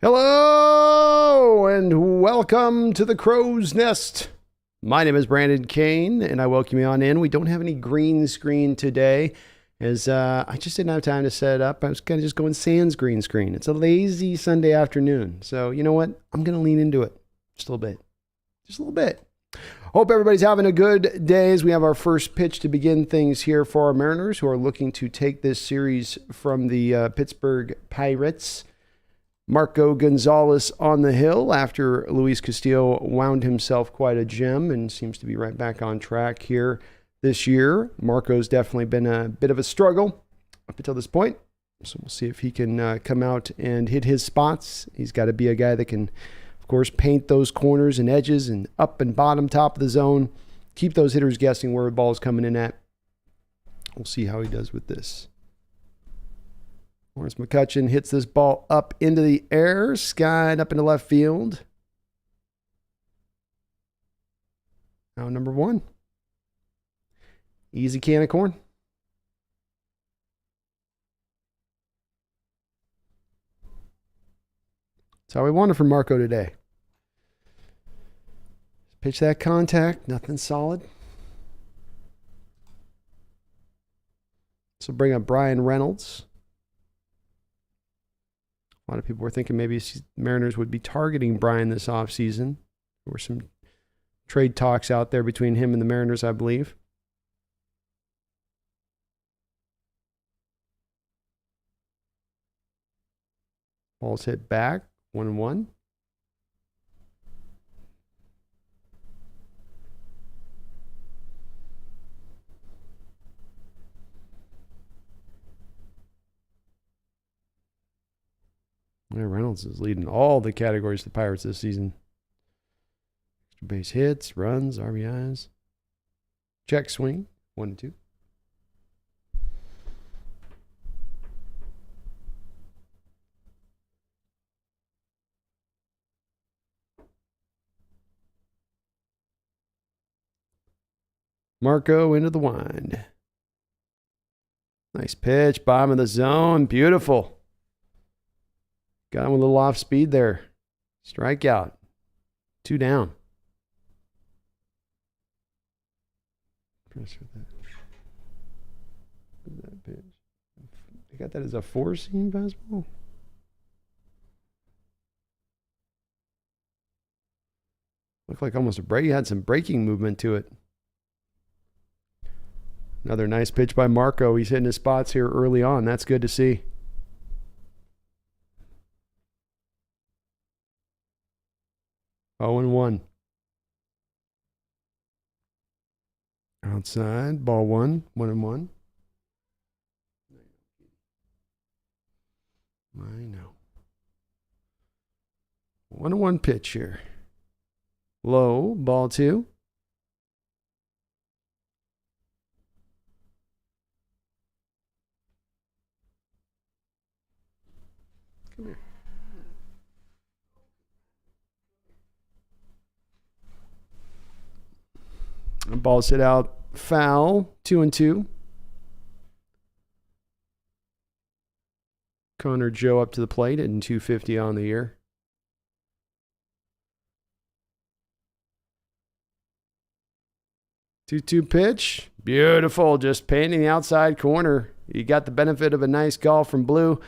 Hello and welcome to the Crow's Nest. My name is Brandon Kane and I welcome you on in. We don't have any green screen today as I just didn't have time to set it up. I was kind of just going sans green screen. It's a lazy Sunday afternoon. So you know what? I'm going to lean into it just a little bit. Just a little bit. Hope everybody's having a good day as we have our first pitch to begin things here for our Mariners who are looking to take this series from the Pittsburgh Pirates. Marco Gonzalez on the hill after Luis Castillo wound himself quite a gem and seems to be right back on track here this year. Marco's definitely been a bit of a struggle up until this point. So we'll see if he can come out and hit his spots. He's got to be a guy that can, of course, paint those corners and edges and up and bottom, top of the zone. Keep those hitters guessing where the ball is coming in at. We'll see how he does with this. Lawrence McCutcheon hits this ball up into the air, skied up into left field. Now number one. Easy can of corn. That's how we wanted from Marco today. Pitch that contact, nothing solid. So bring up Brian Reynolds. A lot of people were thinking maybe Mariners would be targeting Brian this offseason. There were some trade talks out there between him and the Mariners, I believe. Ball's hit back, 1-1. Reynolds is leading all the categories of the Pirates this season. Extra base hits, runs, RBIs. Check swing, 1-2. Marco into the wind. Nice pitch, bottom of the zone, beautiful. Got him with a little off speed there. Strikeout. 2 down. Press with that. What is that pitch? I got that as a 4-seam fastball. Looked like almost a break. He had some breaking movement to it. Another nice pitch by Marco. He's hitting his spots here early on. That's good to see. Oh, 0-1. Outside, ball 1, 1-1. I know. 1-1 pitch here. Low, ball 2. Come here. The ball's hit out foul, 2-2. Connor Joe up to the plate and 250 on the year. Two pitch. Beautiful. Just painting the outside corner. You got the benefit of a nice call from Blue,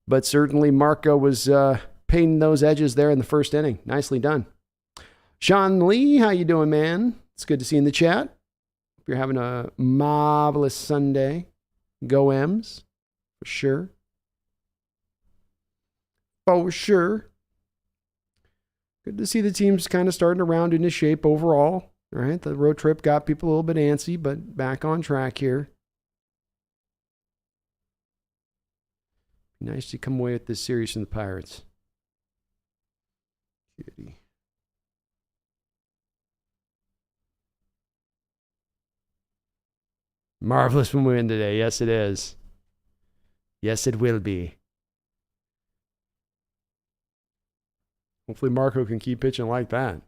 but certainly Marco was painting those edges there in the first inning. Nicely done. Sean Lee, how you doing, man? It's good to see you in the chat. Hope you're having a marvelous Sunday. Go M's, for sure. For sure. Good to see the team's kind of starting to round into shape overall. All right, the road trip got people a little bit antsy, but back on track here. Nice to come away with this series from the Pirates. Kitty. Marvelous win today. Yes, it is. Yes, it will be. Hopefully Marco can keep pitching like that.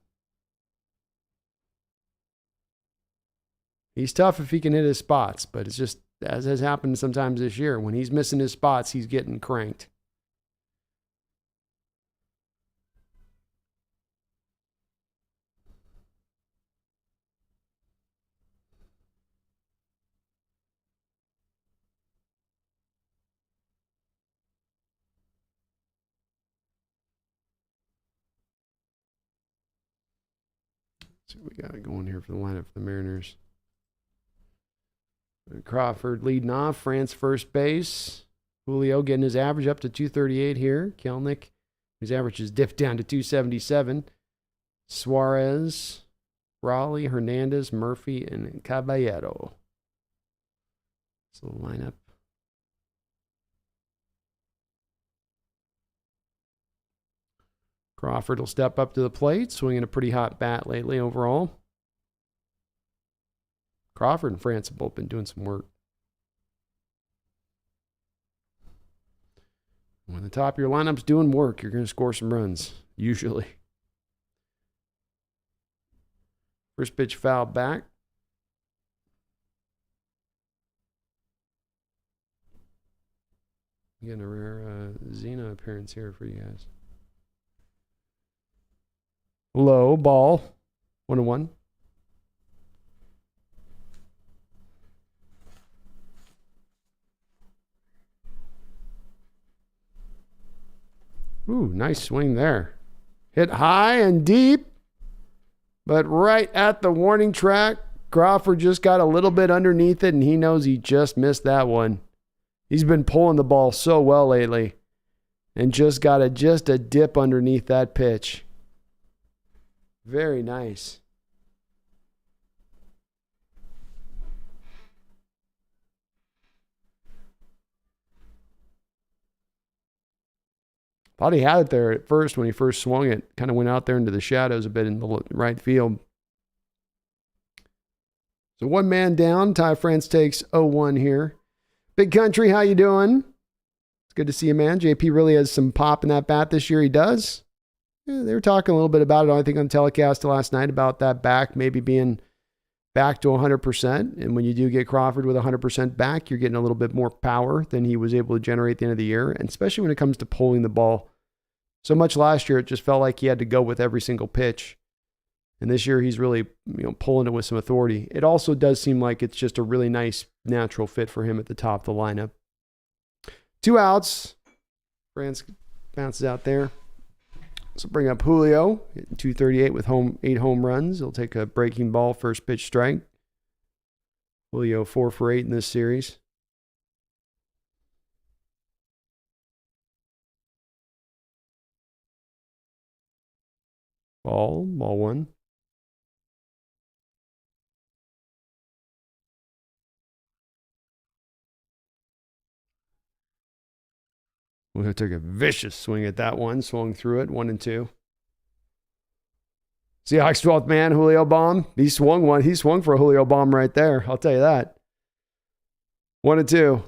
He's tough if he can hit his spots, but it's just, as has happened sometimes this year, when he's missing his spots, he's getting cranked. see what we got going here for the lineup for the Mariners. Crawford leading off. France first base. Julio getting his average up to 238 here. Kelnick, his average has dipped down to 277. Suarez, Raleigh, Hernandez, Murphy, and Caballero. So the lineup. Crawford will step up to the plate, swinging a pretty hot bat lately overall. Crawford and France have both been doing some work. When the top of your lineup's doing work, you're going to score some runs, usually. First pitch foul back. Getting a rare Xena appearance here for you guys. Low ball. 1-1. Ooh, nice swing there. Hit high and deep, but right at the warning track. Crawford just got a little bit underneath it, and he knows he just missed that one. He's been pulling the ball so well lately, and just got a dip underneath that pitch. Very nice. Thought he had it there at first when he first swung it. Kind of went out there into the shadows a bit in the right field. So one man down. Ty France takes 0-1 here. Big Country, how you doing? It's good to see you, man. JP really has some pop in that bat this year. He does. Yeah, they were talking a little bit about it, I think, on the telecast last night about that back maybe being back to 100%. And when you do get Crawford with 100% back, you're getting a little bit more power than he was able to generate at the end of the year. And especially when it comes to pulling the ball. So much last year, it just felt like he had to go with every single pitch. And this year, he's really pulling it with some authority. It also does seem like it's just a really nice natural fit for him at the top of the lineup. 2 outs. France bounces out there. So bring up Julio, hitting 238 with 8 home runs. He'll take a breaking ball, first pitch strike. Julio 4 for 8 in this series. Ball 1. Julio took a vicious swing at that one, swung through it, 1-2. Seahawks 12th man, Julio bomb. He swung one. He swung for a Julio bomb right there. I'll tell you that. 1-2.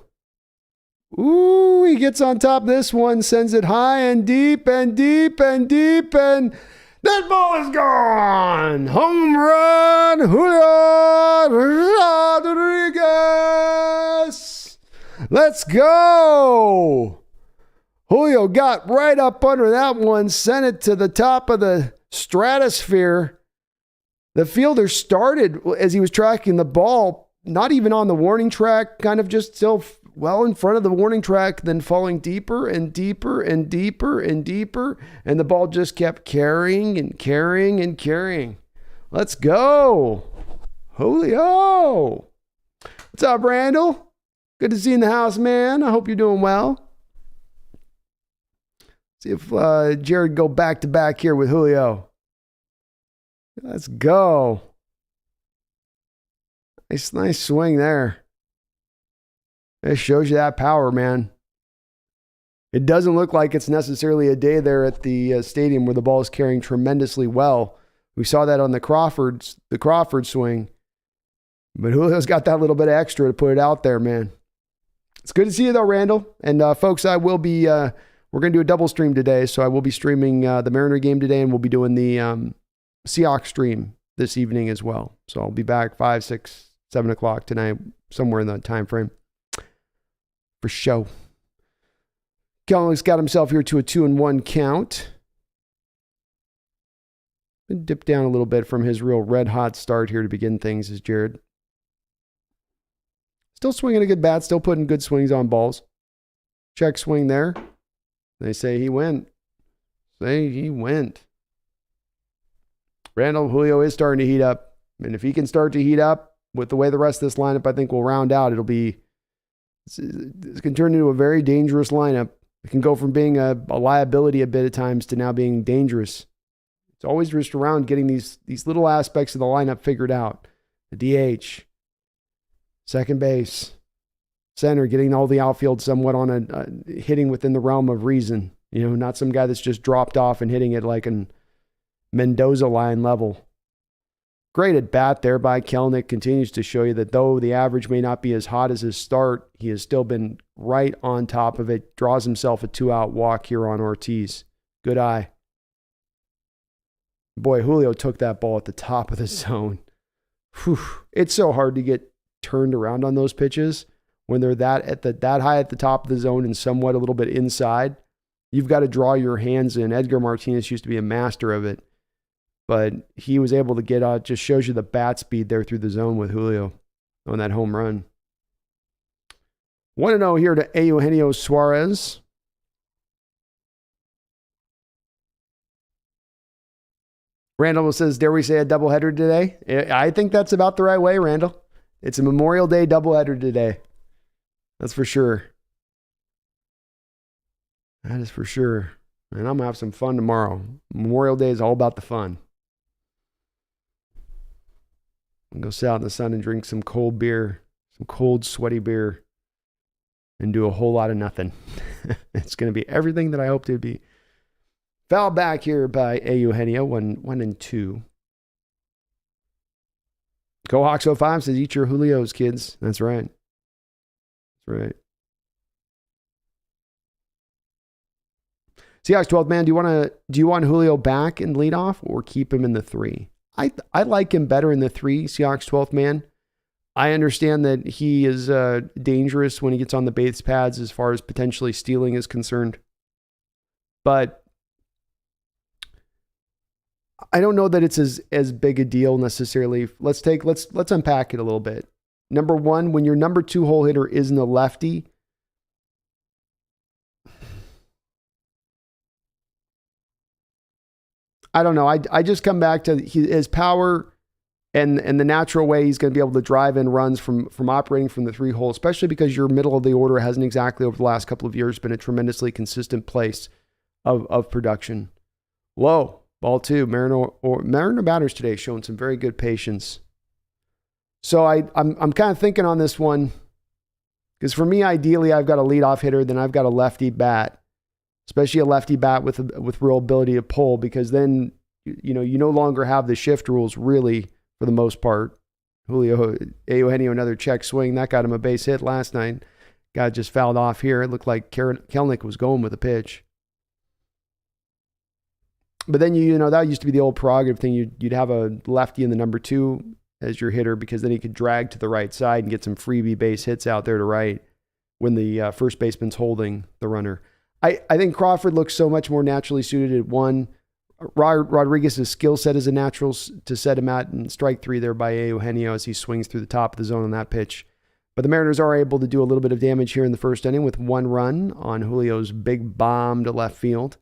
Ooh, he gets on top of this one, sends it high and deep and deep and deep, and that ball is gone. Home run, Julio Rodriguez. Let's go. Julio got right up under that one, sent it to the top of the stratosphere. The fielder started as he was tracking the ball, not even on the warning track, kind of just still well in front of the warning track, then falling deeper and deeper and deeper and deeper, and the ball just kept carrying and carrying and carrying. Let's go. Julio. What's up, Randall? Good to see you in the house, man. I hope you're doing well. See if Jared go back to back here with Julio. Let's go. Nice swing there. It shows you that power, man. It doesn't look like it's necessarily a day there at the stadium where the ball is carrying tremendously well. We saw that on the Crawford swing. But Julio's got that little bit of extra to put it out there, man. It's good to see you though, Randall. And folks, I will be... we're going to do a double stream today, so I will be streaming the Mariner game today, and we'll be doing the Seahawks stream this evening as well. So I'll be back 5, 6, 7 o'clock tonight, somewhere in that time frame for show. Kelnick's got himself here to a 2-1 count. Been dipped down a little bit from his real red-hot start here to begin things is Jared. Still swinging a good bat, still putting good swings on balls. Check swing there. They say he went. Randall, Julio is starting to heat up. And if he can start to heat up with the way the rest of this lineup, I think will round out. This can turn into a very dangerous lineup. It can go from being a liability a bit at times to now being dangerous. It's always just around getting these little aspects of the lineup figured out. The DH, second base, center, getting all the outfield somewhat on a hitting within the realm of reason. Not some guy that's just dropped off and hitting it like an Mendoza line level. Great at bat there by Kelnick. Continues to show you that though the average may not be as hot as his start, he has still been right on top of it. Draws himself a 2-out walk here on Ortiz. Good eye. Boy, Julio took that ball at the top of the zone. Whew. It's so hard to get turned around on those pitches when they're that high at the top of the zone and somewhat a little bit inside. You've got to draw your hands in. Edgar Martinez used to be a master of it. But he was able to get out. Just shows you the bat speed there through the zone with Julio on that home run. 1-0 here to Eugenio Suarez. Randall says, dare we say a doubleheader today? I think that's about the right way, Randall. It's a Memorial Day doubleheader today. That's for sure. That is for sure. And I'm going to have some fun tomorrow. Memorial Day is all about the fun. I'm going to go sit out in the sun and drink some cold beer, some cold, sweaty beer, and do a whole lot of nothing. It's going to be everything that I hoped it would be. Foul back here by Eugenio, 1-2. Go Hawks 05 says, eat your Julios, kids. That's right. That's right. Seahawks 12th man, do you want Julio back in leadoff or keep him in the 3? I like him better in the 3, Seahawks 12th man. I understand that he is dangerous when he gets on the base pads as far as potentially stealing is concerned. But I don't know that it's as big a deal necessarily. Let's unpack it a little bit. Number one, when your number 2 hole hitter isn't a lefty, I don't know. I just come back to his power and the natural way he's going to be able to drive in runs from operating from the 3 hole, especially because your middle of the order hasn't exactly over the last couple of years been a tremendously consistent place of production. Low, ball 2. Mariner batters today showing some very good patience. So I'm kind of thinking on this one because for me, ideally, I've got a leadoff hitter, then I've got a lefty bat. Especially a lefty bat with real ability to pull, because then you no longer have the shift rules really for the most part. Julio, Eugenio, another check swing. That got him a base hit last night. Guy just fouled off here. It looked like Kelnick was going with a pitch. But then that used to be the old prerogative thing. You'd have a lefty in the number 2 as your hitter, because then he could drag to the right side and get some freebie base hits out there to right when the first baseman's holding the runner. I think Crawford looks so much more naturally suited at 1. Rodriguez's skill set is a natural to set him out in strike 3 there by Eugenio as he swings through the top of the zone on that pitch. But the Mariners are able to do a little bit of damage here in the first inning with 1 run on Julio's big bomb to left field.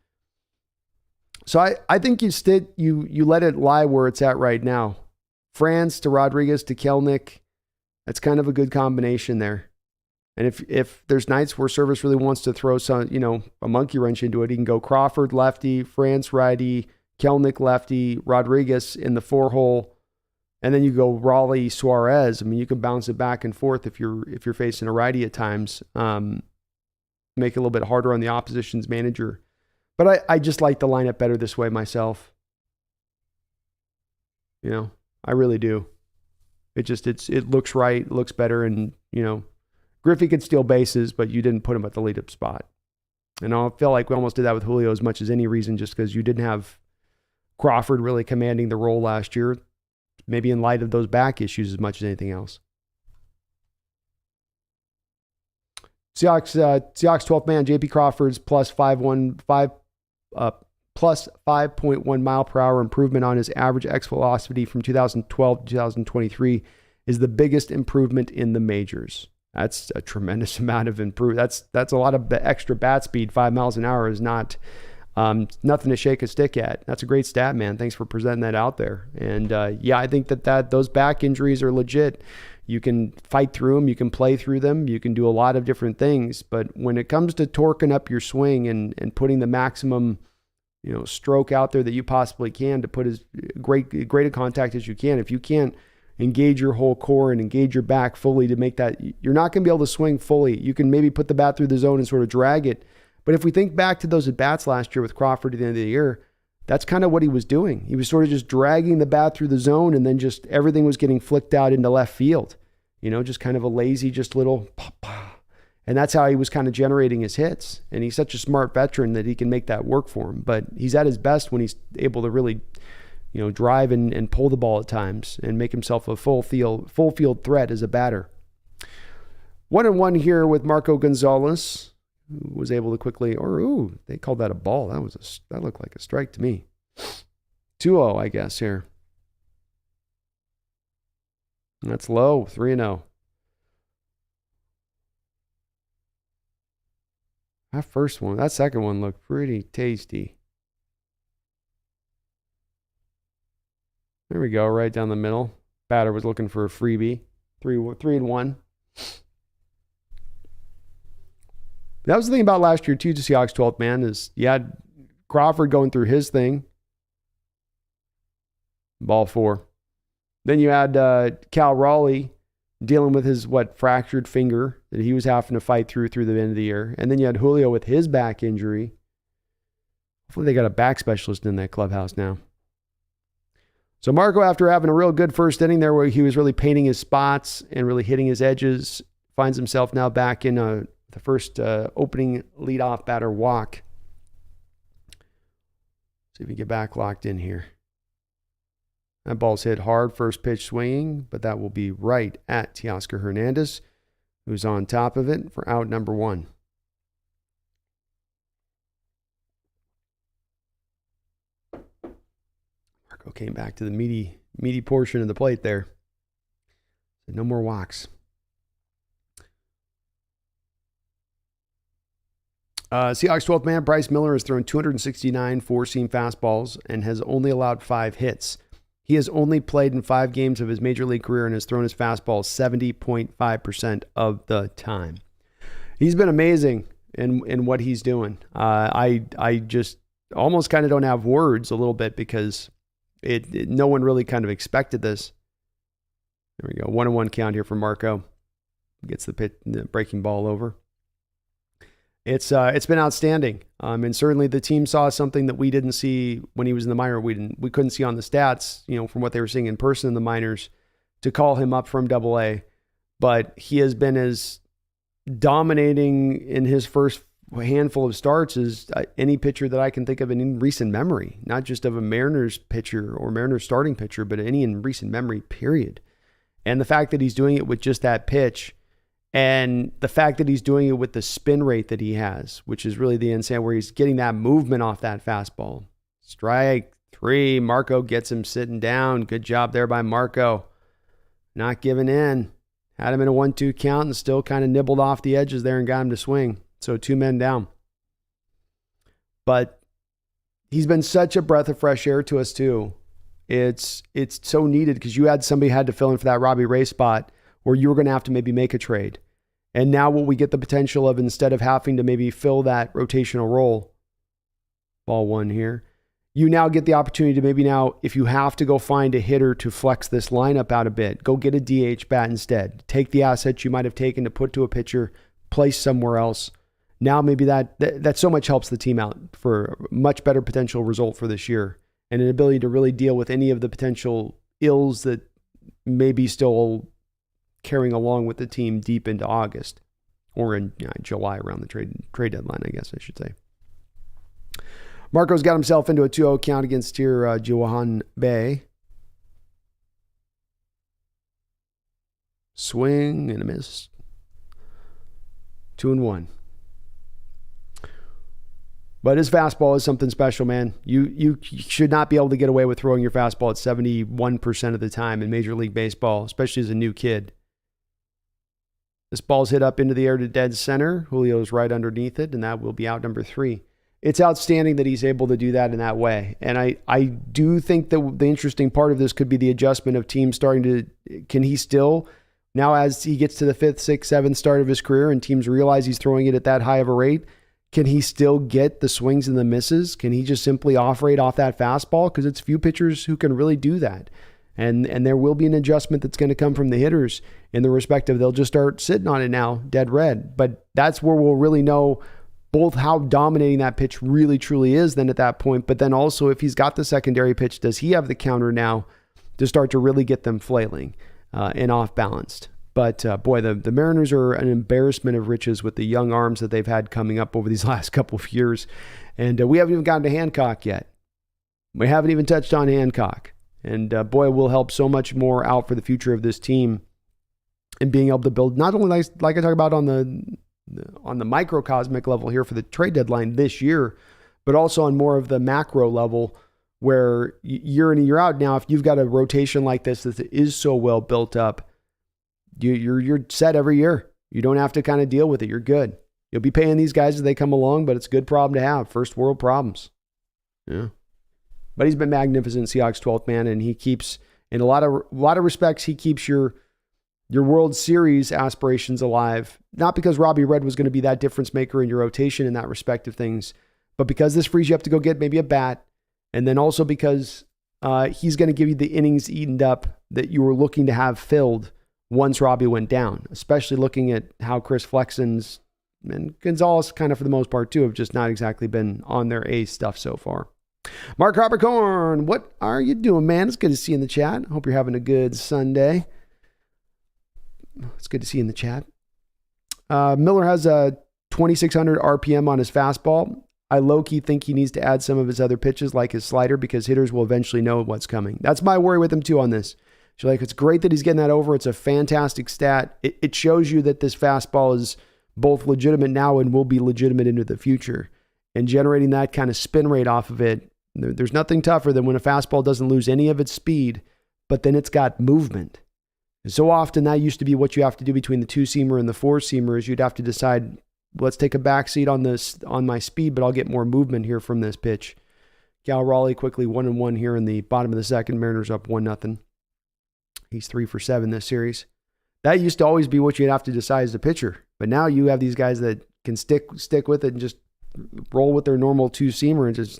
So I think you let it lie where it's at right now. France to Rodriguez to Kelnick, that's kind of a good combination there. And if there's nights where Service really wants to throw some, a monkey wrench into it, he can go Crawford lefty, France righty, Kelnick lefty, Rodriguez in the 4 hole, and then you go Raleigh Suarez. I mean, you can bounce it back and forth if you're facing a righty at times. Make it a little bit harder on the opposition's manager. But I just like the lineup better this way myself. I really do. It looks right, it looks better, and Griffey could steal bases, but you didn't put him at the lead-up spot. And I feel like we almost did that with Julio as much as any reason, just because you didn't have Crawford really commanding the role last year, maybe in light of those back issues as much as anything else. Seahawks 12th man, J.P. Crawford's plus 5.1 mile per hour improvement on his average X velocity from 2012 to 2023 is the biggest improvement in the majors. That's a tremendous amount of improvement. That's a lot of extra bat speed. 5 miles an hour is not Nothing to shake a stick at. That's a great stat, man. Thanks for presenting that out there. And I think that those back injuries are legit. You can fight through them. You can play through them. You can do a lot of different things. But when it comes to torquing up your swing and putting the maximum, stroke out there that you possibly can to put as great a contact as you can, if you can't engage your whole core and engage your back fully to make that, you're not going to be able to swing fully. You can maybe put the bat through the zone and sort of drag it. But if we think back to those at-bats last year with Crawford at the end of the year, that's kind of what he was doing. He was sort of just dragging the bat through the zone, and then just everything was getting flicked out into left field. Just kind of a lazy, just little pop. And that's how he was kind of generating his hits. And he's such a smart veteran that he can make that work for him. But he's at his best when he's able to really, drive and pull the ball at times and make himself a full field threat as a batter. 1-1 here with Marco Gonzalez, who was able to quickly, they called that a ball. That looked like a strike to me. 2-0, I guess, here. That's low, 3-0. That second one looked pretty tasty. There we go, right down the middle. Batter was looking for a freebie. 3-1. That was the thing about last year, too, to Seahawks 12th man, is you had Crawford going through his thing. Ball 4. Then you had Cal Raleigh dealing with his, fractured finger that he was having to fight through the end of the year. And then you had Julio with his back injury. Hopefully they got a back specialist in that clubhouse now. So Marco, after having a real good first inning there where he was really painting his spots and really hitting his edges, finds himself now back in the first opening leadoff batter walk. See if we get back locked in here. That ball's hit hard, first pitch swinging, but that will be right at Teoscar Hernandez, who's on top of it for out number 1. Marco came back to the meaty portion of the plate there. No more walks. Seahawks 12th man Bryce Miller has thrown 269 four-seam fastballs and has only allowed 5 hits. He has only played in 5 games of his major league career and has thrown his fastball 70.5% of the time. He's been amazing in what he's doing. I just almost kind of don't have words a little bit because no one really kind of expected this. There we go. 1-1 count here for Marco. Gets the breaking ball over. It's been outstanding. And certainly the team saw something that we didn't see when he was in the minor. We couldn't see on the stats, from what they were seeing in person in the minors, to call him up from AA. But he has been as dominating in his first handful of starts as any pitcher that I can think of in recent memory, not just of a Mariners pitcher or Mariners starting pitcher, but any in recent memory, period. And the fact that he's doing it with just that pitch, and the fact that he's doing it with the spin rate that he has, which is really the insane, where he's getting that movement off that fastball. Strike 3. Marco gets him sitting down. Good job there by Marco. Not giving in. Had him in a 1-2 count and still kind of nibbled off the edges there and got him to swing. So 2 men down. But he's been such a breath of fresh air to us too. It's so needed because you had somebody had to fill in for that Robbie Ray spot where you were going to have to maybe make a trade. And now what we get the potential of, instead of having to maybe fill that rotational role, ball 1 here, you now get the opportunity to maybe now, if you have to go find a hitter to flex this lineup out a bit, go get a DH bat instead. Take the assets you might have taken to put to a pitcher, place somewhere else. Now maybe that so much helps the team out for a much better potential result for this year, and an ability to really deal with any of the potential ills that may be still carrying along with the team deep into August or in July around the trade deadline, I guess I should say. Marco's got himself into a 2-0 count against here Johan Bay. Swing and a miss. 2-1. But his fastball is something special, man. You should not be able to get away with throwing your fastball at 71% of the time in Major League Baseball, especially as a new kid. This ball's hit up into the air to dead center. Julio's right underneath it, and that will be out number 3. it's outstanding that he's able to do that in that way. And I do think that the interesting part of this could be the adjustment of teams starting to, can he still, now as he gets to the 5th, 6th, 7th start of his career and teams realize he's throwing it at that high of a rate, can he still get the swings and the misses? Can he just simply operate off that fastball? Because it's few pitchers who can really do that. And there will be an adjustment that's going to come from the hitters in the respect of they'll just start sitting on it now, dead red. But that's where we'll really know both how dominating that pitch really truly is then at that point, but then also if he's got the secondary pitch, does he have the counter now to start to really get them flailing and off balanced? But boy, the Mariners are an embarrassment of riches with the young arms that they've had coming up over these last couple of years. And we haven't even gotten to Hancock yet. We haven't even touched on Hancock. And boy, will help so much more out for the future of this team and being able to build, not only like I talk about on the microcosmic level here for the trade deadline this year, but also on more of the macro level where year in and year out now, if you've got a rotation like this that is so well built up, you're set every year. You don't have to kind of deal with it. You're good. You'll be paying these guys as they come along, but it's a good problem to have. First world problems. Yeah. But he's been magnificent, Seahawks 12th man, and he keeps, in a lot of respects, he keeps your World Series aspirations alive. Not because Robbie Red was going to be that difference maker in your rotation in that respect of things, but because this frees you up to go get maybe a bat, and then also because he's going to give you the innings eaten up that you were looking to have filled once Robbie went down, especially looking at how Chris Flexen's and Gonzalez kind of for the most part too have just not exactly been on their A stuff so far. Mark Coppercorn, what are you doing, man? It's good to see you in the chat. Hope you're having a good Sunday. It's good to see you in the chat. Miller has a 2,600 RPM on his fastball. I low-key think he needs to add some of his other pitches like his slider because hitters will eventually know what's coming. That's my worry with him too on this. So like, it's great that he's getting that over. It's a fantastic stat. It shows you that this fastball is both legitimate now and will be legitimate into the future. And generating that kind of spin rate off of it, there's nothing tougher than when a fastball doesn't lose any of its speed, but then it's got movement. And so often that used to be what you have to do between the 2-seamer and the 4-seamer is you'd have to decide, let's take a backseat on my speed, but I'll get more movement here from this pitch. Cal Raleigh quickly 1-1 here in the bottom of the second. Mariners up 1-0. He's 3 for 7 this series. That used to always be what you'd have to decide as a pitcher. But now you have these guys that can stick with it and just roll with their normal 2-seamer and just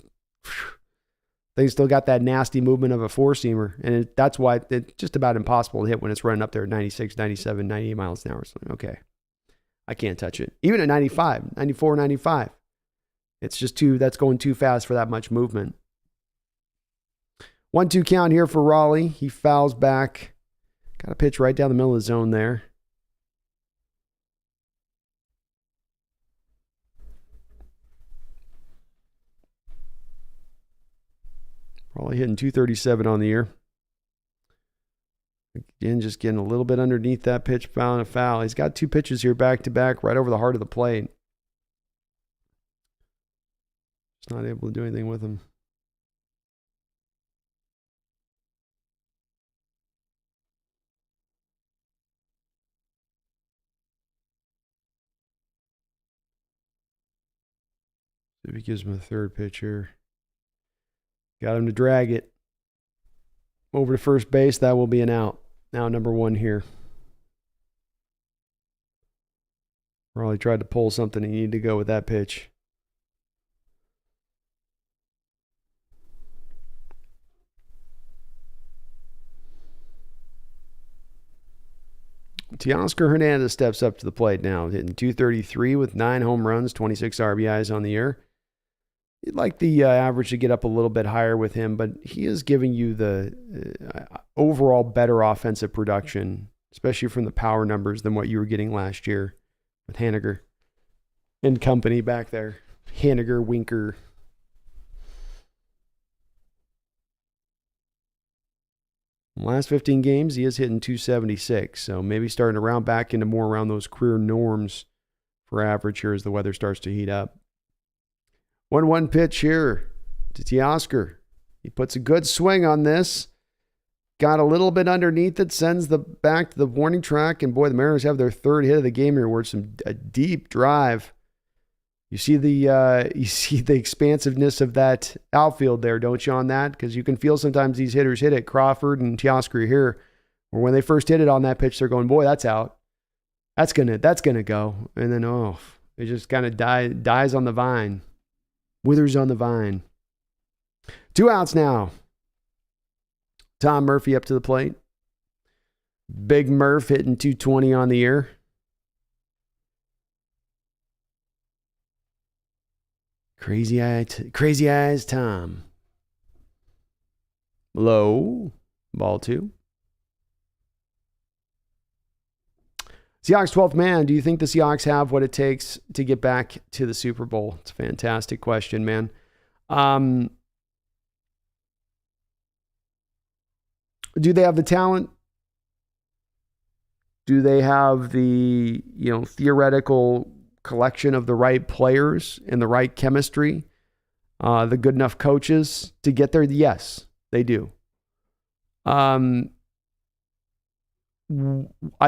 they still got that nasty movement of a 4-seamer. And that's why it's just about impossible to hit when it's running up there at 96, 97, 98 miles an hour. So, okay, I can't touch it. Even at 95, 94, 95. It's just that's going too fast for that much movement. 1-2 count here for Raleigh. He fouls back. Got a pitch right down the middle of the zone there. Probably hitting 237 on the year. Again, just getting a little bit underneath that pitch, fouling a foul. He's got 2 pitches here back to back, right over the heart of the plate. Just not able to do anything with him. See if he gives him a third pitch here. Got him to drag it over to first base. That will be an out. Now number 1 here. Raleigh tried to pull something. He needed to go with that pitch. Teoscar Hernandez steps up to the plate now, hitting 233 with 9 home runs, 26 RBIs on the year. You'd like the average to get up a little bit higher with him, but he is giving you the overall better offensive production, especially from the power numbers, than what you were getting last year with Haniger and company back there. Haniger, Winker. Last 15 games, he is hitting 276, so maybe starting to round back into more around those career norms for average here as the weather starts to heat up. 1-1 pitch here to Teoscar. He puts a good swing on this. Got a little bit underneath it, sends the back to the warning track, and boy, the Mariners have their 3rd hit of the game here where it's a deep drive. You see the expansiveness of that outfield there, don't you, on that? Because you can feel sometimes these hitters hit it. Crawford and Teoscar here, or when they first hit it on that pitch, they're going, boy, that's out. That's gonna go. And then it just kind of dies on the vine. Withers on the vine. 2 outs now. Tom Murphy up to the plate. Big Murph hitting 220 on the year. Crazy eyes, Tom. Low. Ball 2. Seahawks 12th man. Do you think the Seahawks have what it takes to get back to the Super Bowl? It's a fantastic question, man. Do they have the talent? Do they have the, theoretical collection of the right players and the right chemistry, the good enough coaches to get there? Yes, they do. I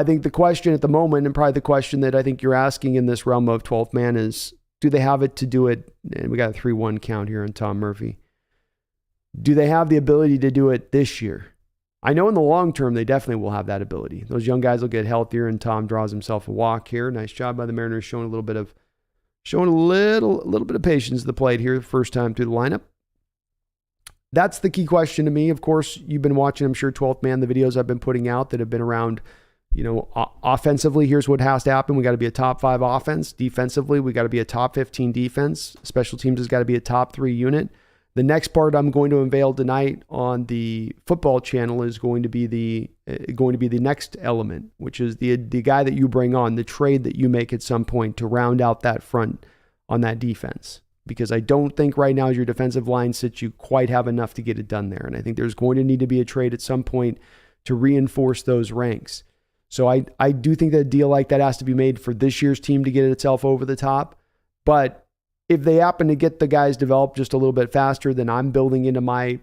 think the question at the moment, and probably the question that I think you're asking in this realm of 12th man, is, do they have it to do it? And we got a 3-1 count here on Tom Murphy. Do they have the ability to do it this year? I know in the long term, they definitely will have that ability. Those young guys will get healthier, and Tom draws himself a walk here. Nice job by the Mariners, showing a little bit of patience at the plate here, the first time through the lineup. That's the key question to me. Of course, you've been watching, I'm sure, 12th man, the videos I've been putting out that have been around, offensively, here's what has to happen. We got to be a top 5 offense. Defensively, we got to be a top 15 defense. Special teams has got to be a top 3 unit. The next part I'm going to unveil tonight on the football channel is going to be the next element, which is the guy that you bring on, the trade that you make at some point to round out that front on that defense. Because I don't think right now your defensive line sits, you quite have enough to get it done there. And I think there's going to need to be a trade at some point to reinforce those ranks. So I do think that a deal like that has to be made for this year's team to get itself over the top. But if they happen to get the guys developed just a little bit faster than I'm building into my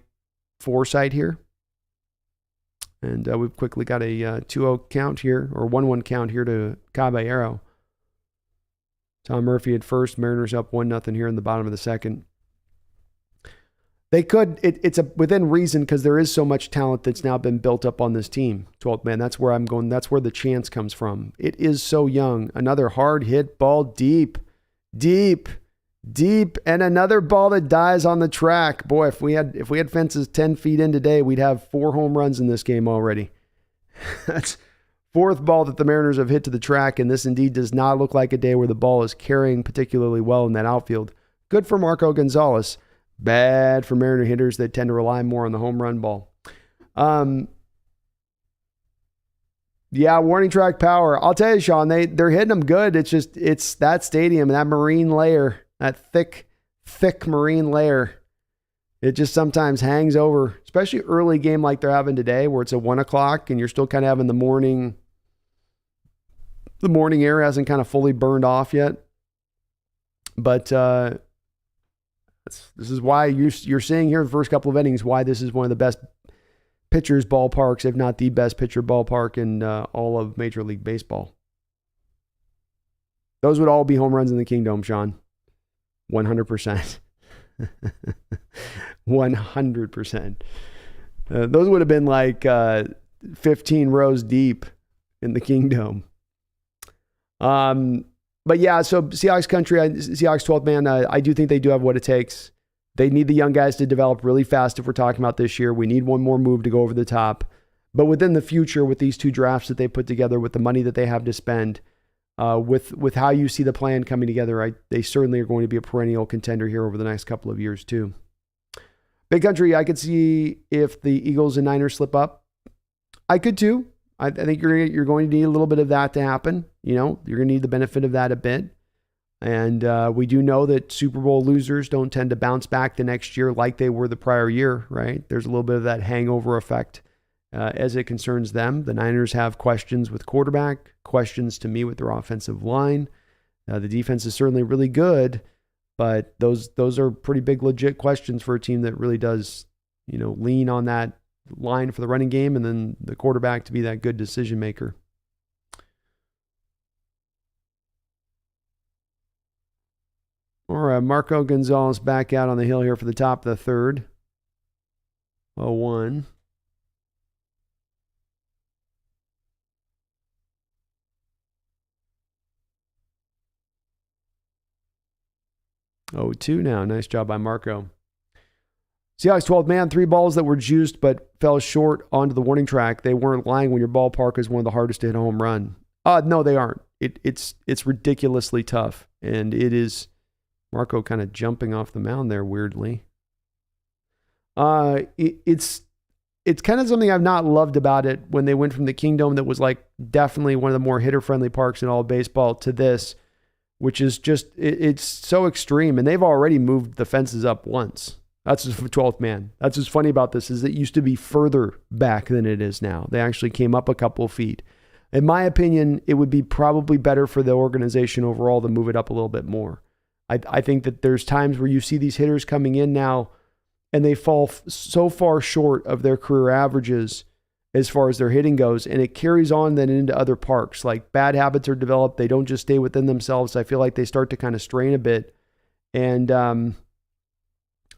foresight here, and we've quickly got a 2-0 count here, or 1-1 count here to Caballero. Tom Murphy at first. Mariners up 1-0 here in the bottom of the second. They could, it's within reason, because there is so much talent that's now been built up on this team. 12th man, that's where I'm going. That's where the chance comes from. It is so young. Another hard hit ball deep, and another ball that dies on the track. Boy, if we had fences 10 feet in today, we'd have 4 home runs in this game already. That's 4th ball that the Mariners have hit to the track, and this indeed does not look like a day where the ball is carrying particularly well in that outfield. Good for Marco Gonzalez. Bad for Mariner hitters that tend to rely more on the home run ball. Yeah, warning track power. I'll tell you, Sean, they're hitting them good. It's that stadium, that marine layer, that thick marine layer. It just sometimes hangs over, especially early game like they're having today, where it's at 1 o'clock and you're still kind of having the morning air hasn't kind of fully burned off yet. But this is why you're seeing here the first couple of innings, why this is one of the best pitchers ballparks, if not the best pitcher ballpark in all of Major League Baseball. Those would all be home runs in the Kingdome, Sean. 100%. 100%. Those would have been like 15 rows deep in the Kingdome. But yeah, so Seahawks country, Seahawks 12th man, I do think they do have what it takes. They need the young guys to develop really fast if we're talking about this year. We need one more move to go over the top. But within the future, with these 2 drafts that they put together, with the money that they have to spend, with how you see the plan coming together, they certainly are going to be a perennial contender here over the next couple of years too. Big country, I could see if the Eagles and Niners slip up. I could too. I think you're going to need a little bit of that to happen. You're going to need the benefit of that a bit. And we do know that Super Bowl losers don't tend to bounce back the next year like they were the prior year, right? There's a little bit of that hangover effect as it concerns them. The Niners have questions with quarterback, questions to me with their offensive line. The defense is certainly really good, but those are pretty big, legit questions for a team that really does, lean on that line for the running game and then the quarterback to be that good decision maker. All right, Marco Gonzalez back out on the hill here for the top of the third. 0-1. 0-2 now. Nice job by Marco. Seahawks 12th man, 3 balls that were juiced but fell short onto the warning track. They weren't lying when your ballpark is one of the hardest to hit a home run. No, they aren't. It's ridiculously tough, and it is Marco kind of jumping off the mound there weirdly. It's kind of something I've not loved about it when they went from the Kingdome that was like definitely one of the more hitter-friendly parks in all of baseball to this, which is just, it's so extreme, and they've already moved the fences up once. That's the 12th man. That's what's funny about this is it used to be further back than it is now. They actually came up a couple of feet. In my opinion, it would be probably better for the organization overall to move it up a little bit more. I think that there's times where you see these hitters coming in now and they fall so far short of their career averages as far as their hitting goes, and it carries on then into other parks. Like bad habits are developed. They don't just stay within themselves. I feel like they start to kind of strain a bit. And I'm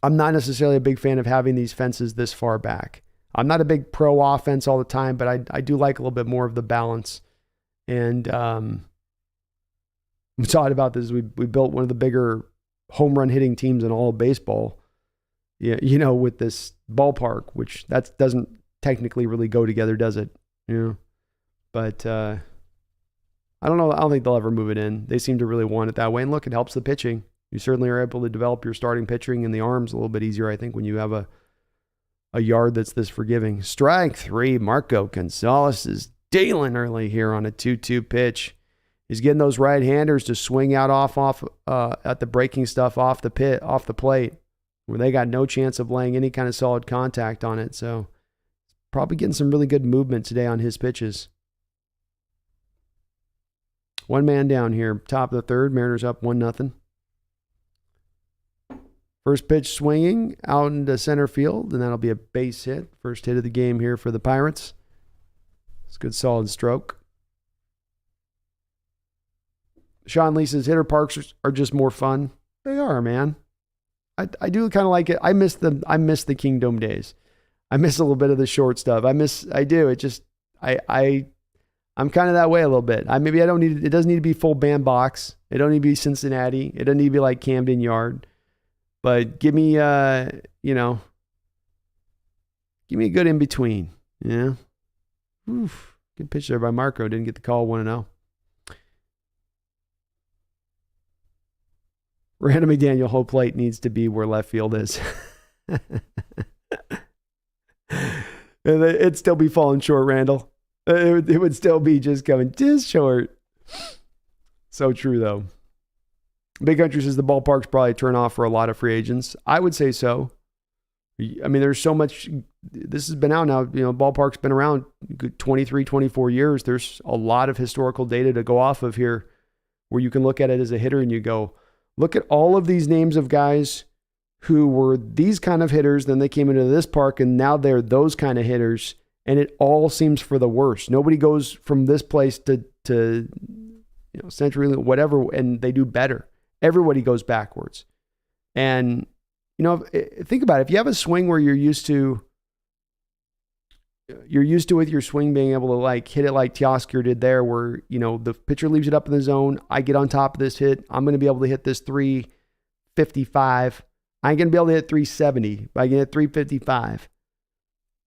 not necessarily a big fan of having these fences this far back. I'm not a big pro offense all the time, but I do like a little bit more of the balance. And we talked about this. We built one of the bigger home run hitting teams in all of baseball. Yeah, with this ballpark, which that doesn't technically really go together, does it? But I don't know. I don't think they'll ever move it in. They seem to really want it that way. And look, it helps the pitching. You certainly are able to develop your starting pitching in the arms a little bit easier, I think, when you have a yard that's this forgiving. Strike 3, Marco Gonzalez is dealing early here on a 2-2 pitch. He's getting those right-handers to swing out off at the breaking stuff off the plate, where they got no chance of laying any kind of solid contact on it. So probably getting some really good movement today on his pitches. 1 man down here, top of the third. Mariners up 1-0. First pitch swinging out into center field, and that'll be a base hit. First hit of the game here for the Pirates. It's a good solid stroke. Sean Lee says hitter parks are just more fun. They are, man. I do kind of like it. I miss the Kingdome days. I miss a little bit of the short stuff. I do. It just I'm kind of that way a little bit. It doesn't need to be full bandbox. It don't need to be Cincinnati. It doesn't need to be like Camden Yard. But give me a good in between. Yeah. Oof. Good pitch there by Marco. Didn't get the call. 1-0. Randall McDaniel home plate needs to be where left field is. It'd still be falling short, Randall. It would still be just coming just short. So true, though. Big Country says the ballpark's probably turn off for a lot of free agents. I would say so. I mean, there's so much. This has been out now. Ballpark's been around 23, 24 years. There's a lot of historical data to go off of here where you can look at it as a hitter and you go, look at all of these names of guys who were these kind of hitters. Then they came into this park and now they're those kind of hitters. And it all seems for the worst. Nobody goes from this place to Century, whatever, and they do better. Everybody goes backwards. And, think about it. If you have a swing where you're used to with your swing being able to like hit it like Teoscar did there, where, the pitcher leaves it up in the zone. I get on top of this hit. I'm going to be able to hit this 355. I ain't going to be able to hit 370, but I can hit 355.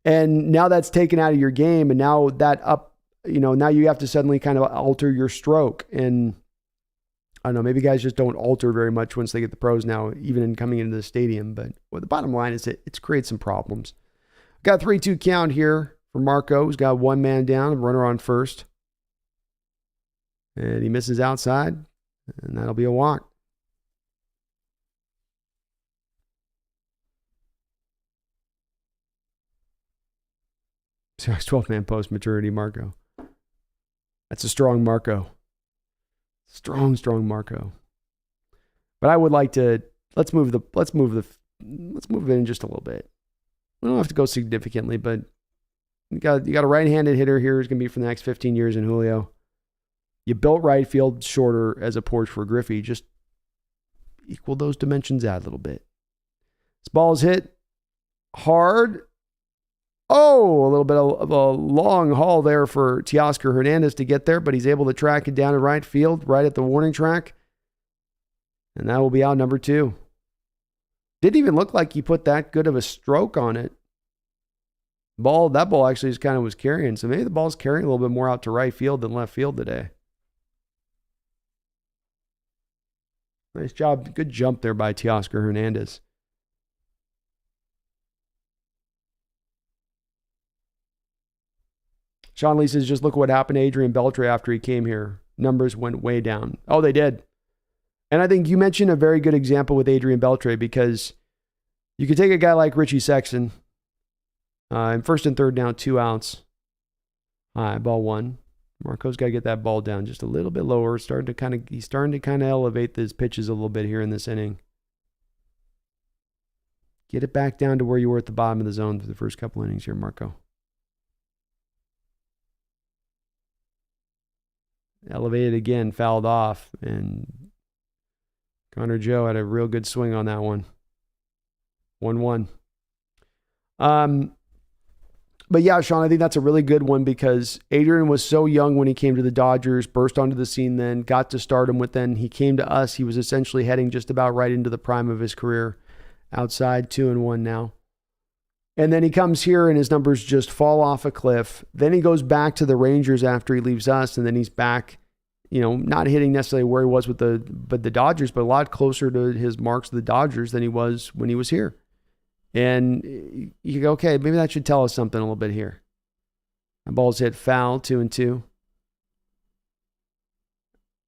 And now that's taken out of your game. And now that now you have to suddenly kind of alter your stroke. And I don't know, maybe guys just don't alter very much once they get the pros now, even in coming into the stadium. But the bottom line is it's created some problems. Got 3-2 count here for Marco, who's got 1 man down, a runner on first. And he misses outside, and that'll be a walk. Seahawks 12-man post maturity Marco. That's a strong Marco. Strong Marco. But I would like to let's move it in just a little bit. We don't have to go significantly, but you got a right-handed hitter here who's going to be for the next 15 years in Julio. You built right field shorter as a porch for Griffey. Just equal those dimensions out a little bit. This ball is hit hard. Oh, a little bit of a long haul there for Teoscar Hernandez to get there, but he's able to track it down to right field, right at the warning track. And that will be out number 2. Didn't even look like he put that good of a stroke on it. That ball actually just kind of was carrying. So maybe the ball's carrying a little bit more out to right field than left field today. Nice job. Good jump there by Teoscar Hernandez. Sean Lee says, just look what happened to Adrian Beltre after he came here. Numbers went way down. Oh, they did. And I think you mentioned a very good example with Adrian Beltre, because you could take a guy like Richie Sexton, in first and third down, 2 outs. Ball 1. Marco's got to get that ball down just a little bit lower. He's starting to kind of elevate his pitches a little bit here in this inning. Get it back down to where you were at the bottom of the zone for the first couple innings here, Marco. Elevated again, fouled off, and Connor Joe had a real good swing on that one. 1-1. But yeah, Sean, I think that's a really good one, because Adrian was so young when he came to the Dodgers, burst onto the scene then, got to stardom with then. He came to us. He was essentially heading just about right into the prime of his career. Outside, 2-1 now. And then he comes here and his numbers just fall off a cliff. Then he goes back to the Rangers after he leaves us, and then he's back, not hitting necessarily where he was with the Dodgers, but a lot closer to his marks of the Dodgers than he was when he was here. And you go, okay, maybe that should tell us something a little bit here. The ball's hit foul, 2-2.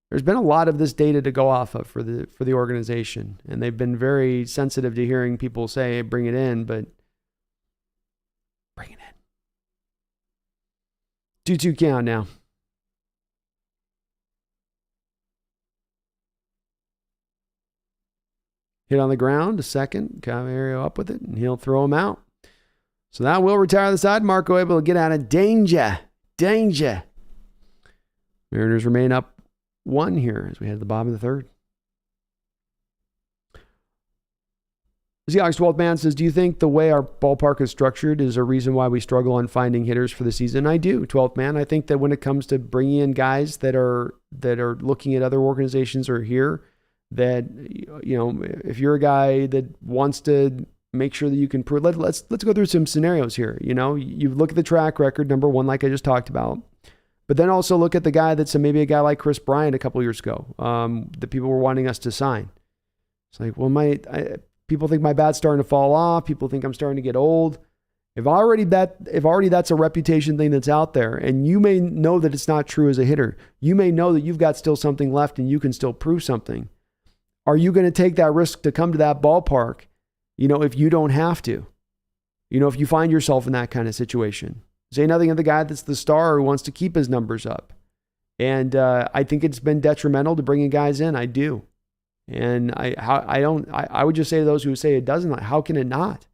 There's been a lot of this data to go off of for the organization, and they've been very sensitive to hearing people say, hey, bring it in, but bring it in. 2-2 count now. Hit on the ground, a second. Cavario up with it, and he'll throw him out. So that will retire the side. Marco able to get out of danger. Danger. Mariners remain up 1 here as we head to the bottom of the third. Seahawks 12th man says, do you think the way our ballpark is structured is a reason why we struggle on finding hitters for the season? I do, 12th man. I think that when it comes to bringing in guys that are looking at other organizations or here, that, if you're a guy that wants to make sure that you can prove, let's go through some scenarios here. You look at the track record, number 1, like I just talked about, but then also look at the guy that's maybe a guy like Chris Bryant a couple years ago, that people were wanting us to sign. It's like, well, people think my bat's starting to fall off. People think I'm starting to get old. If already that's a reputation thing that's out there, and you may know that it's not true as a hitter, you may know that you've got still something left and you can still prove something. Are you going to take that risk to come to that ballpark, if you don't have to? If you find yourself in that kind of situation. Say nothing of the guy that's the star who wants to keep his numbers up. And I think it's been detrimental to bringing guys in. I do. And I would just say to those who say it doesn't, how can it not?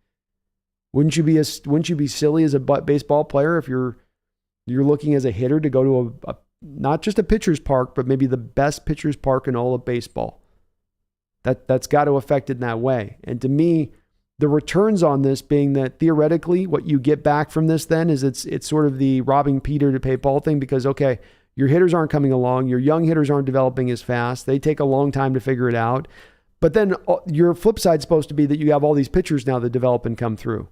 Wouldn't you be silly as a baseball player if you're looking as a hitter to go to a not just a pitcher's park, but maybe the best pitcher's park in all of baseball? That's got to affect it in that way. And to me, the returns on this being that theoretically what you get back from this then is it's sort of the robbing Peter to pay Paul thing, because, okay, your hitters aren't coming along. Your young hitters aren't developing as fast. They take a long time to figure it out. But then your flip side is supposed to be that you have all these pitchers now that develop and come through.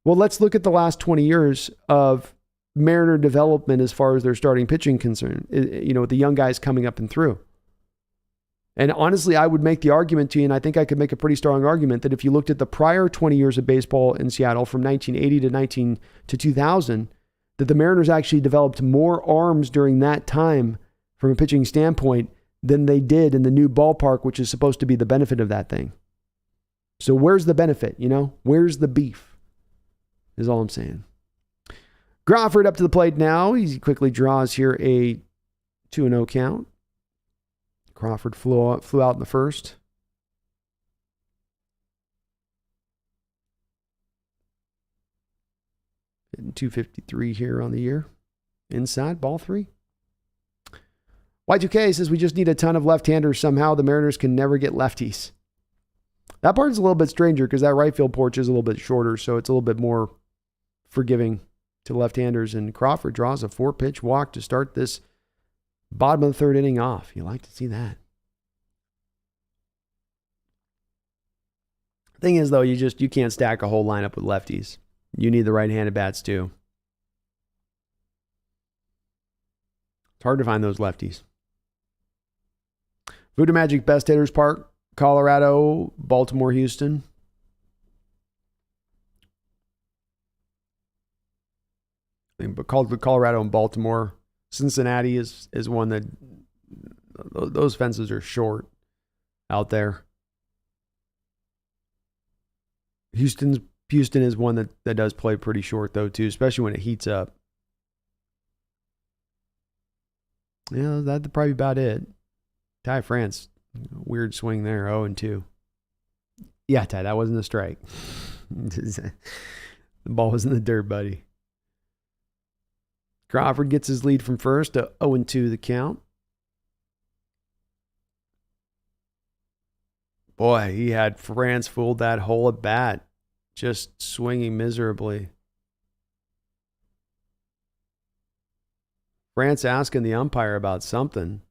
Well, let's look at the last 20 years of Mariner development as far as their starting pitching concern, with the young guys coming up and through. And honestly, I would make the argument to you, and I think I could make a pretty strong argument, that if you looked at the prior 20 years of baseball in Seattle from 1980 to 2000, that the Mariners actually developed more arms during that time from a pitching standpoint than they did in the new ballpark, which is supposed to be the benefit of that thing. So where's the benefit? Where's the beef? Is all I'm saying. Crawford up to the plate now. He quickly draws here a 2-0 count. Crawford flew out in the first. Hitting 253 here on the year. Inside, ball 3. Y2K says we just need a ton of left-handers somehow. The Mariners can never get lefties. That part's a little bit stranger because that right field porch is a little bit shorter, so it's a little bit more forgiving to left-handers. And Crawford draws a 4-pitch walk to start this bottom of the third inning off. You like to see that. Thing is, though, you can't stack a whole lineup with lefties. You need the right-handed bats, too. It's hard to find those lefties. Voodoo Magic Best Hitters Park, Colorado, Baltimore, Houston. But Colorado and Baltimore. Cincinnati is one that those fences are short out there. Houston is one that does play pretty short, though, too, especially when it heats up. Yeah, that'd probably be about it. Ty France, weird swing there, 0-2. Yeah, Ty, that wasn't a strike. The ball was in the dirt, buddy. Crawford gets his lead from first to 0-2 the count. Boy, he had France fooled that whole at bat, just swinging miserably. France asking the umpire about something.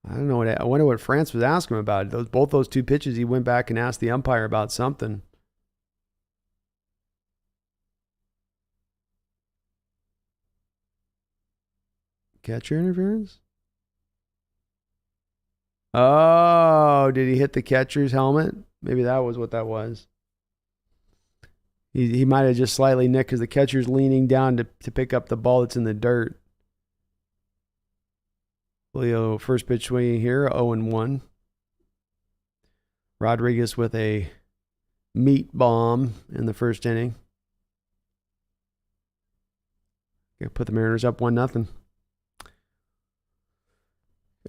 I don't know. I wonder what France was asking him about. Both those two pitches, he went back and asked the umpire about something. Catcher interference? Oh, did he hit the catcher's helmet? Maybe that was what that was. He might have just slightly nicked because the catcher's leaning down to pick up the ball that's in the dirt. Julio, first pitch swinging here, 0-1. Rodriguez with a meat bomb in the first inning. Gonna put the Mariners up 1-0.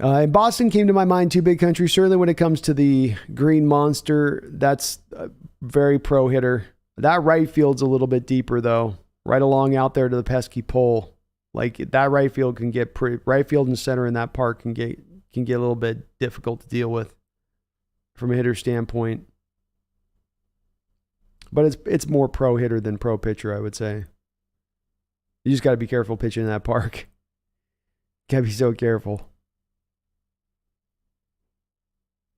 In Boston came to my mind two big countries. Certainly when it comes to the Green Monster, that's a very pro hitter. That right field's a little bit deeper, though. Right along out there to the pesky pole. Like, that right field can get right field and center in that park can get a little bit difficult to deal with from a hitter standpoint. But it's more pro hitter than pro pitcher, I would say. You just got to be careful pitching in that park. Got to be so careful.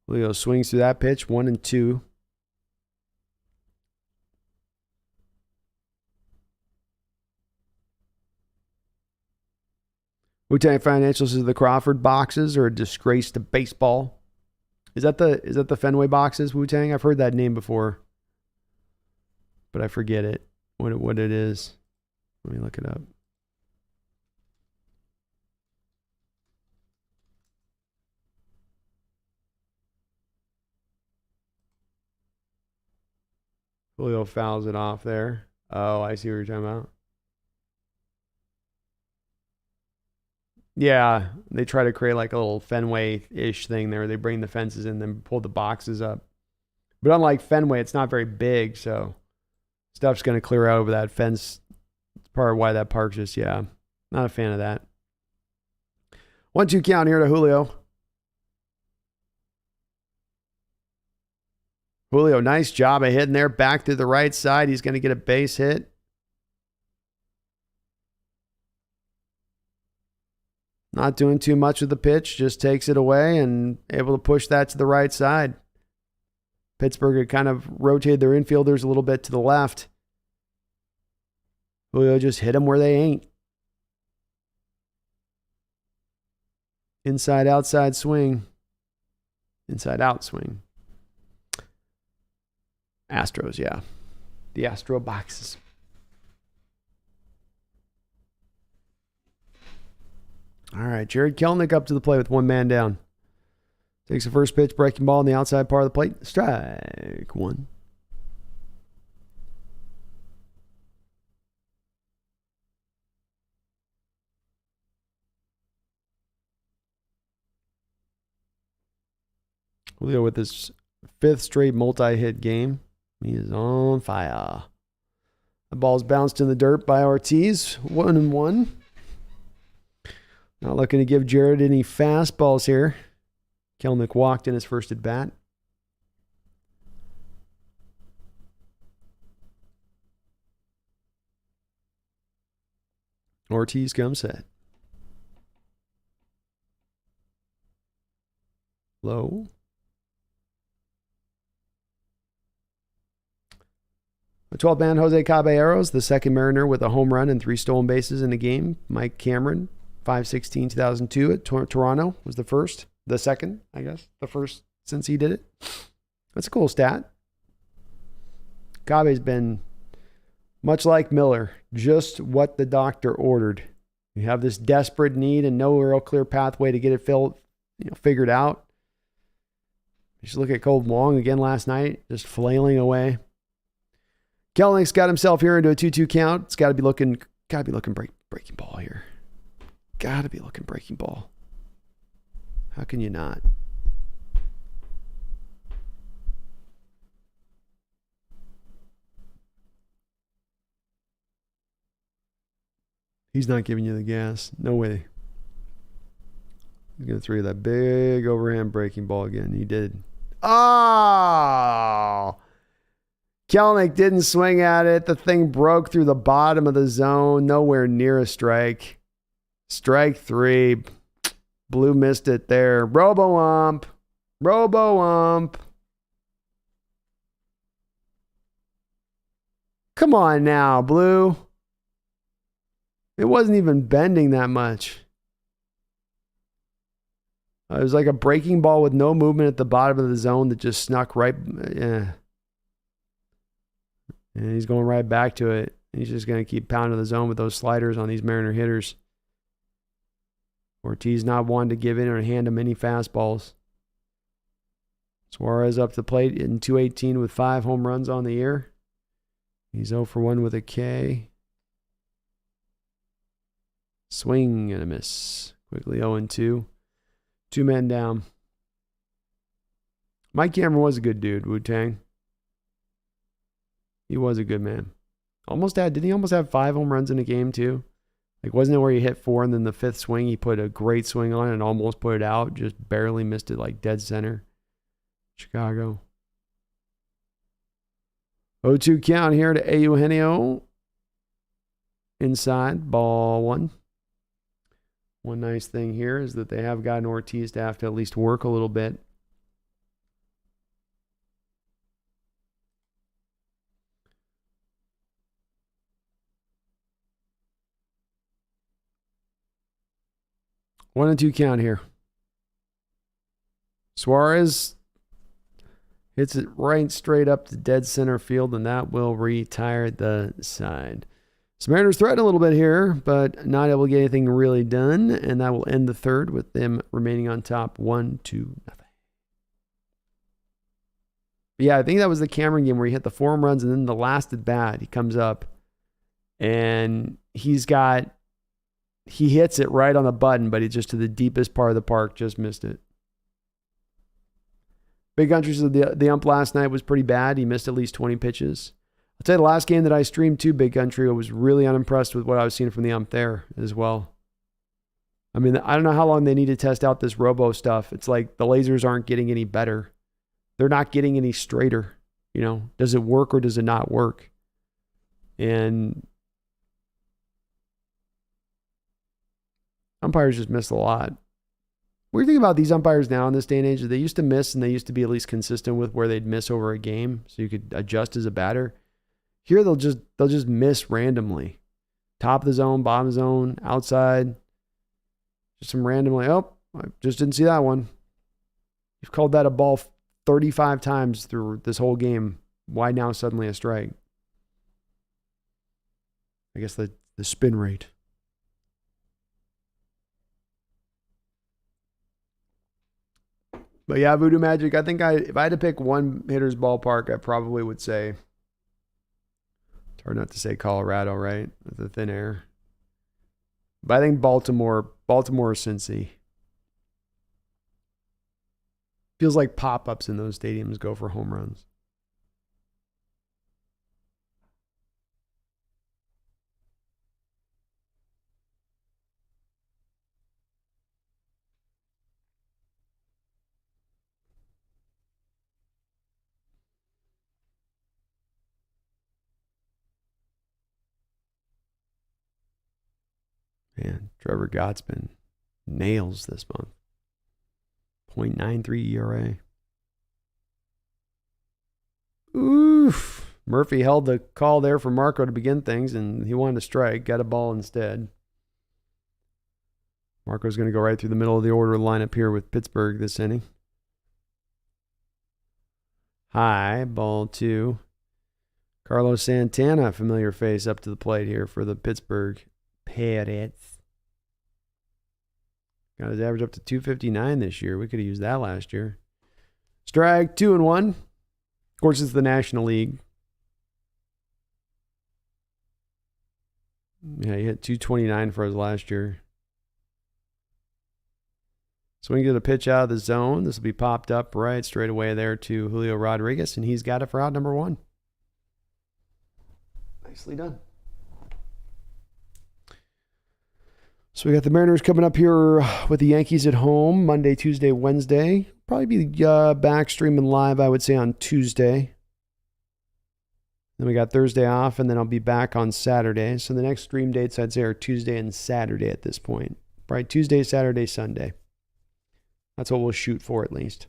Julio swings through that pitch, 1-2. Wu-Tang Financial says the Crawford boxes are a disgrace to baseball. Is that the Fenway boxes, Wu-Tang? I've heard that name before, but I forget it. What it is. Let me look it up. Julio fouls it off there. Oh, I see what you're talking about. Yeah, they try to create like a little Fenway-ish thing there. They bring the fences in and then pull the boxes up. But unlike Fenway, it's not very big, so stuff's going to clear out over that fence. It's part of why that park's just, not a fan of that. 1-2 count here to Julio. Julio, nice job of hitting there. Back to the right side. He's going to get a base hit. Not doing too much with the pitch. Just takes it away and able to push that to the right side. Pittsburgh had kind of rotated their infielders a little bit to the left. Julio just hit them where they ain't. Inside, outside swing. Inside, out swing. Astros, yeah. The Astro boxes. All right, Jared Kelnick up to the plate with one man down. Takes the first pitch, breaking ball on the outside part of the plate. Strike one. Julio with his fifth straight multi-hit game. He is on fire. The ball's bounced in the dirt by Ortiz. 1-1. Not looking to give Jared any fastballs here. Kelnick walked in his first at bat. Ortiz comes set. Low. The 12th man, Jose Caballeros, the second Mariner with a home run and 3 stolen bases in the game. Mike Cameron, 5/16/2002 at Toronto was the first. The second, I guess. The first since he did it. That's a cool stat. Cabe's been, much like Miller, just what the doctor ordered. You have this desperate need and no real clear pathway to get it figured out. Just look at Cold Long again last night, just flailing away. Kelnick's got himself here into a 2-2 count. It's got to be looking breaking ball here. Got to be looking breaking ball. How can you not? He's not giving you the gas. No way. He's going to throw you that big overhand breaking ball again. He did. Oh! Kelnick didn't swing at it. The thing broke through the bottom of the zone. Nowhere near a strike. Strike 3. Blue missed it there. Robo-ump. Robo-ump. Come on now, Blue. It wasn't even bending that much. It was like a breaking ball with no movement at the bottom of the zone that just snuck right. Yeah. And he's going right back to it. He's just going to keep pounding the zone with those sliders on these Mariner hitters. Ortiz not one to give in or hand him any fastballs. Suarez up to the plate in 218 with 5 home runs on the year. He's 0 for 1 with a K. Swing and a miss. Quickly 0-2. 2 men down. Mike Cameron was a good dude, Wu-Tang. He was a good man. Didn't he almost have 5 home runs in a game too? Like, wasn't it where he hit 4 and then the 5th swing he put a great swing on and almost put it out, just barely missed it like dead center. Chicago. 0-2 count here to Eugenio. Inside, ball 1. One nice thing here is that they have gotten Ortiz to have to at least work a little bit. One and 2 count here. Suarez hits it right straight up to dead center field, and that will retire the side. So Mariners threaten a little bit here, but not able to get anything really done, and that will end the third with them remaining on top 1-0. Yeah, I think that was the Cameron game where he hit the 4 home runs, and then the last at bat, he comes up, and he hits it right on the button, but he just to the deepest part of the park, just missed it. Big Country said the ump last night was pretty bad. He missed at least 20 pitches. I'll tell you, the last game that I streamed to Big Country, I was really unimpressed with what I was seeing from the ump there as well. I mean, I don't know how long they need to test out this robo stuff. It's like the lasers aren't getting any better. They're not getting any straighter. You know, does it work or does it not work? And umpires just miss a lot. Weird thing about these umpires now in this day and age is they used to miss and they used to be at least consistent with where they'd miss over a game, so you could adjust as a batter. Here they'll just miss randomly. Top of the zone, bottom of the zone, outside. Just some randomly, oh, I just didn't see that one. You've called that a ball 35 times through this whole game. Why now suddenly a strike? I guess the spin rate. But yeah, Voodoo Magic, I think if I had to pick one hitter's ballpark, I probably would say, it's hard not to say Colorado, right? With the thin air. But I think Baltimore or Cincy. Feels like pop-ups in those stadiums go for home runs. Man, Trevor Gott's been nails this month. 0.93 ERA. Oof. Murphy held the call there for Marco to begin things, and he wanted to strike. Got a ball instead. Marco's going to go right through the middle of the order lineup here with Pittsburgh this inning. High, ball 2. Carlos Santana, familiar face up to the plate here for the Pittsburgh Pirates. Got his average up to 259 this year. We could have used that last year. Strike, 2-1. Of course, it's the National League. Yeah, he hit 229 for us last year. So we can get a pitch out of the zone. This will be popped up right straight away there to Julio Rodriguez, and he's got it for out number 1. Nicely done. So we got the Mariners coming up here with the Yankees at home Monday, Tuesday, Wednesday. Probably be back streaming live, I would say, on Tuesday. Then we got Thursday off, and then I'll be back on Saturday. So the next stream dates, I'd say, are Tuesday and Saturday at this point. Right? Tuesday, Saturday, Sunday. That's what we'll shoot for at least.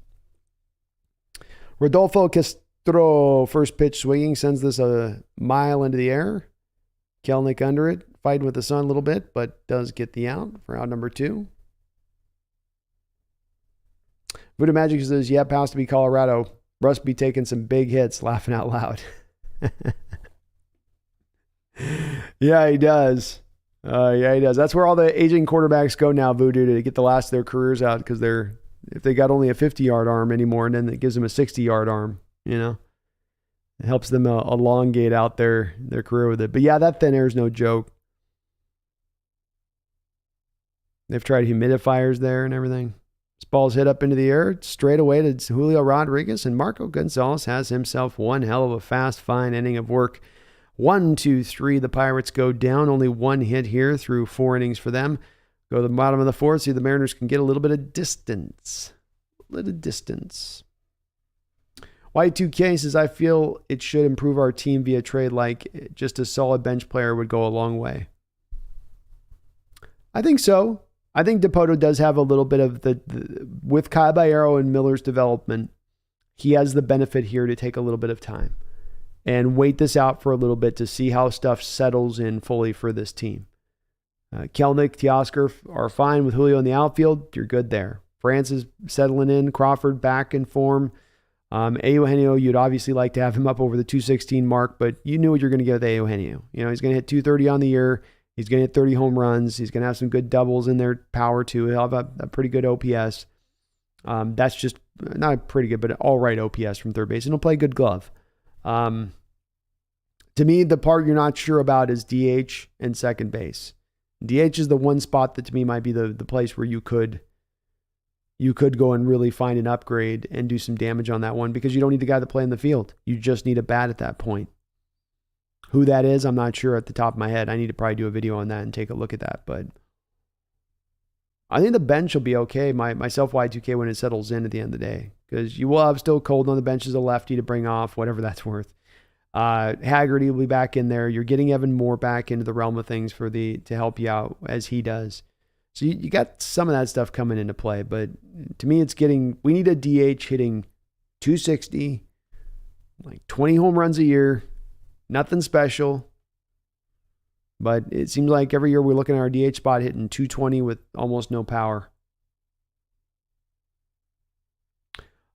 Rodolfo Castro, first pitch swinging, sends this a mile into the air. Kelnick under it, fighting with the sun a little bit, but does get the out for out number 2. Voodoo Magic says, yep, has to be Colorado. Russ be taking some big hits, laughing out loud. Yeah, he does. Yeah, he does. That's where all the aging quarterbacks go now, Voodoo, to get the last of their careers out, because if they got only a 50-yard arm anymore, and then it gives them a 60-yard arm, you know. It helps them elongate out their career with it. But yeah, that thin air is no joke. They've tried humidifiers there and everything. This ball's hit up into the air, straight away to Julio Rodriguez, and Marco Gonzalez has himself one hell of a fast, fine inning of work. 1, 2, 3, the Pirates go down. Only one hit here through 4 innings for them. Go to the bottom of the 4th, see the Mariners can get a little bit of distance. Y2K says, I feel it should improve our team via trade, like just a solid bench player would go a long way. I think so. I think Dipoto does have a little bit of with Caballero and Miller's development, he has the benefit here to take a little bit of time and wait this out for a little bit to see how stuff settles in fully for this team. Kelnick, Teoscar are fine with Julio in the outfield. You're good there. France is settling in. Crawford back in form. Eugenio, you'd obviously like to have him up over the 216 mark, but you knew what you're going to get with Eugenio. You know, he's going to hit 230 on the year. He's going to hit 30 home runs. He's going to have some good doubles in their power too. He'll have a pretty good OPS. That's just not pretty good, but an all right OPS from third base. And he'll play good glove. To me, the part you're not sure about is DH and second base. DH is the one spot that to me might be the place where you could go and really find an upgrade and do some damage on that one, because you don't need the guy to play in the field. You just need a bat at that point. Who that is, I'm not sure at the top of my head. I need to probably do a video on that and take a look at that. But I think the bench will be okay. Myself Y2K when it settles in at the end of the day, because you will have still Cold on the bench as a lefty to bring off, whatever that's worth. Haggerty will be back in there. You're getting Evan Moore back into the realm of things to help you out as he does. So you got some of that stuff coming into play, but to me we need a DH hitting 260, like 20 home runs a year, nothing special. But it seems like every year we're looking at our DH spot hitting 220 with almost no power.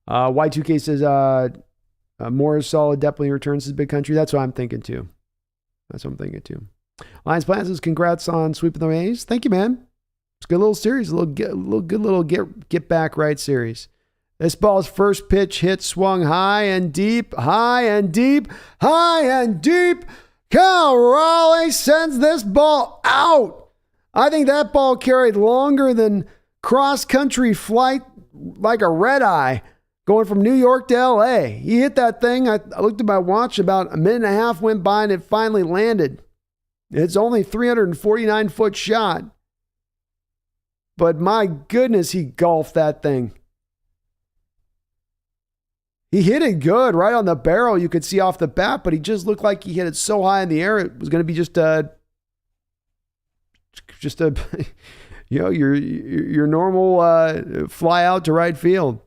Y2K says, Moore is solid, definitely returns to Big Country. That's what I'm thinking too. Lions Plan says, congrats on sweeping the A's. Thank you, man. It's a good little series, good little get back right series. This ball's first pitch hit swung high and deep. Cal Raleigh sends this ball out. I think that ball carried longer than cross-country flight like a red eye going from New York to L.A. He hit that thing. I looked at my watch, about a minute and a half went by and it finally landed. It's only 349-foot shot. But my goodness, he golfed that thing. He hit it good right on the barrel. You could see off the bat, but he just looked like he hit it so high in the air. It was going to be just just a, your normal fly out to right field.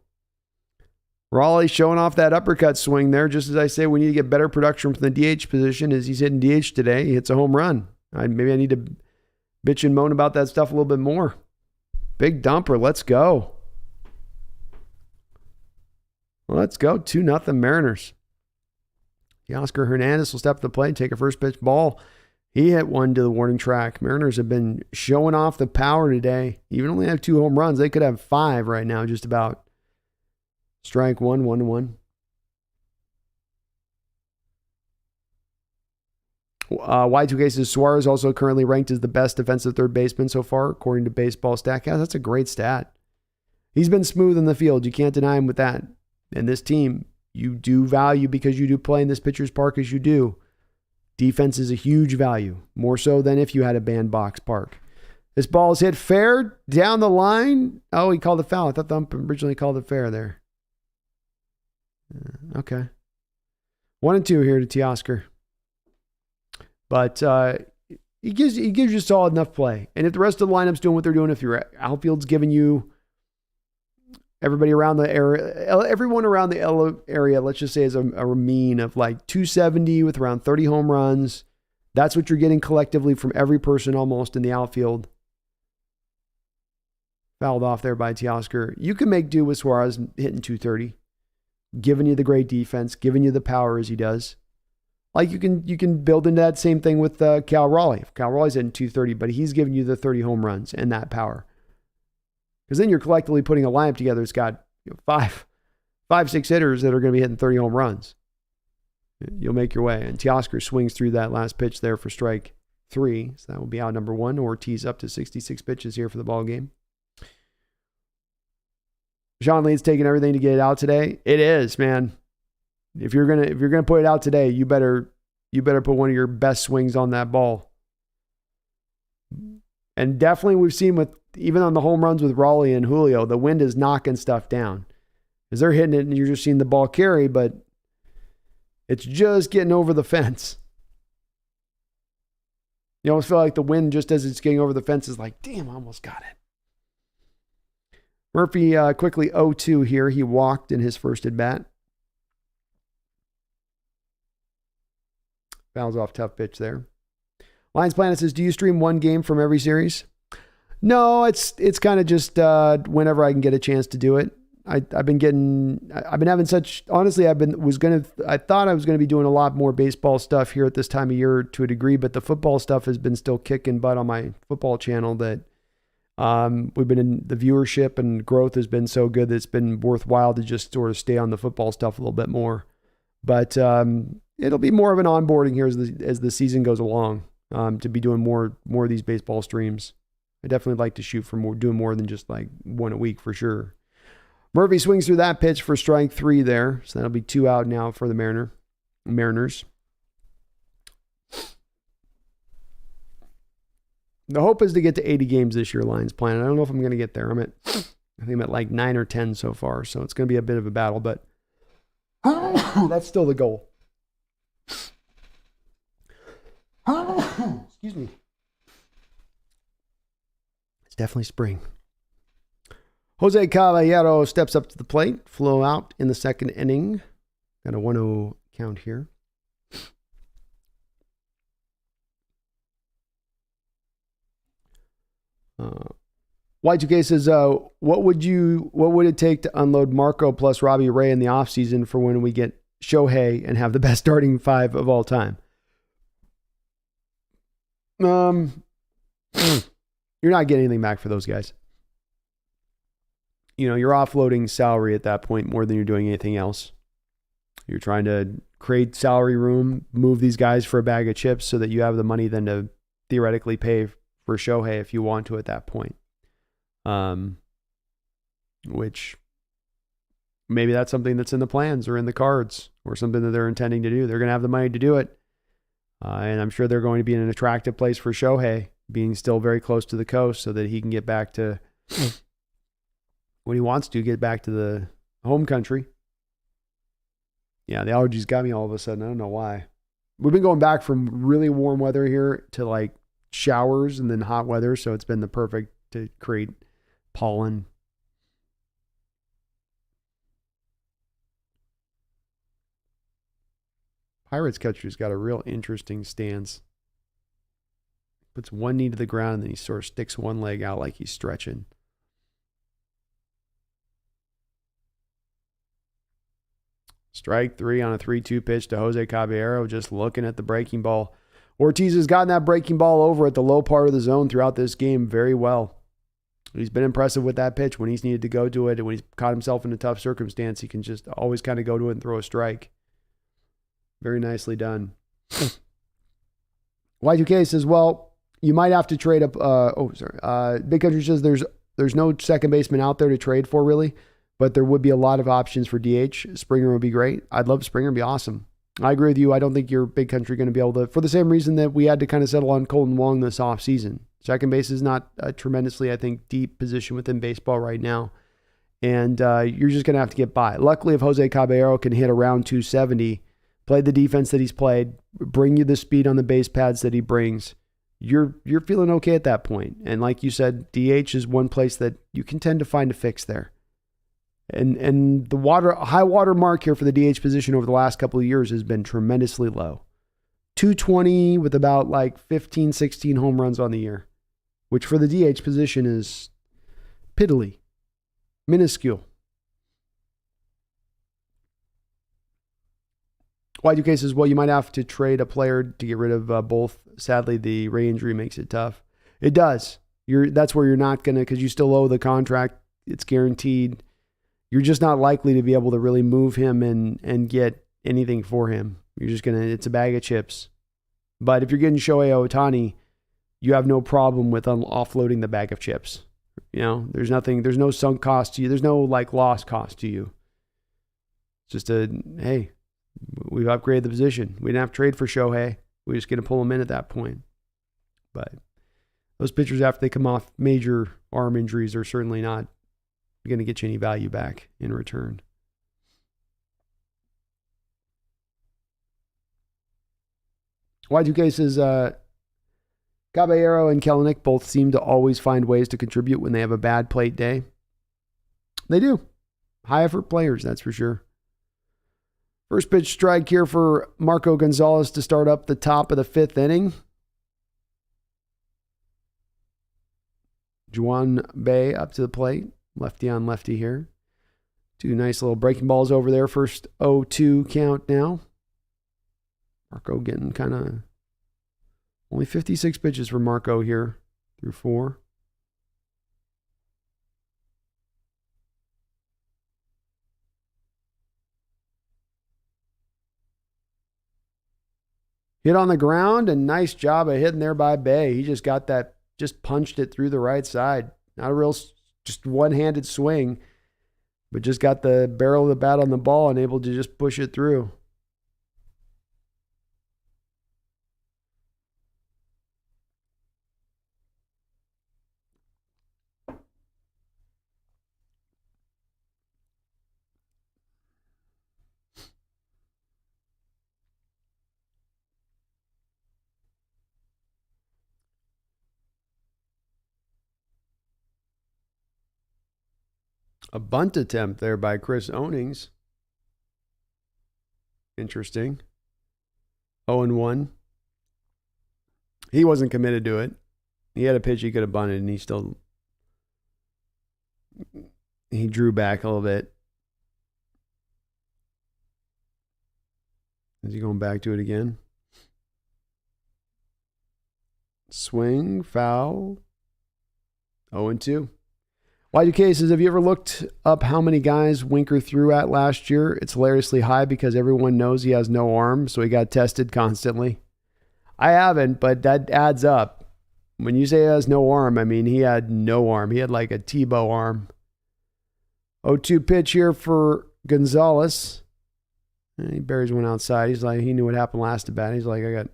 Raleigh showing off that uppercut swing there. Just as I say, we need to get better production from the DH position. As he's hitting DH today, he hits a home run. Maybe I need to bitch and moan about that stuff a little bit more. Big dumper. Let's go. Let's go. 2-0 Mariners. Oscar Hernandez will step to the plate, take a first pitch ball. He hit one to the warning track. Mariners have been showing off the power today. Even only have 2 home runs. They could have 5 right now, just about. Strike 1, 1-1. Y2K says Suarez also currently ranked as the best defensive third baseman so far, according to Baseball Statcast. That's a great stat. He's been smooth in the field. You can't deny him with that. And this team, you do value because you do play in this pitcher's park as you do. Defense is a huge value, more so than if you had a bandbox park. This ball is hit fair down the line. Oh, he called it foul. I thought the ump originally called it fair there. Okay. 1-2 here to Teoscar. But he gives you solid enough play. And if the rest of the lineup's doing what they're doing, if your outfield's giving you everybody around the area, everyone around the area, let's just say is a mean of like 270 with around 30 home runs. That's what you're getting collectively from every person almost in the outfield. Fouled off there by Teoscar. You can make do with Suarez hitting 230. Giving you the great defense, giving you the power as he does. Like you can build into that same thing with Cal Raleigh. If Cal Raleigh's hitting 230, but he's giving you the 30 home runs and that power. Because then you're collectively putting a lineup together. It's got 6 hitters that are going to be hitting 30 home runs. You'll make your way. And Teoscar swings through that last pitch there for strike 3. So that will be out number 1. Ortiz up to 66 pitches here for the ball game. Sean Lee's taking everything to get it out today. It is, man. If you're gonna put it out today, you better put one of your best swings on that ball. And definitely we've seen with even on the home runs with Raleigh and Julio, the wind is knocking stuff down. As they're hitting it and you're just seeing the ball carry, but it's just getting over the fence. You almost feel like the wind just as it's getting over the fence is like, damn, I almost got it. Murphy quickly 0-2 here. He walked in his first at bat. Fouls off tough pitch there. Lions Planet says, do you stream one game from every series? No, it's kind of just whenever I can get a chance to do it. I've been having such, honestly, I thought I was going to be doing a lot more baseball stuff here at this time of year to a degree, but the football stuff has been still kicking butt on my football channel that we've been in the viewership and growth has been so good that it's been worthwhile to just sort of stay on the football stuff a little bit more. But it'll be more of an onboarding here as the season goes along to be doing more of these baseball streams. I definitely like to shoot for doing more than just like one a week for sure. Murphy swings through that pitch for strike 3 there. So that'll be 2 out now for the Mariners. The hope is to get to 80 games this year, Lions Planet. I don't know if I'm going to get there. I think I'm at like 9 or 10 so far. So it's going to be a bit of a battle, but that's still the goal. Excuse me. It's definitely spring. Jose Caballero steps up to the plate. Flow out in the second inning. Got a 1-0 count here. Y2K says, what would it take to unload Marco plus Robbie Ray in the offseason for when we get Shohei and have the best starting 5 of all time? You're not getting anything back for those guys. You're offloading salary at that point more than you're doing anything else. You're trying to create salary room, move these guys for a bag of chips so that you have the money then to theoretically pay for Shohei if you want to at that point. Which maybe that's something that's in the plans or in the cards or something that they're intending to do. They're going to have the money to do it. And I'm sure they're going to be in an attractive place for Shohei, being still very close to the coast so that he can get back to what he wants to, get back to the home country. Yeah, the allergies got me all of a sudden. I don't know why. We've been going back from really warm weather here to like showers and then hot weather, so it's been the perfect to create pollen. Pirates catcher's got a real interesting stance. Puts one knee to the ground and then he sort of sticks one leg out like he's stretching. Strike 3 on a 3-2 pitch to Jose Caballero, just looking at the breaking ball. Ortiz has gotten that breaking ball over at the low part of the zone throughout this game very well. He's been impressive with that pitch when he's needed to go to it, and when he's caught himself in a tough circumstance, he can just always kind of go to it and throw a strike. Very nicely done. Y2K says, well, you might have to trade up. Big Country says there's no second baseman out there to trade for, really, but there would be a lot of options for DH. Springer would be great. I'd love Springer. It'd be awesome. I agree with you. I don't think your Big Country going to be able to, for the same reason that we had to kind of settle on Colton Wong this offseason. Second base is not a tremendously, I think, deep position within baseball right now. And you're just going to have to get by. Luckily, if Jose Caballero can hit around 270, play the defense that he's played, bring you the speed on the base pads that he brings, you're feeling okay at that point. And like you said, DH is one place that you can tend to find a fix there. And the high water mark here for the DH position over the last couple of years has been tremendously low. 220 with about like 15, 16 home runs on the year, which for the DH position is piddly, minuscule. Y2K says, well, you might have to trade a player to get rid of both. Sadly, the Ray injury makes it tough. It does. That's where you're not going to, because you still owe the contract. It's guaranteed. You're just not likely to be able to really move him and get anything for him. You're just going to, it's a bag of chips. But if you're getting Shohei Ohtani, you have no problem with offloading the bag of chips. You know, there's no sunk cost to you. There's no like lost cost to you. It's just hey, we've upgraded the position. We didn't have to trade for Shohei. We're just going to pull him in at that point. But those pitchers, after they come off major arm injuries, are certainly not going to get you any value back in return. Y2K says, Caballero and Kelnick both seem to always find ways to contribute when they have a bad plate day. They do. High effort players, that's for sure. First pitch strike here for Marco Gonzalez to start up the top of the fifth inning. Juan Bay up to the plate. Lefty on lefty here. Two nice little breaking balls over there. First 0-2 count now. Marco getting kind of only 56 pitches for Marco here through 4. Hit on the ground, and nice job of hitting there by Bay. He just got that, just punched it through the right side. Not a real, just one-handed swing, but just got the barrel of the bat on the ball and able to just push it through. A bunt attempt there by Chris Owings. Interesting. 0-1. He wasn't committed to it. He had a pitch he could have bunted, and he drew back a little bit. Is he going back to it again? Swing, foul. 0-2. Y2K says, have you ever looked up how many guys Winker threw at last year? It's hilariously high because everyone knows he has no arm, so he got tested constantly. I haven't, but that adds up. When you say he has no arm, I mean he had no arm. He had like a Tebow arm. 0-2 pitch here for Gonzalez. And he buries one outside. He's like, he knew what happened last at bat. He's like, I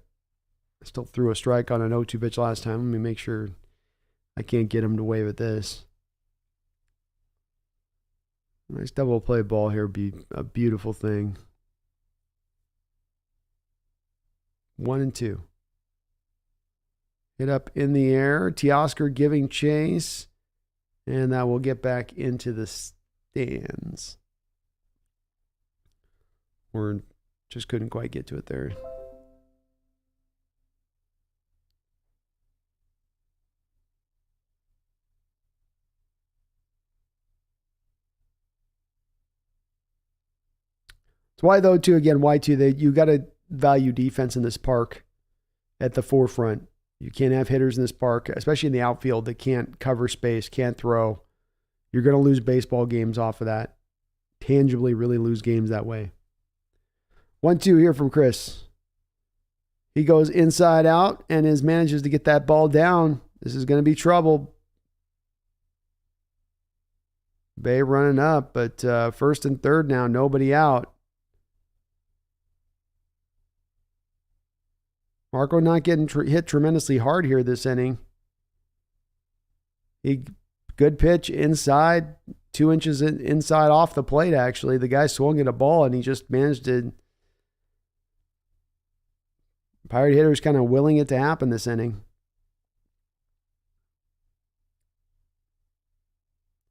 still threw a strike on an 0-2 pitch last time. Let me make sure I can't get him to wave at this. Nice double play ball here. Be a beautiful thing. 1-2. Hit up in the air. Teoscar giving chase. And that will get back into the stands. Or just couldn't quite get to it there. That's why, though, too, again, why, too, you got to value defense in this park at the forefront. You can't have hitters in this park, especially in the outfield, that can't cover space, can't throw. You're going to lose baseball games off of that. Tangibly really lose games that way. 1-2 here from Chris. He goes inside out and manages to get that ball down. This is going to be trouble. Bay running up, but first and third now, nobody out. Marco not getting hit tremendously hard here this inning. Good pitch inside, 2 inches inside off the plate, actually. The guy swung at a ball, and he just managed to... Pirate hitter's kind of willing it to happen this inning.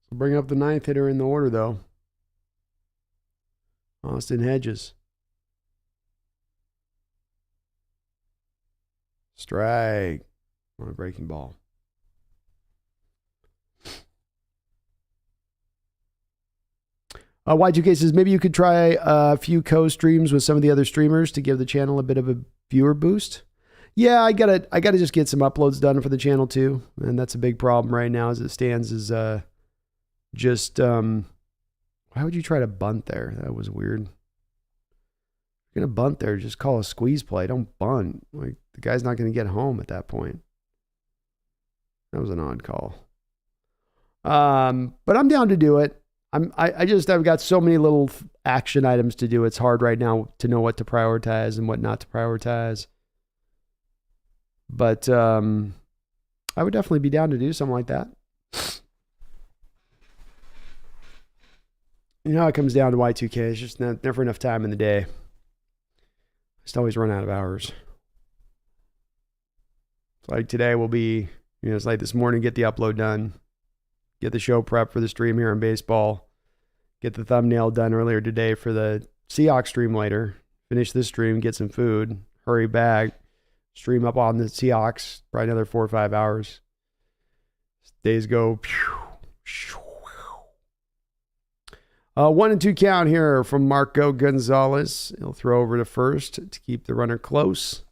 So bring up the 9th hitter in the order, though. Austin Hedges. Strike on a breaking ball. Y2K says maybe you could try a few co-streams with some of the other streamers to give the channel a bit of a viewer boost. Yeah, I gotta just get some uploads done for the channel too, and that's a big problem right now as it stands. Is just why would you try to bunt there? That was weird. You're gonna bunt there, just call a squeeze play. Don't bunt. Like, the guy's not gonna get home at that point. That was an odd call. But I'm down to do it. I've got so many little action items to do. It's hard right now to know what to prioritize and what not to prioritize. But I would definitely be down to do something like that. You know how it comes down to Y2K. It's just never enough time in the day. Just always run out of hours. It's like today will be, it's like this morning, get the upload done. Get the show prep for the stream here in baseball. Get the thumbnail done earlier today for the Seahawks stream later. Finish this stream, get some food, hurry back, stream up on the Seahawks, probably another 4 or 5 hours. Days go. 1-2 count here from Marco Gonzalez. He'll throw over to first to keep the runner close.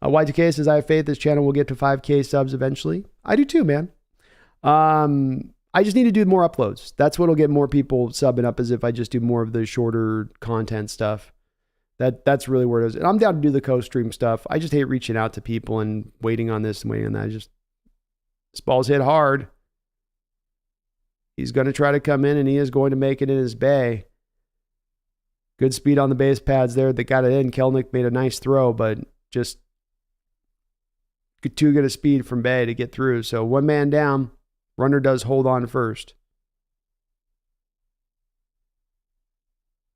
Y2K says, I have faith this channel will get to 5K subs eventually. I do too, man. I just need to do more uploads. That's what'll get more people subbing up, is if I just do more of the shorter content stuff. That's really where it is. And I'm down to do the co-stream stuff. I just hate reaching out to people and waiting on this and waiting on that. This ball's hit hard. He's going to try to come in, and he is going to make it in his bay. Good speed on the base pads there that got it in. Kelnick made a nice throw, but just too good a speed from Bay to get through. So 1 man down. Runner does hold on first.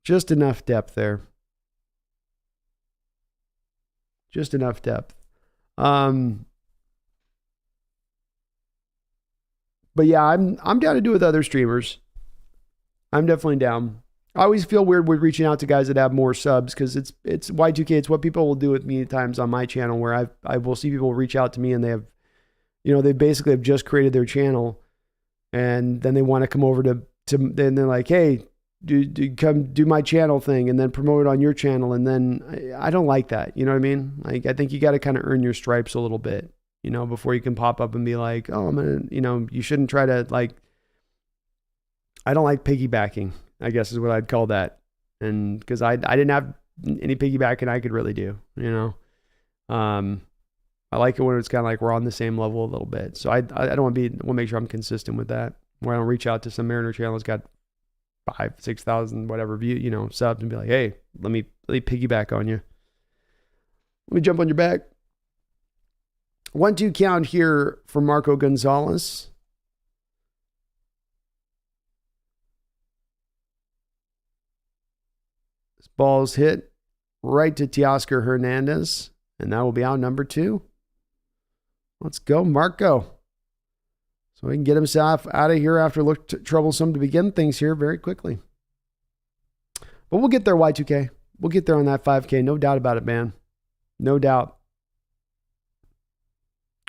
Just enough depth there. Just enough depth. But yeah, I'm down to do with other streamers. I'm definitely down. I always feel weird with reaching out to guys that have more subs, because it's Y2K. It's what people will do with me at times on my channel, where I will see people reach out to me and they have, they basically have just created their channel, and then they want to come over to then they're like, hey, do come do my channel thing and then promote it on your channel. And then I don't like that. You know what I mean? Like, I think you got to kind of earn your stripes a little bit, before you can pop up and be like, oh, I'm going to, you shouldn't try to, like, I don't like piggybacking, I guess is what I'd call that. And because I didn't have any piggybacking I could really do, I like it when it's kind of like we're on the same level a little bit. So I don't want to make sure I'm consistent with that, where I don't reach out to some Mariner channel that's got 5,000-6,000 whatever view, subs, and be like, hey, let me piggyback on you. Let me jump on your back. 1-2 count here for Marco Gonzalez. This ball's hit right to Teoscar Hernandez, and that will be out number 2. Let's go, Marco. So he can get himself out of here after it looked troublesome to begin things here very quickly. But we'll get there, Y2K. We'll get there on that 5K. No doubt about it, man. No doubt.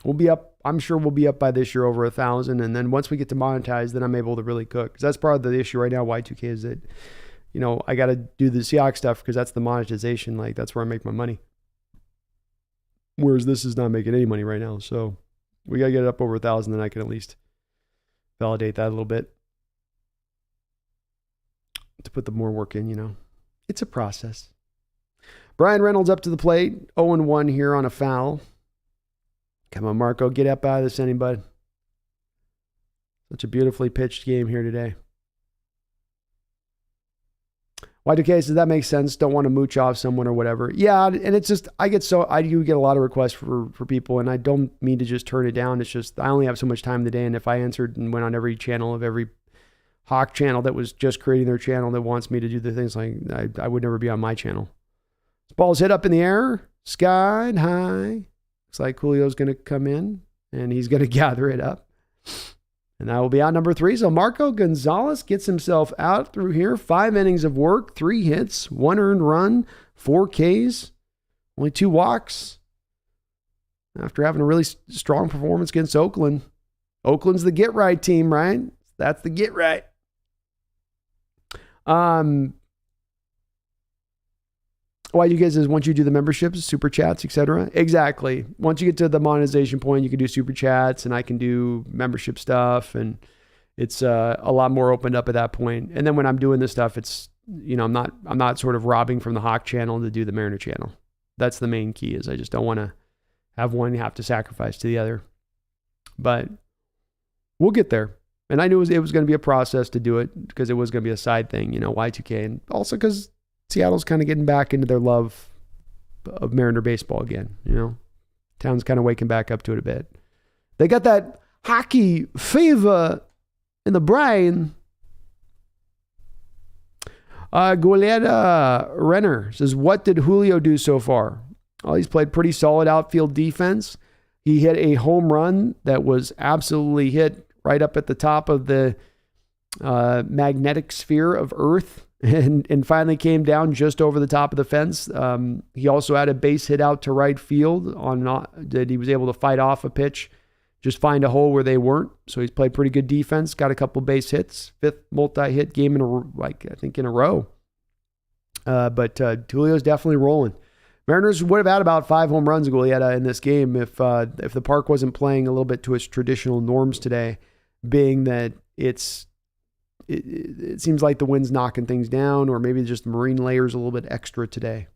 We'll be up. I'm sure we'll be up by this year over 1,000. And then once we get to monetize, then I'm able to really cook. Because that's part of the issue right now, Y2K, is that, I got to do the Seahawks stuff because that's the monetization. Like, that's where I make my money. Whereas this is not making any money right now. So we got to get it up over 1,000, then I can at least validate that a little bit. To put the more work in, It's a process. Brian Reynolds up to the plate. 0-1 here on a foul. Come on, Marco. Get up out of this inning, bud. Such a beautifully pitched game here today. Y2K says that makes sense. Don't want to mooch off someone or whatever. Yeah, and it's just, I do get a lot of requests for people, and I don't mean to just turn it down. It's just, I only have so much time in the day, and if I answered and went on every channel of every Hawk channel that was just creating their channel that wants me to do the things, like I would never be on my channel. This ball's hit up in the air, sky high. Looks like Julio's going to come in, and he's going to gather it up. And that will be out number 3. So Marco Gonzalez gets himself out through here. 5 innings of work, 3 hits, 1 earned run, 4 Ks, only 2 walks. After having a really strong performance against Oakland. Oakland's the get-right team, right? That's the get-right. Why you guys is once you do the memberships, super chats, etc. Exactly. Once you get to the monetization point, you can do super chats, and I can do membership stuff, and it's a lot more opened up at that point. And then when I'm doing this stuff, it's I'm not sort of robbing from the Hawk channel to do the Mariner channel. That's the main key. Is I just don't want to have one have to sacrifice to the other. But we'll get there. And I knew it was going to be a process to do it because it was going to be a side thing, Y2K, and also because Seattle's kind of getting back into their love of Mariner baseball again, Town's kind of waking back up to it a bit. They got that hockey fever in the brain. Goleta Renner says, what did Julio do so far? Oh, he's played pretty solid outfield defense. He hit a home run that was absolutely hit right up at the top of the magnetic sphere of Earth. And finally came down just over the top of the fence. He also had a base hit out to right field that he was able to fight off a pitch, just find a hole where they weren't. So he's played pretty good defense, got a couple base hits, 5th multi-hit game in a row. But Julio's definitely rolling. Mariners would have had about 5 home runs in this game if the park wasn't playing a little bit to its traditional norms today, being that it seems like the wind's knocking things down, or maybe just marine layers a little bit extra today.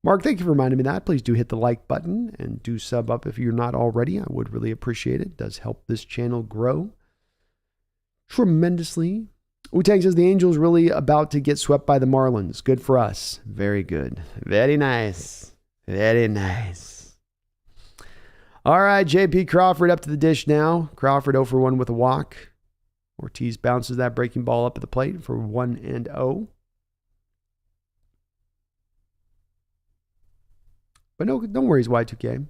Mark, thank you for reminding me of that. Please do hit the like button and do sub up if you're not already. I would really appreciate it. It does help this channel grow tremendously. Wu-Tang says the Angels really about to get swept by the Marlins. Good for us. Very good. Very nice. Very nice. All right, JP Crawford up to the dish now. Crawford 0-for-1 with a walk. Ortiz bounces that breaking ball up at the plate for 1-0. But no, don't worry, it's Y2K.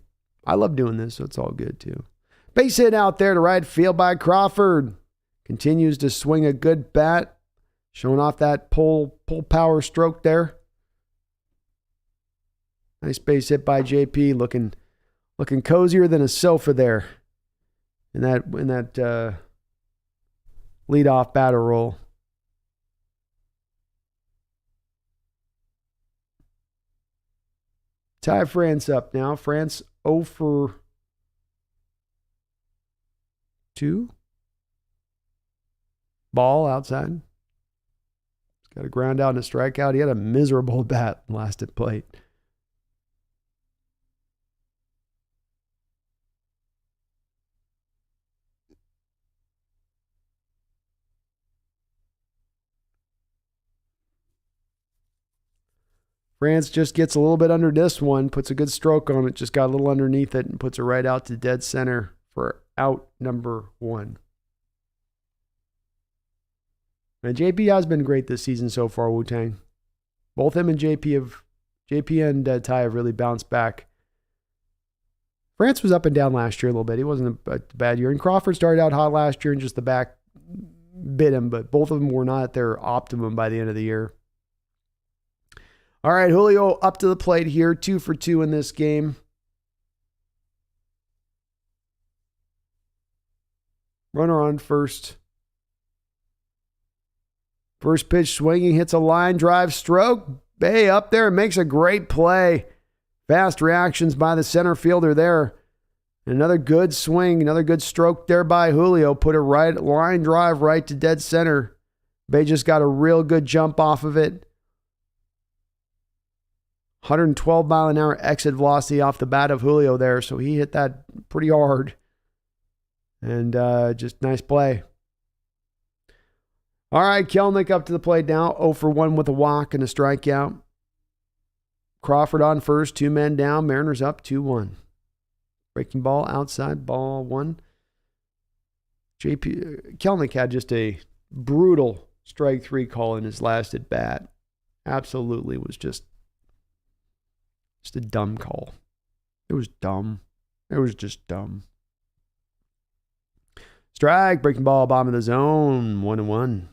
I love doing this, so it's all good too. Base hit out there to right field by Crawford. Continues to swing a good bat. Showing off that pull power stroke there. Nice base hit by JP. Looking cozier than a sofa there in that leadoff batter roll. Ty France up now. France 0-for-2. Ball outside. He's got a ground out and a strikeout. He had a miserable bat last at plate. France just gets a little bit under this one, puts a good stroke on it, just got a little underneath it, and puts it right out to dead center for out number 1. And JP has been great this season so far, Wu-Tang. Both him and JP and Ty have really bounced back France was up and down last year a little bit. He wasn't a bad year. And Crawford started out hot last year and just the back bit him, but both of them were not at their optimum by the end of the year. All right, Julio up to the plate here, 2 for 2 in this game. Runner on first. First pitch swinging, hits a line drive stroke. Bay up there makes a great play. Fast reactions by the center fielder there. Another good swing, another good stroke there by Julio. Put a line drive right to dead center. Bay just got a real good jump off of it. 112 mile an hour exit velocity off the bat of Julio there. So he hit that pretty hard. And just nice play. All right, Kelnick up to the plate now. 0 for 1 with a walk and a strikeout. Crawford on first, 2 men down. Mariners up 2-1. Breaking ball outside, ball 1. Kelnick had just a brutal strike 3 call in his last at bat. Absolutely was just a dumb call. It was dumb. It was just dumb. Strike, breaking ball, bottom of the zone, 1-1.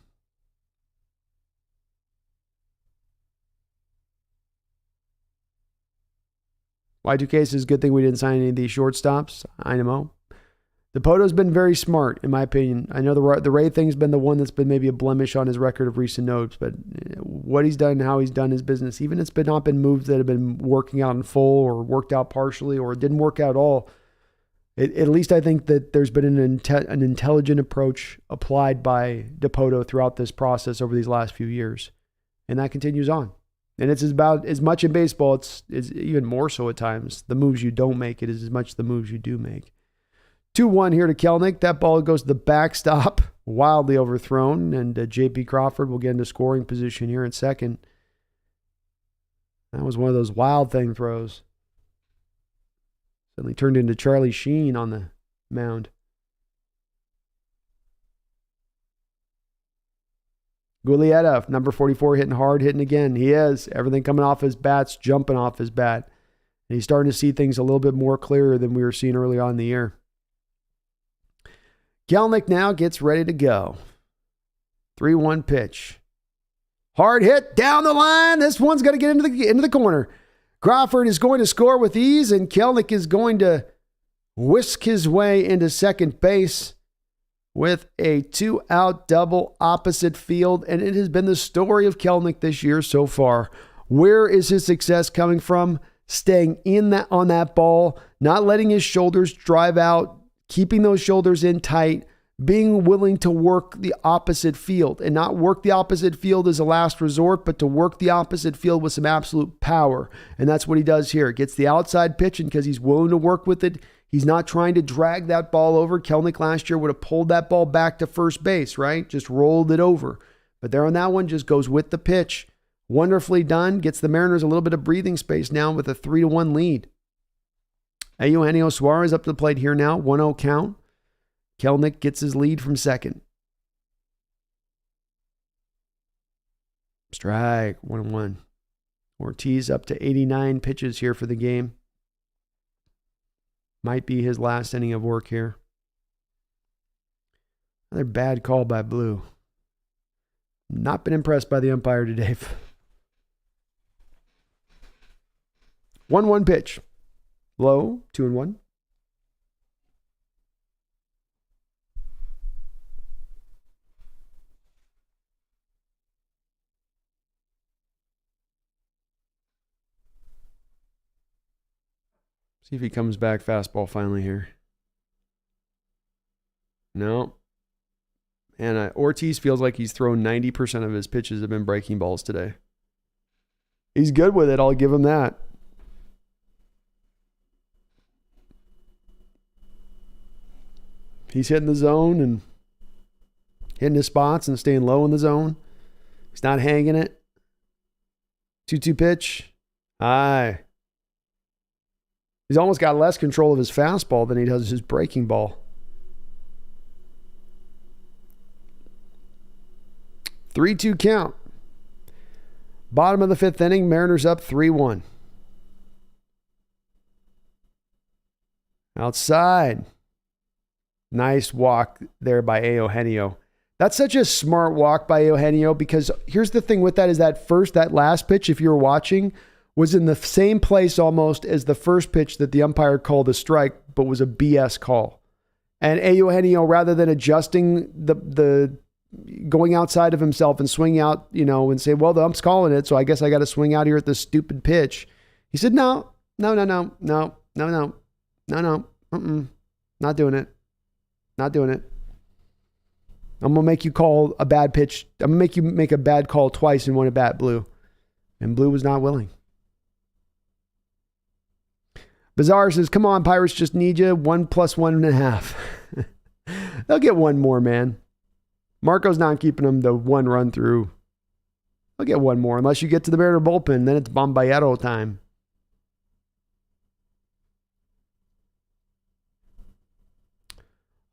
Y2K says, good thing we didn't sign any of these shortstops. I know. DePoto's been very smart, in my opinion. I know the Ray thing's been the one that's been maybe a blemish on his record of recent notes, but what he's done and how he's done his business, even if it's not been moves that have been working out in full or worked out partially or didn't work out at all, at least I think that there's been an intelligent approach applied by DePoto throughout this process over these last few years. And that continues on. And it's about as much in baseball, it's even more so at times. The moves you don't make, it is as much the moves you do make. 2-1 here to Kelnick. That ball goes to the backstop, wildly overthrown. And J.P. Crawford will get into scoring position here in second. That was one of those wild thing throws. Suddenly turned into Charlie Sheen on the mound. Gulietta, number 44, hitting hard, hitting again. He is. Everything coming off his bat's jumping off his bat. And he's starting to see things a little bit more clearer than we were seeing early on in the year. Kelnick now gets ready to go. 3-1 pitch. Hard hit down the line. This one's going to get into the corner. Crawford is going to score with ease, and Kelnick is going to whisk his way into second base with a 2-out double opposite field, and it has been the story of Kelnick this year so far. Where is his success coming from? Staying on that ball, not letting his shoulders drive out, keeping those shoulders in tight, being willing to work the opposite field, and not work the opposite field as a last resort, but to work the opposite field with some absolute power. And that's what he does here. Gets the outside pitching because he's willing to work with it. He's not trying to drag that ball over. Kelnick last year would have pulled that ball back to first base, right? Just rolled it over. But there on that one, just goes with the pitch. Wonderfully done. Gets the Mariners a little bit of breathing space now with a 3-1 lead. Eugenio Suarez up to the plate here now. 1-0 count. Kelnick gets his lead from second. Strike, 1-1. Ortiz up to 89 pitches here for the game. Might be his last inning of work here. Another bad call by Blue. Not been impressed by the umpire today. 1-1 pitch. Low, 2-1. See if he comes back fastball finally here. No. And Ortiz feels like he's thrown 90% of his pitches have been breaking balls today. He's good with it. I'll give him that. He's hitting the zone and hitting his spots and staying low in the zone. He's not hanging it. 2-2 pitch. High. He's almost got less control of his fastball than he does his breaking ball. 3-2 count. Bottom of the fifth inning, Mariners up 3-1. Outside. Nice walk there by Eugenio. That's such a smart walk by Eugenio because here's the thing with that is that last pitch, if you're watching, was in the same place almost as the first pitch that the umpire called a strike, but was a BS call. And Eugenio, rather than adjusting the going outside of himself and swing out, and say, well, the ump's calling it, so I guess I got to swing out here at this stupid pitch. He said, no, not doing it. Not doing it. I'm going to make you call a bad pitch. I'm going to make you make a bad call twice in one at bat, Blue. And Blue was not willing. Bizarre says, come on, Pirates just need you. 1 + 1.5. They'll get one more, man. Marco's not keeping them the one run through. They'll get one more. Unless you get to the Mariner bullpen, then it's Bombayero time.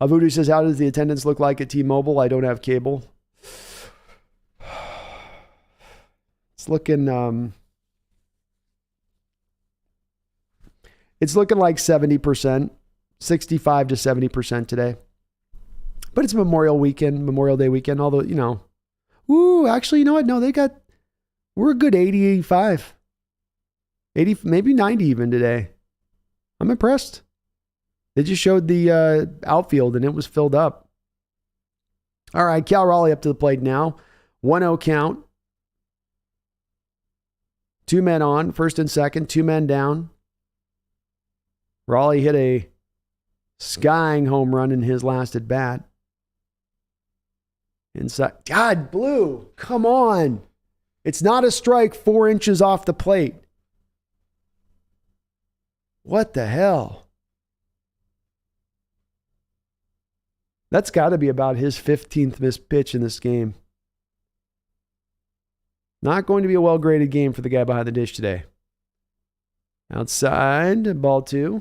Avudu says, how does the attendance look like at T-Mobile? I don't have cable. It's looking like 70%, 65 to 70% today. But it's Memorial Day weekend, although, actually, you know what? No, we're a good 80, 85. 80, maybe 90 even today. I'm impressed. They just showed the outfield, and it was filled up. All right, Cal Raleigh up to the plate now. 1-0 count. 2 men on, first and second, 2 men down. Raleigh hit a skying home run in his last at bat. Inside. God, Blue, come on. It's not a strike 4 inches off the plate. What the hell? That's got to be about his 15th missed pitch in this game. Not going to be a well-graded game for the guy behind the dish today. Outside, ball 2.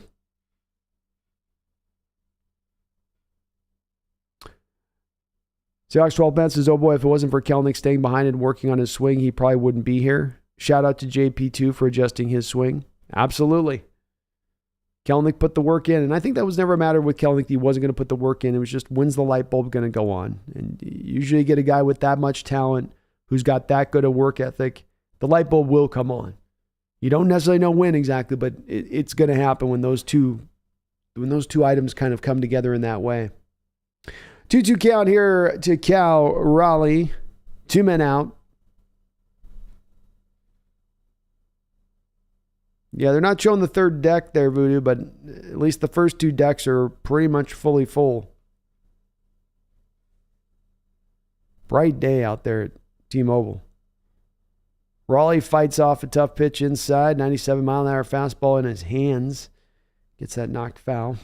Seahawks 12 man says, oh boy, if it wasn't for Kelnick staying behind and working on his swing, he probably wouldn't be here. Shout out to JP2 for adjusting his swing. Absolutely. Kelnick put the work in, and I think that was never a matter with Kelnick. He wasn't going to put the work in. It was just, when's the light bulb going to go on? And usually you get a guy with that much talent who's got that good a work ethic, the light bulb will come on. You don't necessarily know when exactly, but it's going to happen when those two items kind of come together in that way. 2-2 count here to Cal Raleigh. 2 men out. Yeah, they're not showing the third deck there, Voodoo, but at least the first 2 decks are pretty much fully full. Bright day out there at T-Mobile. Raleigh fights off a tough pitch inside. 97-mile-an-hour fastball in his hands. Gets that knocked foul.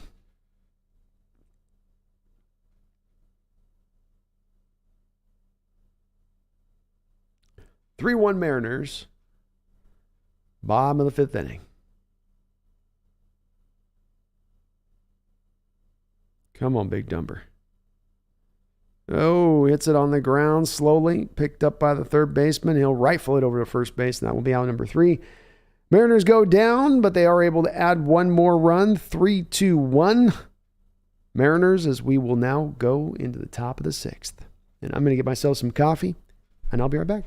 (3-1) Mariners. Bottom of the 5th inning. Come on, Big Dumber. Oh, hits it on the ground slowly. Picked up by the third baseman. He'll rifle it over to first base, and that will be out number 3. Mariners go down, but they are able to add one more run. 3-2-1. Mariners, as we will now go into the top of the 6th. And I'm going to get myself some coffee, and I'll be right back.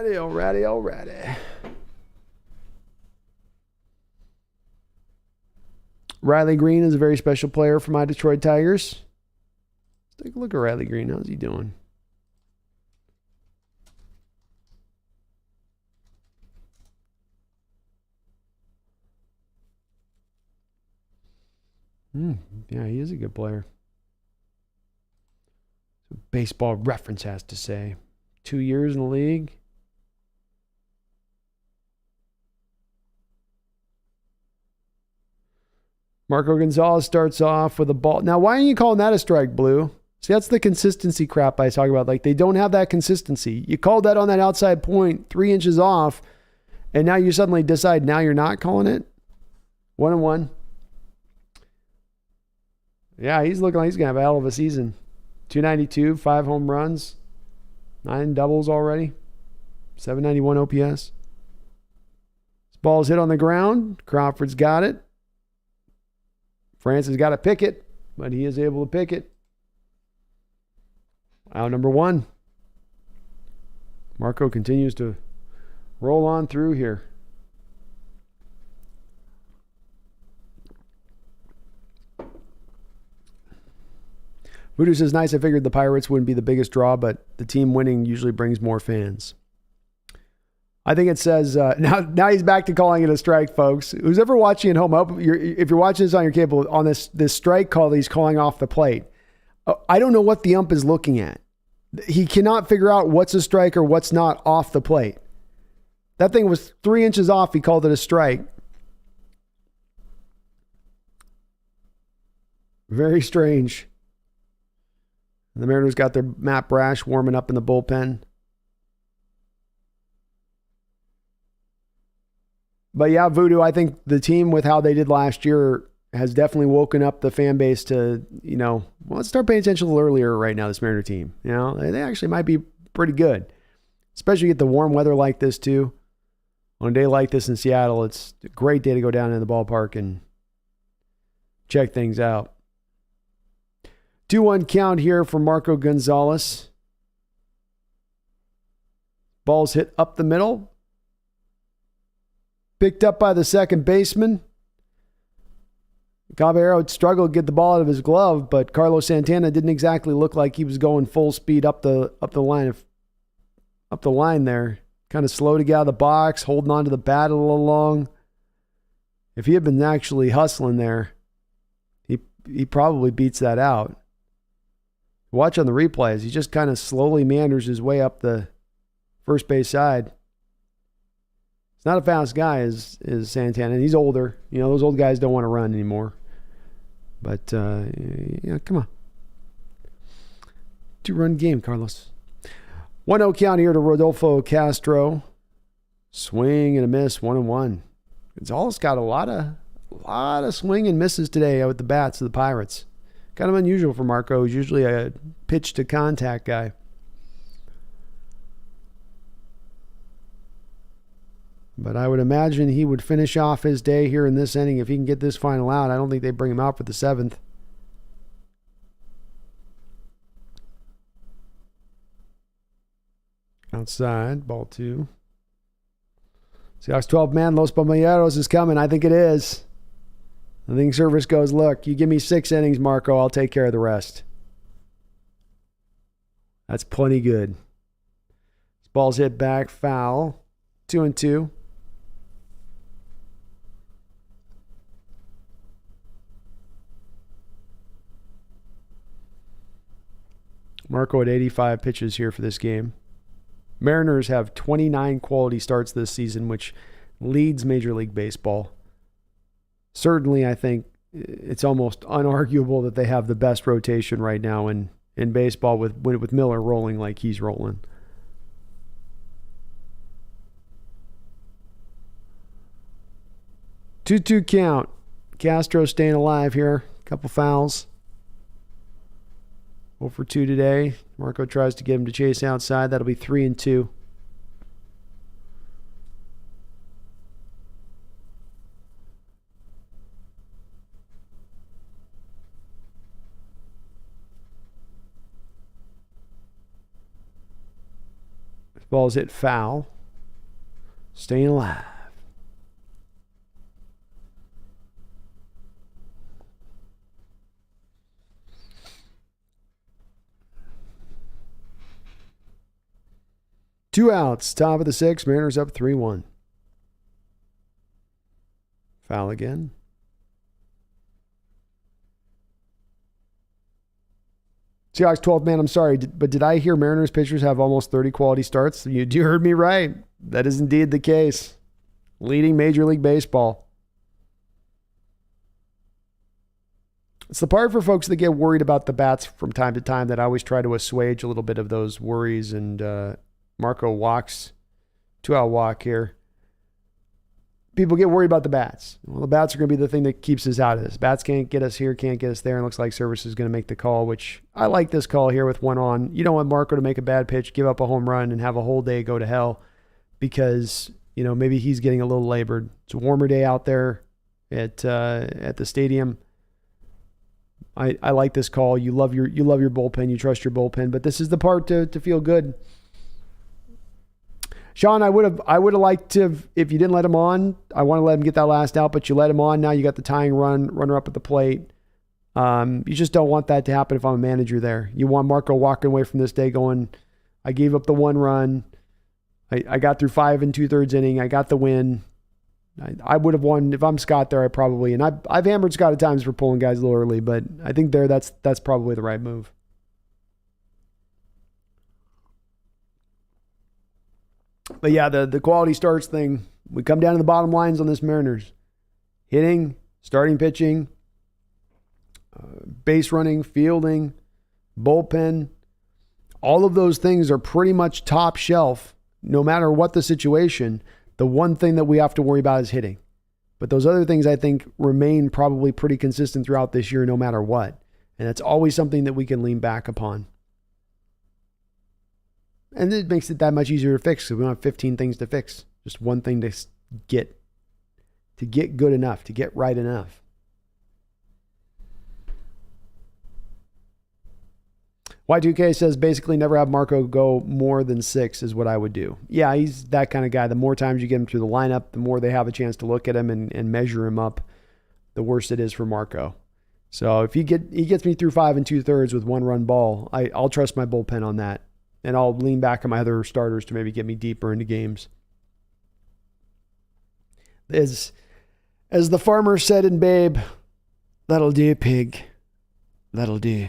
Alrighty. Riley Green is a very special player for my Detroit Tigers. Let's take a look at Riley Green. How's he doing? Yeah, he is a good player. Baseball Reference has to say. 2 years in the league. Marco Gonzalez starts off with a ball. Now, why aren't you calling that a strike, Blue? See, that's the consistency crap I talk about. Like, they don't have that consistency. You called that on that outside point 3 inches off, and now you suddenly decide now you're not calling it? 1-1. Yeah, he's looking like he's going to have a hell of a season. 292, 5 home runs, 9 doubles already, 791 OPS. This ball's hit on the ground. Crawford's got it. France has got to pick it, but he is able to pick it. Out number 1. Marco continues to roll on through here. Voodoo says, nice. I figured the Pirates wouldn't be the biggest draw, but the team winning usually brings more fans. I think it says, now he's back to calling it a strike, folks. Who's ever watching at home, if you're watching this on your cable, on this strike call that he's calling off the plate, I don't know what the ump is looking at. He cannot figure out what's a strike or what's not off the plate. That thing was 3 inches off. He called it a strike. Very strange. The Mariners got their Matt Brash warming up in the bullpen. But yeah, Voodoo, I think the team with how they did last year has definitely woken up the fan base to, let's start paying attention a little earlier right now, this Mariner team. They actually might be pretty good. Especially get the warm weather like this too. On a day like this in Seattle, it's a great day to go down in the ballpark and check things out. 2-1 count here for Marco Gonzalez. Ball's hit up the middle. Picked up by the second baseman. Caballero struggled to get the ball out of his glove, but Carlos Santana didn't exactly look like he was going full speed up the line there. Kind of slow to get out of the box, holding on to the bat a little long. If he had been actually hustling there, he probably beats that out. Watch on the replays. He just kind of slowly meanders his way up the first base side. He's not a fast guy, is Santana. And he's older. Those old guys don't want to run anymore. But, come on. 2-run game, Carlos. 1-0 count here to Rodolfo Castro. Swing and a miss, 1-1. Gonzalez got a lot of swing and misses today with the bats of the Pirates. Kind of unusual for Marco. He's usually a pitch to contact guy. But I would imagine he would finish off his day here in this inning if he can get this final out. I don't think they bring him out for the 7th. Outside, ball 2. Seahawks 12-man, Los Palmeros is coming. I think it is. I think Service goes, look, you give me 6 innings, Marco, I'll take care of the rest. That's plenty good. This ball's hit back, foul. 2-2. Marco at 85 pitches here for this game. Mariners have 29 quality starts this season, which leads Major League Baseball. Certainly, I think it's almost unarguable that they have the best rotation right now in baseball with Miller rolling like he's rolling. Two count. Castro staying alive here. Couple fouls. 0 for 2 today. Marco tries to get him to chase outside. That'll be 3-2. Ball's hit foul. Staying alive. Two outs, top of the sixth. Mariners up 3-1. Foul again. Seahawks 12th man, I'm sorry, but did I hear Mariners pitchers have almost 30 quality starts? You heard me right. That is indeed the case. Leading Major League Baseball. It's the part for folks that get worried about the bats from time to time that I always try to assuage a little bit of those worries. And Marco walks, 2-out walk here. People get worried about the bats. Well, the bats are going to be the thing that keeps us out of this. Bats can't get us here, can't get us there, and looks like Service is going to make the call, which I like this call here with one on. You don't want Marco to make a bad pitch, give up a home run, and have a whole day go to hell because, maybe he's getting a little labored. It's a warmer day out there at the stadium. I like this call. You love your bullpen. You trust your bullpen, but this is the part to feel good. Sean, I would have liked to, if you didn't let him on, I want to let him get that last out, but you let him on. Now you got the tying runner up at the plate. You just don't want that to happen if I'm a manager there. You want Marco walking away from this day going, I gave up the one run. I got through 5 2/3 inning. I got the win. I would have won if I'm Scott there. And I've hammered Scott at times for pulling guys a little early, but I think that's probably the right move. But yeah, the quality starts thing, we come down to the bottom lines on this Mariners. Hitting, starting pitching, base running, fielding, bullpen. All of those things are pretty much top shelf, no matter what the situation. The one thing that we have to worry about is hitting. But those other things, I think, remain probably pretty consistent throughout this year, no matter what. And it's always something that we can lean back upon. And it makes it that much easier to fix because we don't have 15 things to fix. Just one thing to get good enough, to get right enough. Y2K says basically never have Marco go more than 6 is what I would do. Yeah, he's that kind of guy. The more times you get him through the lineup, the more they have a chance to look at him and measure him up, the worse it is for Marco. So if he gets me through 5 2/3 with 1-run ball, I'll trust my bullpen on that. And I'll lean back on my other starters to maybe get me deeper into games. As the farmer said in Babe, that'll do, pig. That'll do.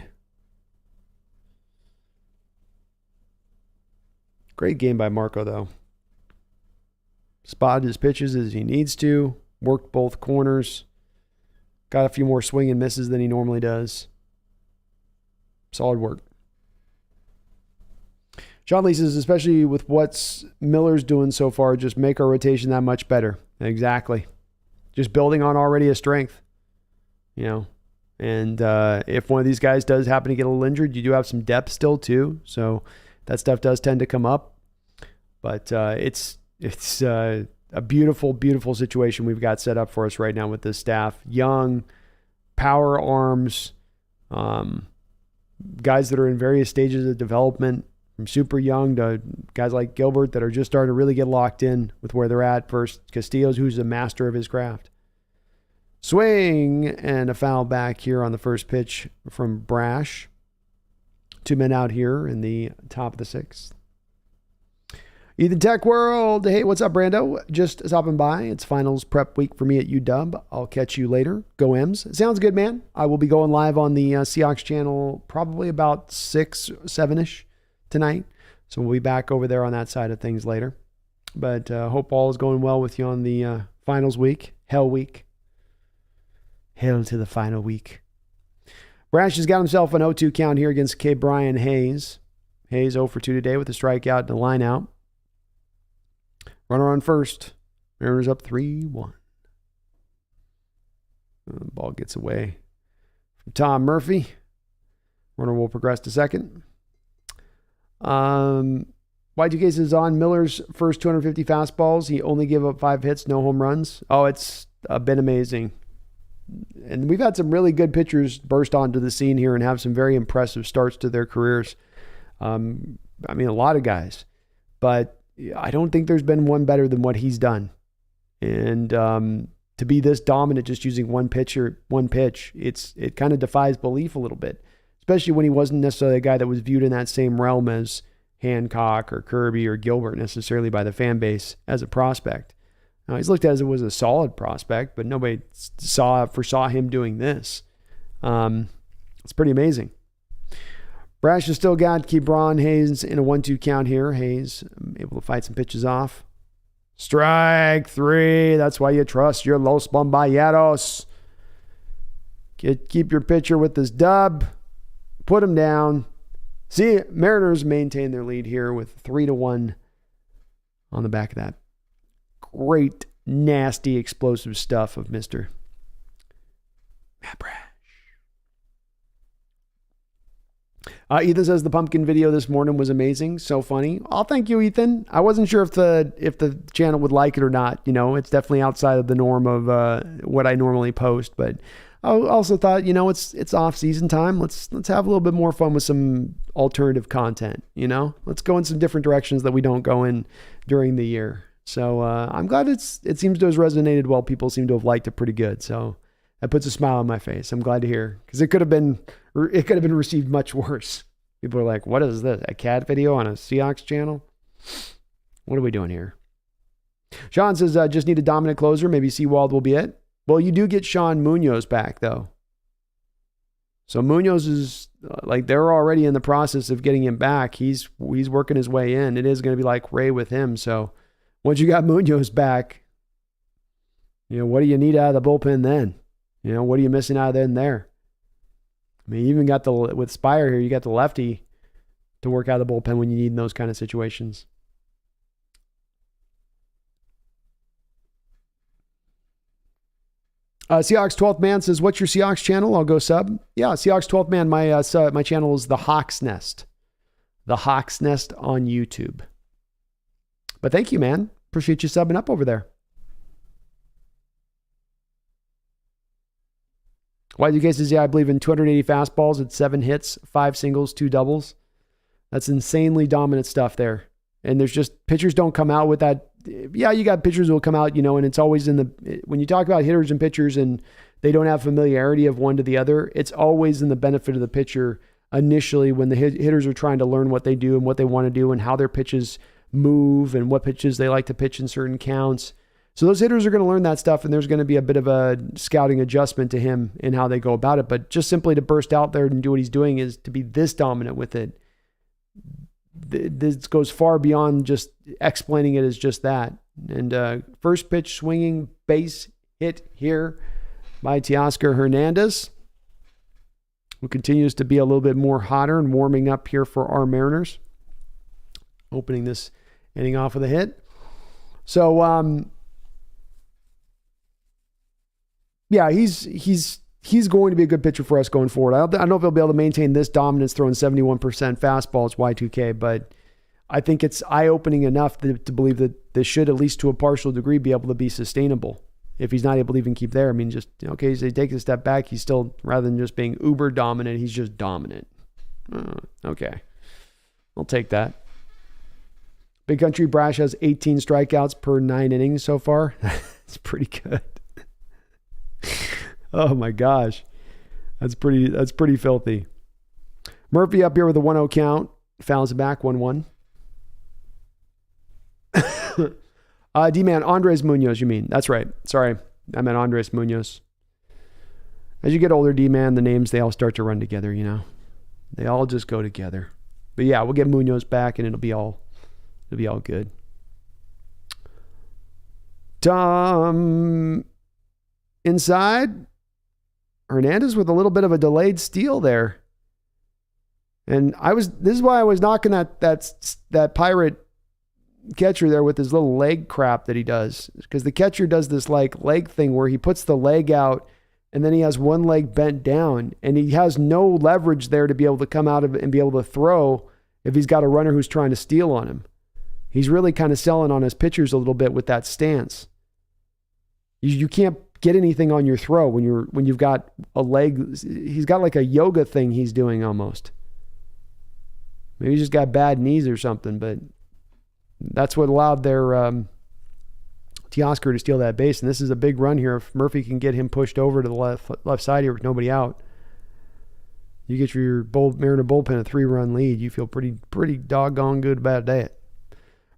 Great game by Marco, though. Spotted his pitches as he needs to. Worked both corners. Got a few more swing and misses than he normally does. Solid work. Sean Lee says, especially with what Miller's doing so far, just make our rotation that much better. Exactly. Just building on already a strength. And if one of these guys does happen to get a little injured, you do have some depth still too. So that stuff does tend to come up. But it's a beautiful, beautiful situation we've got set up for us right now with this staff. Young, power arms, guys that are in various stages of development. From super young to guys like Gilbert that are just starting to really get locked in with where they're at. First, Castillo's, who's a master of his craft. Swing and a foul back here on the first pitch from Brash. 2 men out here in the top of the 6th. Ethan Tech World. Hey, what's up, Brando? Just stopping by. It's finals prep week for me at UW. I'll catch you later. Go M's. Sounds good, man. I will be going live on the Seahawks channel probably about 6, 7-ish. Tonight. So we'll be back over there on that side of things later. But hope all is going well with you on the finals week. Hell week. Hell to the final week. Brash has got himself an 0-2 count here against K. Brian Hayes. Hayes 0 for 2 today with a strikeout and a line out. Runner on first. Mariners up 3-1. Ball gets away from Tom Murphy. Runner will progress to second. Y2K says on Miller's first 250 fastballs, he only gave up 5 hits, no home runs. Oh, it's been amazing. And we've had some really good pitchers burst onto the scene here and have some very impressive starts to their careers. A lot of guys. But I don't think there's been one better than what he's done. And to be this dominant just using one pitch, it kind of defies belief a little bit, especially when he wasn't necessarily a guy that was viewed in that same realm as Hancock or Kirby or Gilbert necessarily by the fan base as a prospect. Now, he's looked at as it was a solid prospect, but nobody foresaw him doing this. It's pretty amazing. Brash has still got Kebron Hayes in a 1-2 count here. Hayes able to fight some pitches off. Strike 3. That's why you trust your Los Bombayeros. Keep your pitcher with this dub. Put him down. See, Mariners maintain their lead here with 3-1 on the back of that. Great, nasty, explosive stuff of Mr. Matt Brash. Ethan says the pumpkin video this morning was amazing. So funny. Oh, thank you, Ethan. I wasn't sure if the channel would like it or not. It's definitely outside of the norm of what I normally post. But I also thought, it's off season time. Let's have a little bit more fun with some alternative content. Let's go in some different directions that we don't go in during the year. So I'm glad it seems to have resonated well. People seem to have liked it pretty good. So that puts a smile on my face. I'm glad to hear, because it could have been received much worse. People are like, what is this? A cat video on a Seahawks channel? What are we doing here? Sean says, just need a dominant closer. Maybe Seawald will be it. Well, you do get Sean Munoz back, though. So Munoz is they're already in the process of getting him back. He's working his way in. It is going to be like Ray with him. So once you got Munoz back, what do you need out of the bullpen then? What are you missing out of there? I mean, you even got with Spire here, you got the lefty to work out of the bullpen when you need in those kind of situations. Seahawks 12th Man says, what's your Seahawks channel? I'll go sub. Yeah, Seahawks 12th Man. My channel is TheSeahawksNest. TheSeahawksNest on YouTube. But thank you, man. Appreciate you subbing up over there. Y2K says, I believe in 280 fastballs at 7 hits, 5 singles, 2 doubles. That's insanely dominant stuff there. And there's just, pitchers don't come out with that. Yeah, you got pitchers who will come out, and it's always when you talk about hitters and pitchers and they don't have familiarity of one to the other, it's always in the benefit of the pitcher initially when the hitters are trying to learn what they do and what they want to do and how their pitches move and what pitches they like to pitch in certain counts. So those hitters are going to learn that stuff, and there's going to be a bit of a scouting adjustment to him in how they go about it. But just simply to burst out there and do what he's doing is to be this dominant with it. This goes far beyond just explaining it as just that. And first pitch swinging base hit here by Teoscar Hernandez, who continues to be a little bit more hotter and warming up here for our Mariners. Opening this inning off with a hit. So, yeah, he's going to be a good pitcher for us going forward. I don't know if he'll be able to maintain this dominance throwing 71% fastballs Y2K, but I think it's eye-opening enough to believe that this should, at least to a partial degree, be able to be sustainable. If he's not able to even keep there, I mean, just, okay, so he takes a step back, he's still, rather than just being uber dominant, he's just dominant. Okay. I'll take that. Big Country Brash has 18 strikeouts per 9 innings so far. That's pretty good. Oh my gosh. That's pretty filthy. Murphy up here with a 1-0 count. Fouls it back 1-1. D-Man, Andres Munoz, you mean? That's right. Sorry. I meant Andres Munoz. As you get older, D-Man, the names, they all start to run together, They all just go together. But yeah, we'll get Munoz back and it'll be all good. Tom inside. Hernandez with a little bit of a delayed steal there. And this is why I was knocking that Pirate catcher there with his little leg crap that he does. Because the catcher does this leg thing where he puts the leg out and then he has one leg bent down and he has no leverage there to be able to come out of it and be able to throw if he's got a runner who's trying to steal on him. He's really kind of selling on his pitchers a little bit with that stance. You can't get anything on your throw when you've got a leg. He's got like a yoga thing he's doing almost. Maybe he's just got bad knees or something, but That's what allowed their Teoscar to steal that base. And this is a big run here. If Murphy can get him pushed over to the left side here with nobody out, you get your Mariner bullpen a 3-run lead. You feel pretty doggone good about that.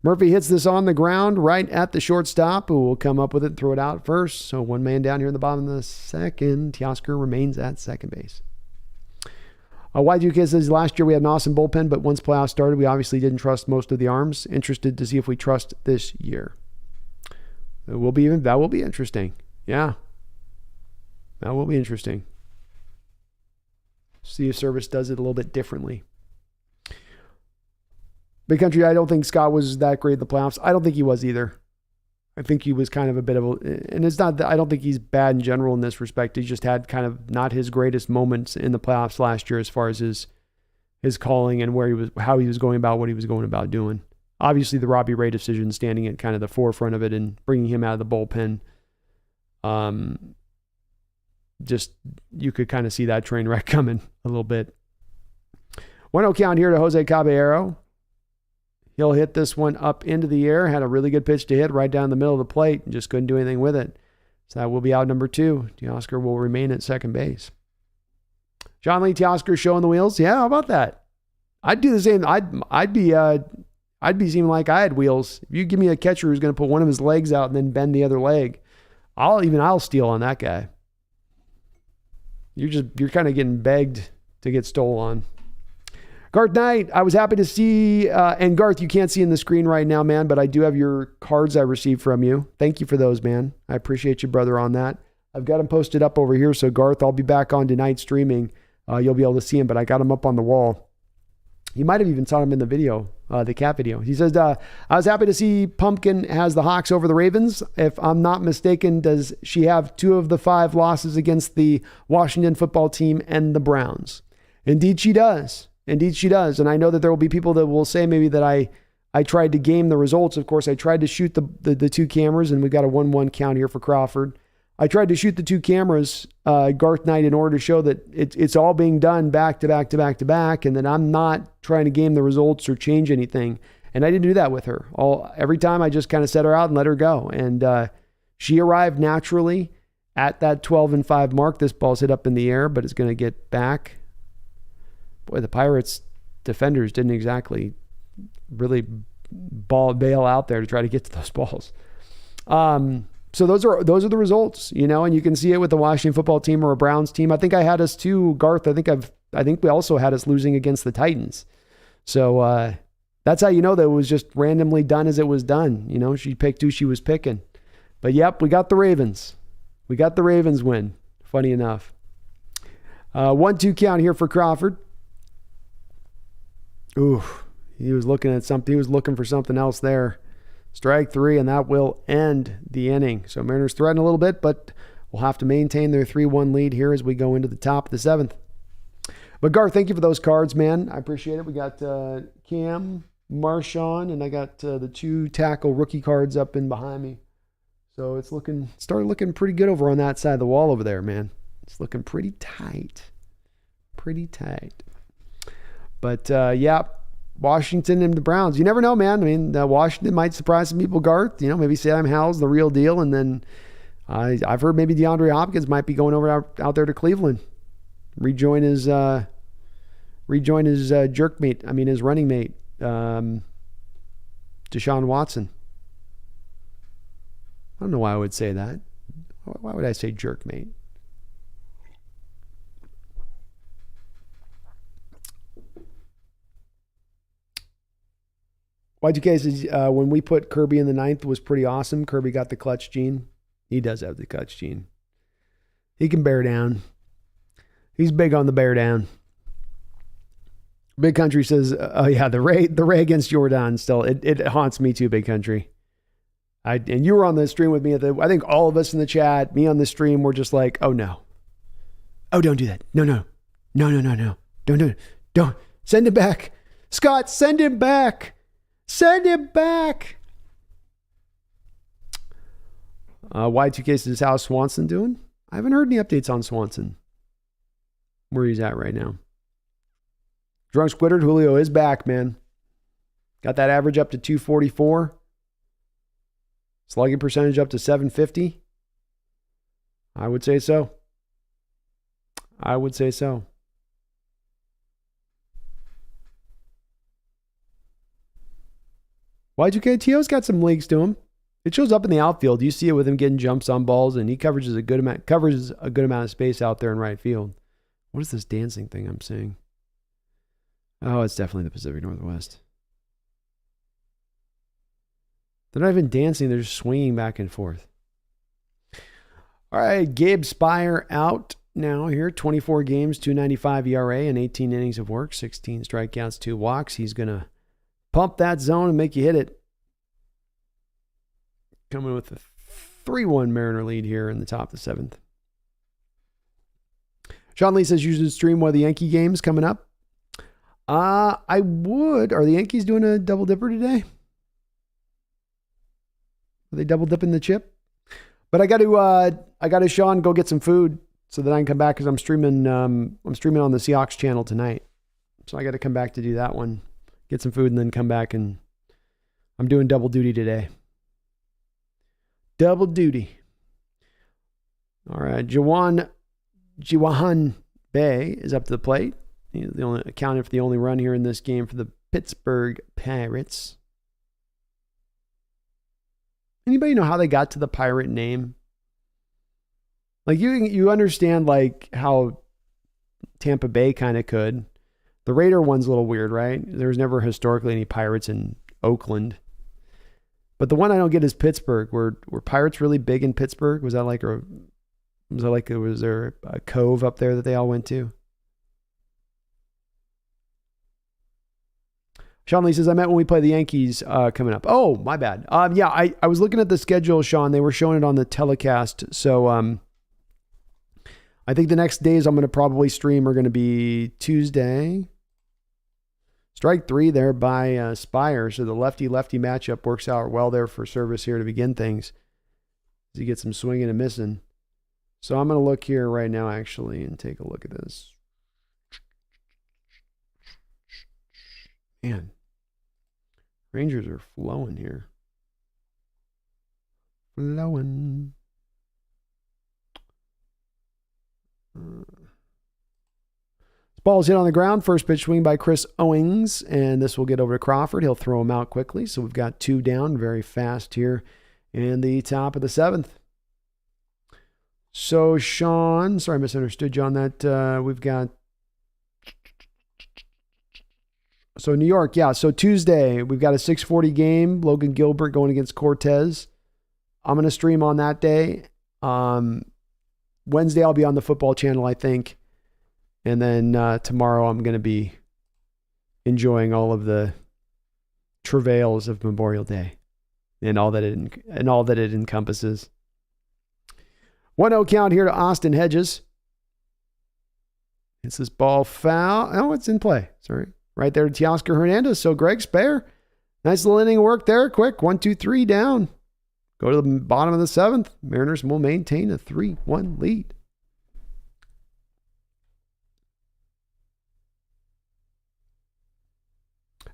Murphy hits this on the ground right at the shortstop, who will come up with it and throw it out first. So one man down here in the bottom of the second. Teoscar remains at second base. YGK says, last year we had an awesome bullpen, but once playoffs started, we obviously didn't trust most of the arms. Interested to see if we trust this year. That will be interesting. Yeah. That will be interesting. See if Service does it a little bit differently. Big Country, I don't think Scott was that great in the playoffs. I don't think he was either. I think he was kind of a bit of a, and it's not that I don't think he's bad in general in this respect. He just had kind of not his greatest moments in the playoffs last year as far as his calling and how he was going about what he was going about doing. Obviously, the Robbie Ray decision standing at kind of the forefront of it and bringing him out of the bullpen. Just you could kind of see that train wreck coming a little bit. 1-0 count here to Jose Caballero. He'll hit this one up into the air. Had a really good pitch to hit right down the middle of the plate and just couldn't do anything with it. So that will be out number 2. Teoscar will remain at second base. John Lee, Teoscar showing the wheels. Yeah, how about that? I'd do the same. I'd be seeming like I had wheels. If you give me a catcher who's going to put one of his legs out and then bend the other leg, I'll steal on that guy. You're kind of getting begged to get stole on. Garth Knight, I was happy to see, and Garth, you can't see in the screen right now, man, but I do have your cards I received from you. Thank you for those, man. I appreciate you, brother, on that. I've got them posted up over here, so Garth, I'll be back on tonight streaming. You'll be able to see them, but I got them up on the wall. You might have even saw them in the video, the cat video. He says, I was happy to see Pumpkin has the Hawks over the Ravens. If I'm not mistaken, does she have 2 of the 5 losses against the Washington football team and the Browns? Indeed, she does. Indeed, she does. And I know that there will be people that will say maybe that I tried to game the results. Of course, I tried to shoot the 2 cameras, and we've got a 1-1 count here for Crawford. I tried to shoot the 2 cameras, Garth Knight, in order to show that it's all being done back to back to back to back, and that I'm not trying to game the results or change anything. And I didn't do that with her. Every time I just kind of set her out and let her go. And she arrived naturally at that 12-5 mark. This ball's hit up in the air, but it's going to get back. Boy, the Pirates defenders didn't exactly really bail out there to try to get to those balls. So those are the results, and you can see it with the Washington football team or a Browns team. I think I had us too, Garth. I think we also had us losing against the Titans. So that's how you know that it was just randomly done as it was done. She picked who she was picking. But yep, we got the Ravens. We got the Ravens win. Funny enough. 1-2 count here for Crawford. Ooh, he was looking at something. He was looking for something else there. Strike 3, and that will end the inning. So Mariners threaten a little bit, but will have to maintain their 3-1 lead here as we go into the top of the 7th. But Garth, thank you for those cards, man. I appreciate it. We got Cam, Marshawn, and I got the 2 tackle rookie cards up in behind me. So it's started looking pretty good over on that side of the wall over there, man. It's looking pretty tight. Pretty tight. But, yeah, Washington and the Browns. You never know, man. I mean, Washington might surprise some people, Garth. Maybe Sam Howell's the real deal. And then I've heard maybe DeAndre Hopkins might be going over out there to Cleveland. Rejoin his jerk mate. I mean, his running mate, Deshaun Watson. I don't know why I would say that. Why would I say jerk mate? Y2K says, when we put Kirby in the 9th, was pretty awesome. Kirby got the clutch gene. He does have the clutch gene. He can bear down. He's big on the bear down. Big Country says, oh yeah, the Ray against Jordan still, it haunts me too, Big Country. And you were on the stream with me I think all of us in the chat, me on the stream, were just like, oh no. Oh, don't do that. No. Don't do it. Don't. Send him back. Scott, send him back. Send him back. Y2K says, how's Swanson doing? I haven't heard any updates on Swanson. Where he's at right now. Drunk Squidward, Julio is back, man. Got that average up to 244. Slugging percentage up to 750. I would say so. Y2KTO's got some legs to him. It shows up in the outfield. You see it with him getting jumps on balls, and he covers a good amount of space out there in right field. What is this dancing thing I'm seeing? Oh, it's definitely the Pacific Northwest. They're not even dancing. They're just swinging back and forth. All right, Gabe Spire out now here. 24 games, 2.95 ERA, and 18 innings of work, 16 strikeouts, 2 walks. He's going to pump that zone and make you hit it. Coming with a 3-1 Mariner lead here in the top of the 7th. Sean Lee says you should stream one of the Yankee games coming up. I would. Are the Yankees doing a double dipper today? Are they double dipping the chip? But I got to Sean go get some food so that I can come back because I'm streaming on the Seahawks channel tonight. So I got to come back to do that one, get some food, and then come back, and I'm doing double duty today. Double duty. All right, Jiwan Bay is up to the plate. He's the only accounted for the only run here in this game for the Pittsburgh Pirates. Anybody know how they got to the pirate name? Like you understand like how Tampa Bay kind of could. The Raider one's a little weird, right? There's never historically any pirates in Oakland. But the one I don't get is Pittsburgh. Were pirates really big in Pittsburgh? Was there a cove up there that they all went to? Sean Lee says, I meant when we play the Yankees coming up. Oh, my bad. Yeah, I was looking at the schedule, Sean. They were showing it on the telecast. So I think the next days I'm going to probably stream are going to be Tuesday. Strike 3 there by Spire. So the lefty-lefty matchup works out well there for service here to begin things. As he gets some swinging and missing. So I'm going to look here right now, actually, and take a look at this. Man, Rangers are flowing here. Flowing. Ball's hit on the ground. First pitch swing by Chris Owings, and this will get over to Crawford. He'll throw him out quickly. So we've got 2 down very fast here in the top of the 7th. So Sean, sorry I misunderstood you on that. We've got, so New York, yeah. So Tuesday, we've got a 6:40 game. Logan Gilbert going against Cortez. I'm going to stream on that day. Wednesday, I'll be on the football channel, I think. And then tomorrow I'm going to be enjoying all of the travails of Memorial Day and all that it encompasses. 1-0 count here to Austin Hedges. It's this ball foul. Oh, it's in play. Sorry. Right there to Teoscar Hernandez. So Greg Spare. Nice little inning of work there. Quick. 1-2-3 down. Go to the bottom of the 7th. Mariners will maintain a 3-1 lead.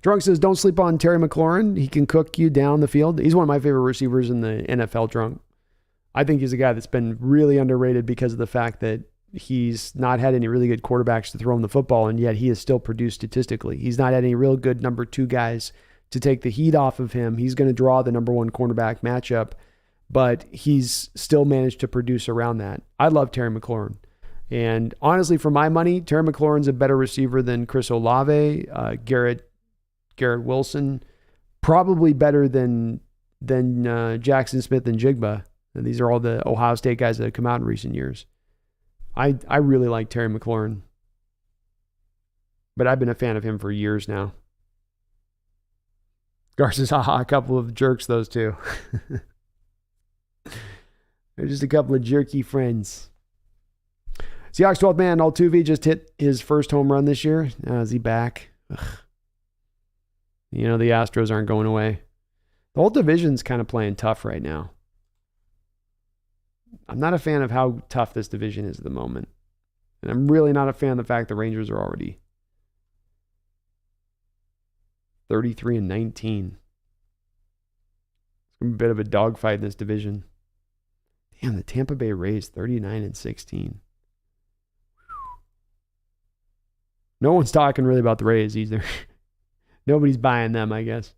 Drunk says, don't sleep on Terry McLaurin. He can cook you down the field. He's one of my favorite receivers in the NFL, Drunk. I think he's a guy that's been really underrated because of the fact that he's not had any really good quarterbacks to throw him the football, and yet he has still produced statistically. He's not had any real good number 2 guys to take the heat off of him. He's going to draw the number 1 cornerback matchup, but he's still managed to produce around that. I love Terry McLaurin. And honestly, for my money, Terry McLaurin's a better receiver than Chris Olave, Garrett Wilson, probably better than Jackson Smith and Jigba. And these are all the Ohio State guys that have come out in recent years. I really like Terry McLaurin, but I've been a fan of him for years now. Garza's a couple of jerks, those two. They're just a couple of jerky friends. Seahawks 12th man, Altuve just hit his first home run this year. Is he back? Ugh. You know, the Astros aren't going away. The whole division's kind of playing tough right now. I'm not a fan of how tough this division is at the moment. And I'm really not a fan of the fact the Rangers are already 33-19. It's a bit of a dogfight in this division. Damn, the Tampa Bay Rays 39-16. No one's talking really about the Rays either. Nobody's buying them, I guess.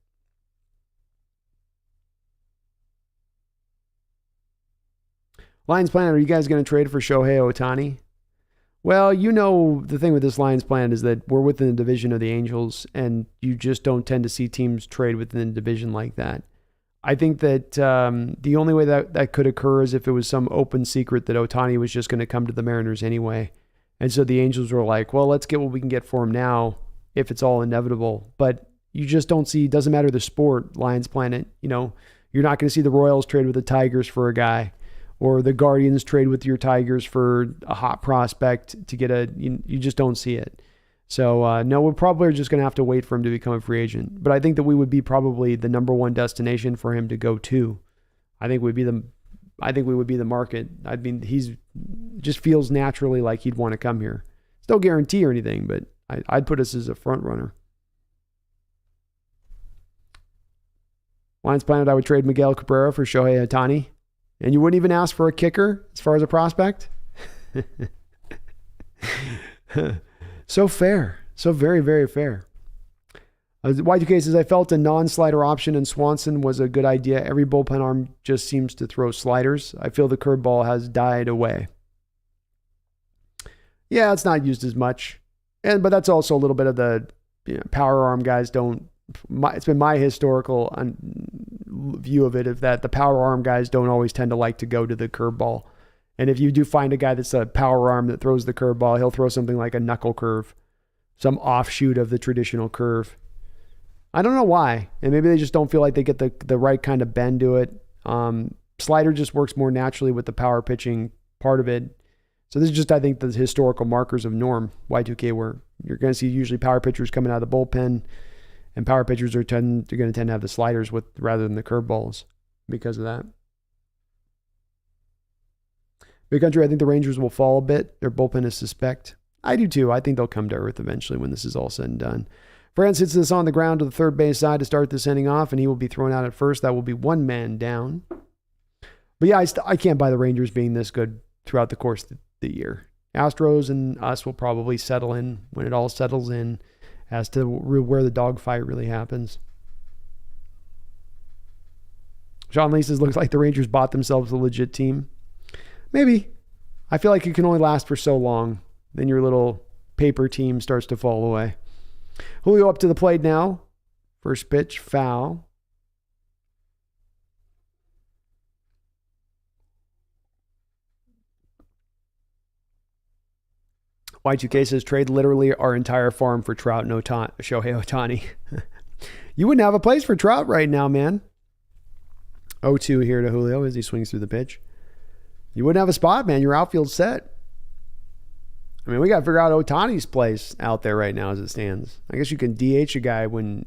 Lions Planet, are you guys going to trade for Shohei Ohtani? Well, the thing with this Lions Planet is that we're within the division of the Angels, and you just don't tend to see teams trade within the division like that. I think that the only way that could occur is if it was some open secret that Ohtani was just going to come to the Mariners anyway. And so the Angels were like, well, let's get what we can get for him now if it's all inevitable. But you just don't see, doesn't matter the sport, Lions Planet. You're not going to see the Royals trade with the Tigers for a guy, or the Guardians trade with your Tigers for a hot prospect to get you just don't see it. So, no, we're probably just going to have to wait for him to become a free agent. But I think that we would be probably the number one destination for him to go to. I think we would be the market. I mean, just feels naturally like he'd want to come here. It's no guarantee or anything, but I'd put us as a front runner. Lions Planet, I would trade Miguel Cabrera for Shohei Ohtani. And you wouldn't even ask for a kicker as far as a prospect? So fair. So very, very fair. Y2K says, I felt a non-slider option in Swanson was a good idea. Every bullpen arm just seems to throw sliders. I feel the curveball has died away. Yeah, it's not used as much. But that's also a little bit of the power arm guys don't. It's been my historical view of it, of that the power arm guys don't always tend to like to go to the curveball. And if you do find a guy that's a power arm that throws the curveball, he'll throw something like a knuckle curve, some offshoot of the traditional curve. I don't know why. And maybe they just don't feel like they get the right kind of bend to it. Slider just works more naturally with the power pitching part of it. So this is just, I think, the historical markers of norm, Y2K, where you're going to see usually power pitchers coming out of the bullpen, and power pitchers are going to tend to have the sliders rather than the curveballs because of that. Big Country, I think the Rangers will fall a bit. Their bullpen is suspect. I do too. I think they'll come to earth eventually when this is all said and done. France hits this on the ground to the third base side to start this inning off, and he will be thrown out at first. That will be one man down. But yeah, I can't buy the Rangers being this good throughout the course of the year. Astros and us will probably settle in when it all settles in as to where the dogfight really happens. Sean Lee says, looks like the Rangers bought themselves a legit team. Maybe. I feel like it can only last for so long. Then your little paper team starts to fall away. Julio up to the plate now. First pitch, foul. Y2K says, trade literally our entire farm for Trout and Shohei Ohtani. You wouldn't have a place for Trout right now, man. 0-2 here to Julio as he swings through the pitch. You wouldn't have a spot, man. Your outfield's set. I mean, we got to figure out Ohtani's place out there right now as it stands. I guess you can DH a guy when,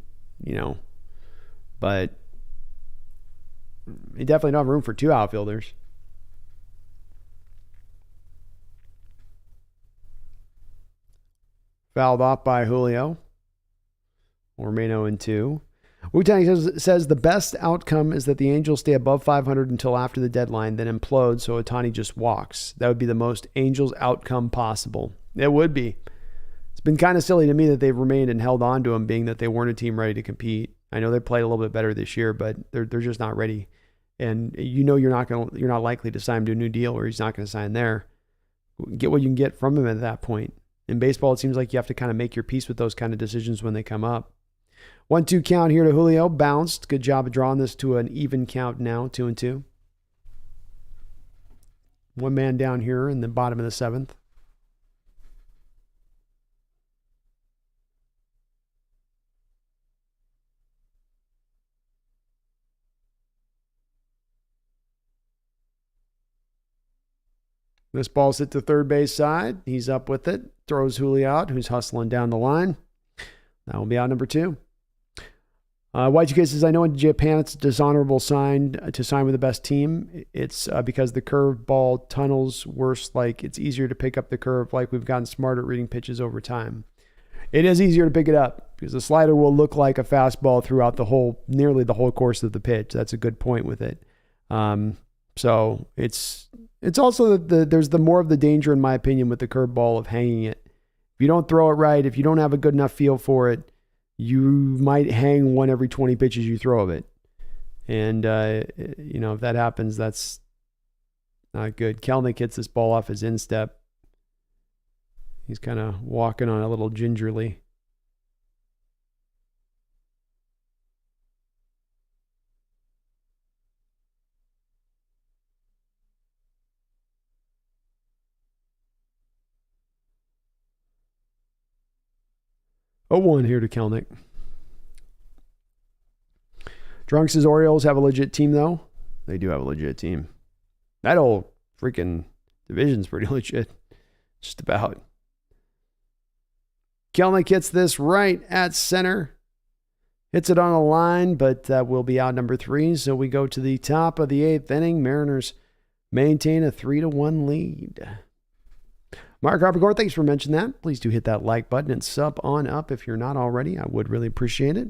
but you definitely don't have room for two outfielders. Fouled off by Julio. We'll remain 0-2. Wu-Tang says the best outcome is that the Angels stay above 500 until after the deadline, then implode so Ohtani just walks. That would be the most Angels outcome possible. It would be. It's been kind of silly to me that they've remained and held on to him, being that they weren't a team ready to compete. I know they played a little bit better this year, but they're just not ready. And you're not likely to sign him to a new deal, or he's not going to sign there. Get what you can get from him at that point. In baseball, it seems like you have to kind of make your peace with those kind of decisions when they come up. 1-2 count here to Julio. Bounced. Good job of drawing this to an even count now. 2-2. One man down here in the bottom of the seventh. This ball's hit to third base side. He's up with it. Throws Julio out, who's hustling down the line. That will be out number 2. Y2K says, I know in Japan it's a dishonorable sign to sign with the best team. It's because the curve ball tunnels worse, like it's easier to pick up the curve, like we've gotten smart at reading pitches over time. It is easier to pick it up. because the slider will look like a fastball throughout nearly the whole course of the pitch. That's a good point with it. So it's also there's the more of the danger, in my opinion, with the curveball of hanging it. If you don't throw it right, if you don't have a good enough feel for it, you might hang one every 20 pitches you throw of it. And, if that happens, that's not good. Kelnick hits this ball off his instep. He's kind of walking on a little gingerly. Oh, 1 here to Kelnick. Drunks' Orioles have a legit team, though. They do have a legit team. That whole freaking division's pretty legit. Just about. Kelnick hits this right at center. Hits it on a line, but that will be out number 3. So we go to the top of the 8th inning. Mariners maintain a 3-1 lead. Mark Harper, thanks for mentioning that. Please do hit that like button and sub on up if you're not already. I would really appreciate it.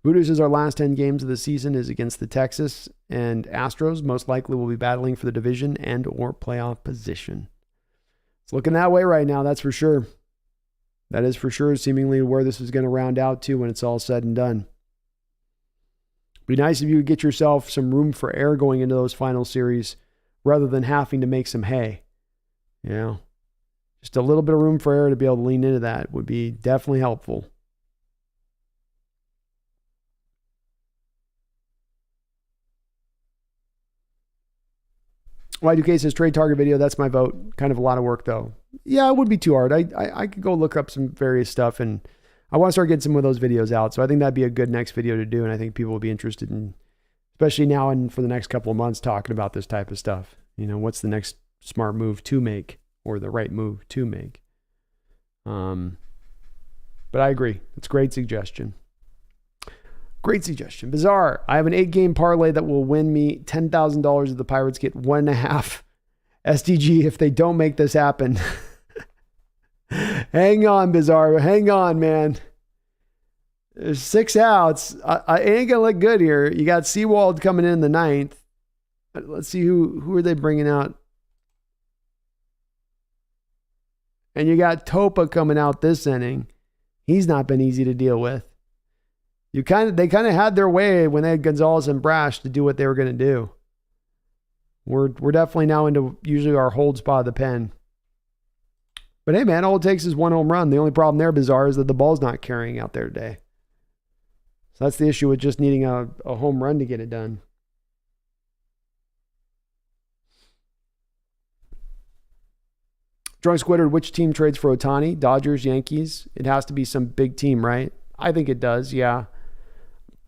Voodoo says our last 10 games of the season is against the Texas and Astros. Most likely will be battling for the division and or playoff position. It's looking that way right now, that's for sure. That is for sure seemingly where this is going to round out to when it's all said and done. Be nice if you would get yourself some room for air going into those final series rather than having to make some hay. Just a little bit of room for air to be able to lean into that would be definitely helpful. Y2K says trade target video. That's my vote. Kind of a lot of work though. Yeah, it would be too hard. I could go look up some various stuff, and I want to start getting some of those videos out. So I think that'd be a good next video to do. And I think people will be interested in, especially now and for the next couple of months, talking about this type of stuff. What's the next smart move to make or the right move to make? But I agree. It's a great suggestion. Great suggestion. Bizarre. I have an 8-game parlay that will win me $10,000 if the Pirates get 1.5 SDG if they don't make this happen. Hang on, Bizarre. Hang on, man. There's 6 outs. I ain't going to look good here. You got Seawald coming in the 9th. Let's see who are they bringing out. And you got Topa coming out this inning. He's not been easy to deal with. They kind of had their way when they had Gonzalez and Brash to do what they were going to do. We're definitely now into usually our hold spot of the pen. But hey, man, all it takes is 1 home run. The only problem there, Bizarre, is that the ball's not carrying out there today. So that's the issue with just needing a home run to get it done. Drunk Squidward, which team trades for Ohtani? Dodgers, Yankees? It has to be some big team, right? I think it does, yeah.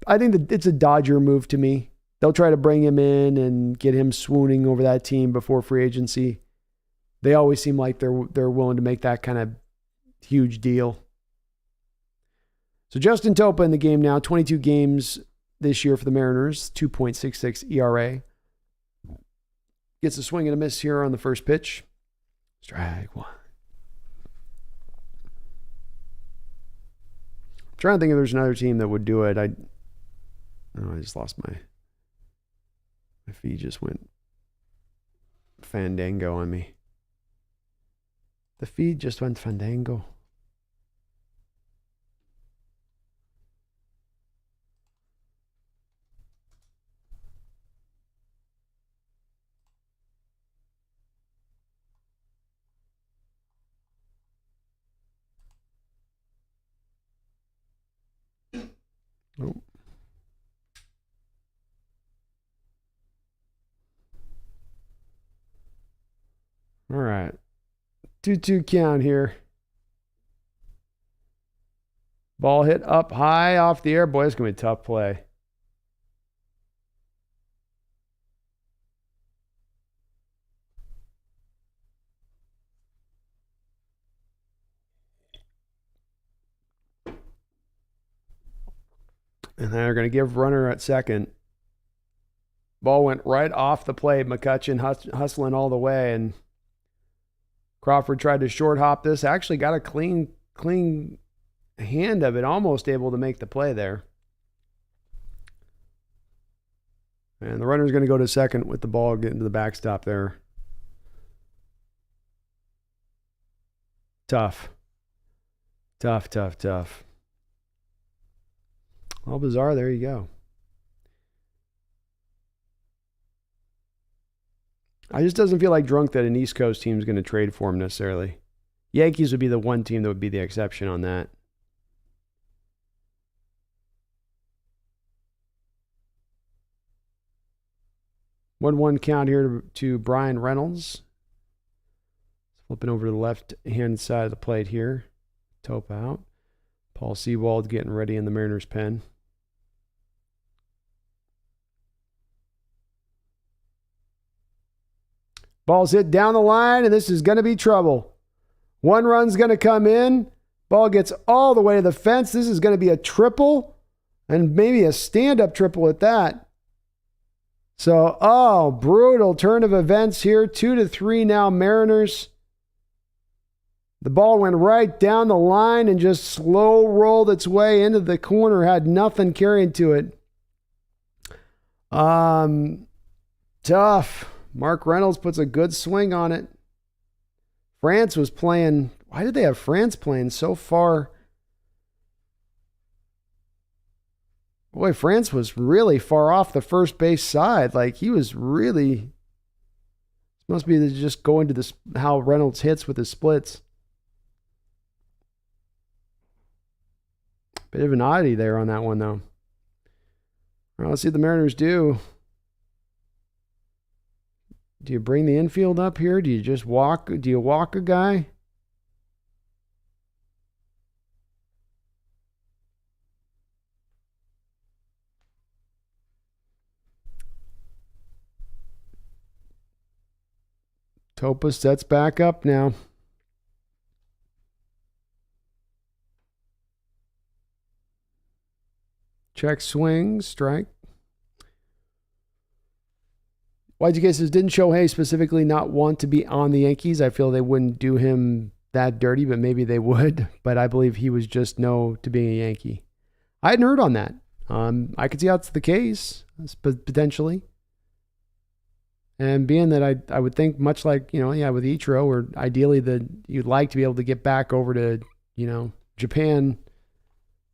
I think that it's a Dodger move to me. They'll try to bring him in and get him swooning over that team before free agency. They always seem like they're willing to make that kind of huge deal. So Justin Topa in the game now, 22 games this year for the Mariners, 2.66 ERA. Gets a swing and a miss here on the first pitch. Strike 1. I'm trying to think if there's another team that would do it. I just lost my feed just went fandango on me. The feed just went fandango. Oh. All right. 2-2 count here. Ball hit up high off the air. Boy, it's going to be a tough play. And they're going to give runner at second. Ball went right off the plate. McCutchen hustling all the way. And Crawford tried to short hop this. Actually got a clean clean hand of it, almost able to make the play there. And the runner's going to go to second with the ball getting to the backstop there. Tough. All bizarre, there you go. I just doesn't feel like drunk that an East Coast team is going to trade for him necessarily. Yankees would be the one team that would be the exception on that. One count here to Brian Reynolds. Flipping over to the left-hand side of the plate here. Tope out. Paul Sewald getting ready in the Mariners' pen. Ball's hit down the line, and this is going to be trouble. One run's going to come in. Ball gets all the way to the fence. This is going to be a triple, and maybe a stand-up triple at that. So, brutal turn of events here. 2-3 now, Mariners. The ball went right down the line and just slow rolled its way into the corner. Had nothing carrying to it. Tough. Mark Reynolds puts a good swing on it. France was playing. Why did they have France playing so far? Boy, France was really far off the first base side. Like, he was really... Must be just going to this how Reynolds hits with his splits. Bit of an oddity there on that one, though. Well, let's see what the Mariners do. Do you bring the infield up here? Do you just walk? Do you walk a guy? Topa sets back up now. Check swing, strike. YGK says, didn't Shohei specifically not want to be on the Yankees? I feel they wouldn't do him that dirty, but maybe they would. But I believe he was just no to being a Yankee. I hadn't heard on that. I could see how it's the case, potentially. And being that I would think much like, with Ichiro, or ideally that you'd like to be able to get back over to, Japan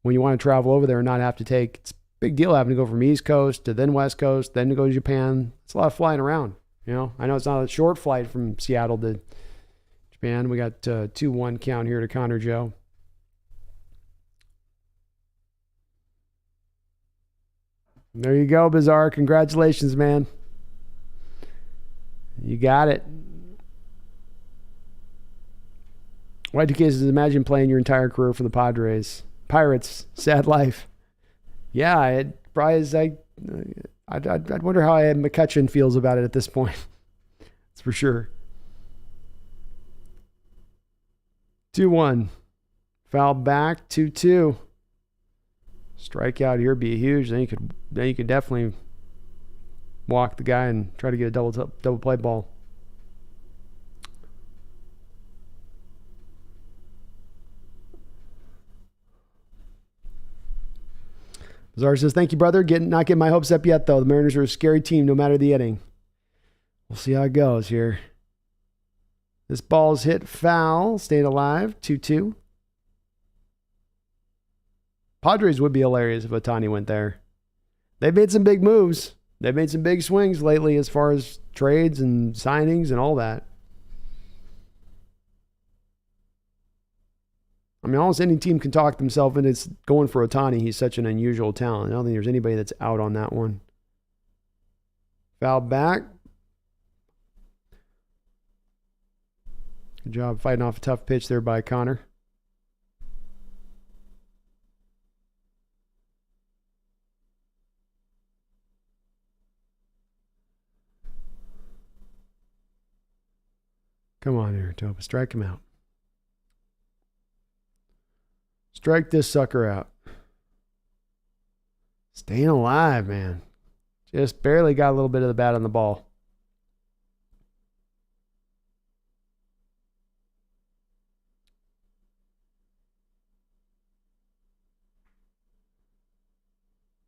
when you want to travel over there and not have to take, it's a big deal having to go from East Coast to then West Coast, then to go to Japan. It's a lot of flying around, I know it's not a short flight from Seattle to Japan. We got 2-1 count here to Connor Joe. There you go, Bizarre. Congratulations, man. You got it. Y2K says, imagine playing your entire career for the Padres. Pirates, sad life. Yeah, I'd wonder how Ed McCutcheon feels about it at this point. That's for sure. 2-1. Foul back, 2-2. Strikeout here would be huge. Then you could definitely walk the guy and try to get a double play ball. Bizarre says, thank you, brother. Not getting my hopes up yet, though. The Mariners are a scary team no matter the inning. We'll see how it goes here. This ball's hit foul. Staying alive. 2-2. Padres would be hilarious if Ohtani went there. They've made some big moves. They've made some big swings lately as far as trades and signings and all that. I mean, almost any team can talk themselves into going for Ohtani. He's such an unusual talent. I don't think there's anybody that's out on that one. Foul back. Good job fighting off a tough pitch there by Connor. Come on here, Topa. Strike him out. Strike this sucker out. Staying alive, man. Just barely got a little bit of the bat on the ball.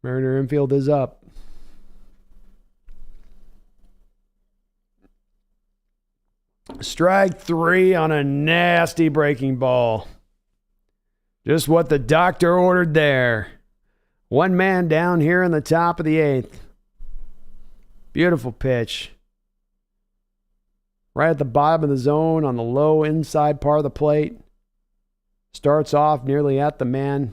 Mariner infield is up. Strike 3 on a nasty breaking ball. Just what the doctor ordered there. One man down here in the top of the 8th. Beautiful pitch. Right at the bottom of the zone on the low inside part of the plate. Starts off nearly at the man.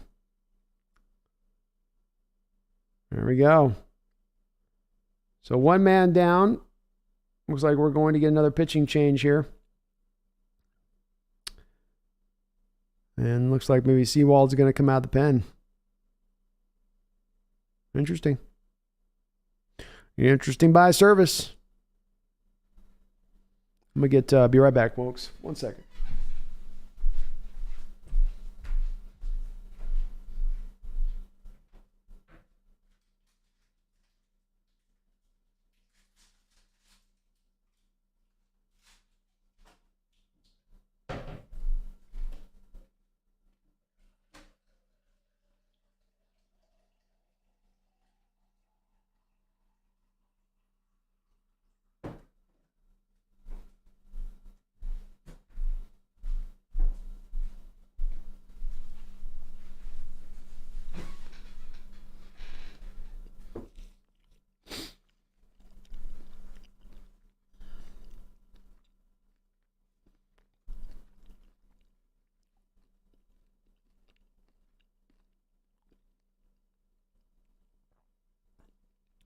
There we go. So one man down. Looks like we're going to get another pitching change here. And looks like maybe Sewald's going to come out of the pen. Interesting. Interesting by service. I'm going to be right back, folks. 1 second.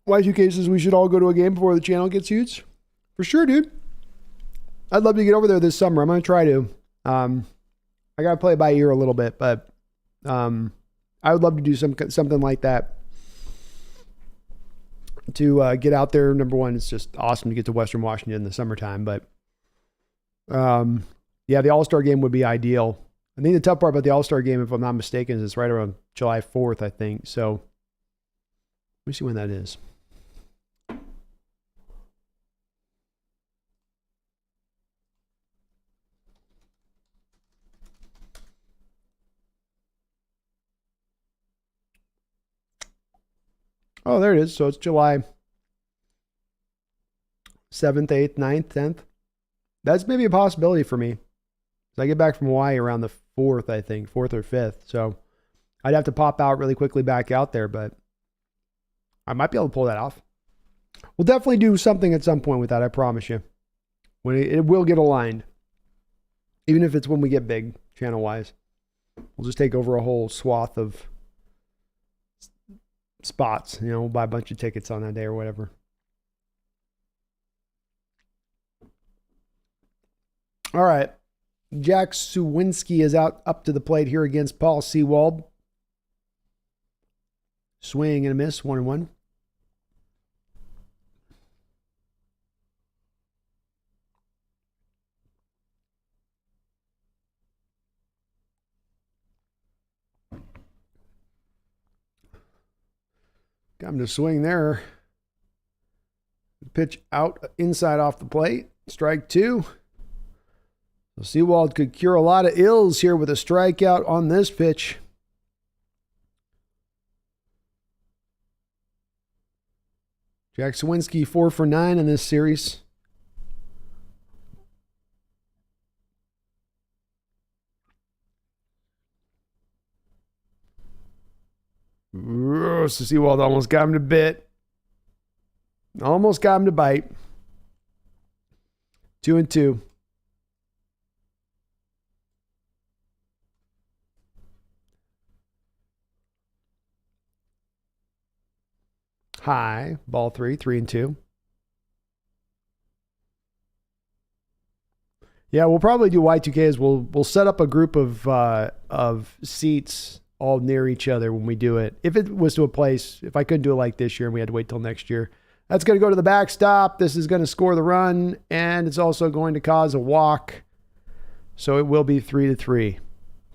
Y2 cases, we should all go to a game before the channel gets huge. For sure, dude. I'd love to get over there this summer. I'm going to try to. I got to play it by ear a little bit, but I would love to do something like that. To get out there, number one, it's just awesome to get to Western Washington in the summertime. But yeah, the All-Star game would be ideal. I think the tough part about the All-Star game, if I'm not mistaken, is it's right around July 4th, I think. So let me see when that is. Oh, there it is. So it's July 7th, 8th, 9th, 10th. That's maybe a possibility for me. So I get back from Hawaii around the 4th, I think, 4th or 5th. So I'd have to pop out really quickly back out there, but I might be able to pull that off. We'll definitely do something at some point with that, I promise you. When it will get aligned. Even if it's when we get big, channel-wise. We'll just take over a whole swath of spots. You know, we'll buy a bunch of tickets on that day or whatever. All right. Jack Suwinski is up to the plate here against Paul Sewald. Swing and a miss, 1-1. Got him to swing there. Pitch out inside off the plate. Strike 2. So Sewald could cure a lot of ills here with a strikeout on this pitch. Jack Suwinski 4 for 9 in this series. So Sewald almost got him to bit. Almost got him to bite. 2-2. High, ball 3, 3-2. Yeah, we'll probably do Y2Ks. We'll set up a group of seats all near each other when we do it. If it was to a place, if I couldn't do it like this year and we had to wait till next year, that's going to go to the backstop. This is going to score the run, and it's also going to cause a walk. So it will be 3-3.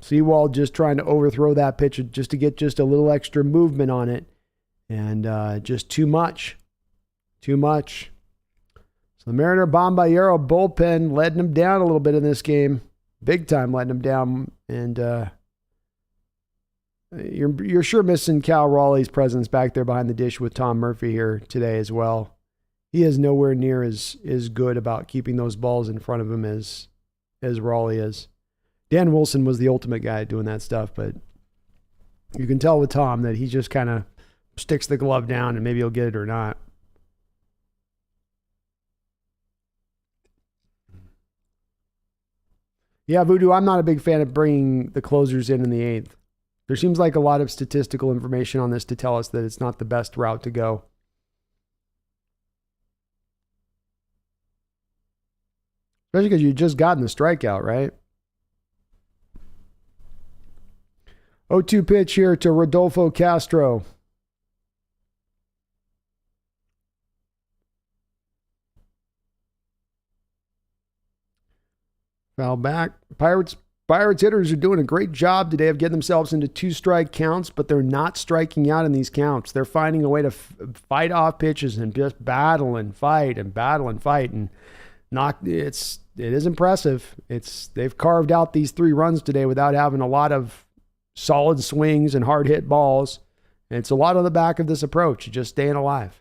Sewald just trying to overthrow that pitch just to get just a little extra movement on it. And just too much. Too much. So the Mariner Bomballero bullpen letting him down a little bit in this game. Big time letting him down. And You're sure missing Cal Raleigh's presence back there behind the dish with Tom Murphy here today as well. He is nowhere near as good about keeping those balls in front of him as Raleigh is. Dan Wilson was the ultimate guy doing that stuff, but you can tell with Tom that he just kind of sticks the glove down and maybe he'll get it or not. Yeah, Voodoo, I'm not a big fan of bringing the closers in the 8th. There seems like a lot of statistical information on this to tell us that it's not the best route to go. Especially because you just gotten the strikeout, right? 0-2 pitch here to Rodolfo Castro. Foul back. Pirates hitters are doing a great job today of getting themselves into 2-strike counts, but they're not striking out in these counts. They're finding a way to fight off pitches and just battle and fight and it is impressive. They've carved out these 3 runs today without having a lot of solid swings and hard hit balls. And it's a lot on the back of this approach, just staying alive.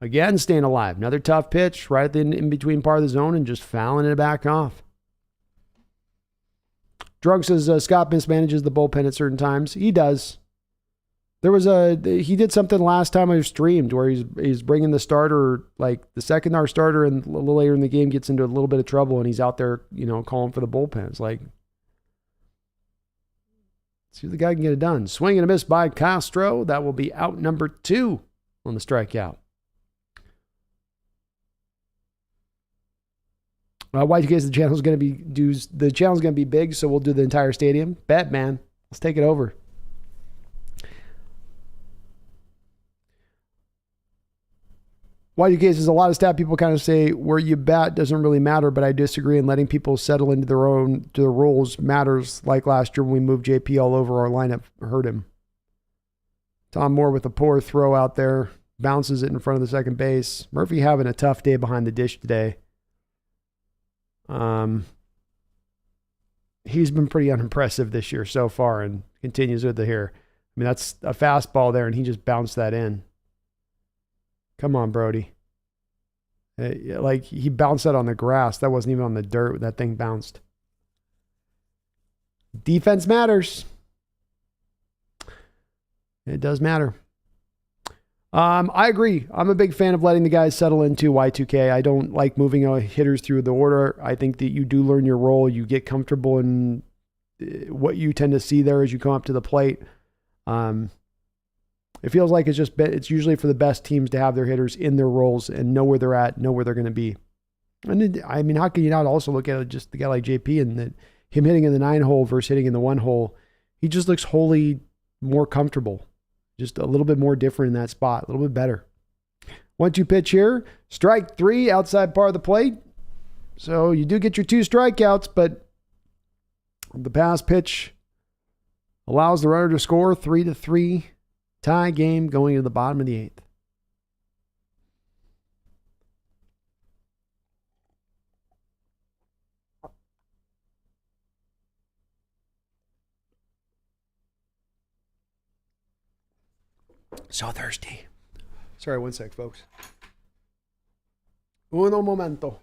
Again, staying alive. Another tough pitch right at the in between part of the zone and just fouling it back off. Drug says Scott mismanages the bullpen at certain times. He does. He did something last time I streamed where he's bringing the starter, like the second-hour starter, and a little later in the game gets into a little bit of trouble and he's out there, calling for the bullpen. It's like, see if the guy can get it done. Swing and a miss by Castro. That will be out number 2 on the strikeout. Y2K, the channel's going to be big, so we'll do the entire stadium. Bet, man. Let's take it over. Y2K says a lot of stat people kind of say where you bat doesn't really matter, but I disagree, and letting people settle into their roles matters. Like last year when we moved JP all over, our lineup hurt him. Tom Moore with a poor throw out there, bounces it in front of the second base. Murphy having a tough day behind the dish today. He's been pretty unimpressive this year so far and continues with it here. I mean, that's a fastball there, and he just bounced that in. Come on, Brody. Like, he bounced that on the grass. That wasn't even on the dirt. That thing bounced. Defense matters. It does matter. I agree. I'm a big fan of letting the guys settle into Y2K. I don't like moving hitters through the order. I think that you do learn your role. You get comfortable in what you tend to see there as you come up to the plate. It feels like it's usually for the best teams to have their hitters in their roles and know where they're at, know where they're going to be. And I mean, how can you not also look at it, just the guy like JP and him hitting in the 9-hole versus hitting in the 1-hole? He just looks wholly more comfortable. Just a little bit more different in that spot, a little bit better. 1-2 pitch here. Strike 3 outside part of the plate. So you do get your 2 strikeouts, but the pass pitch allows the runner to score. 3-3 tie game going to the bottom of the 8th. So thirsty. Sorry, 1 sec, folks. Uno momento.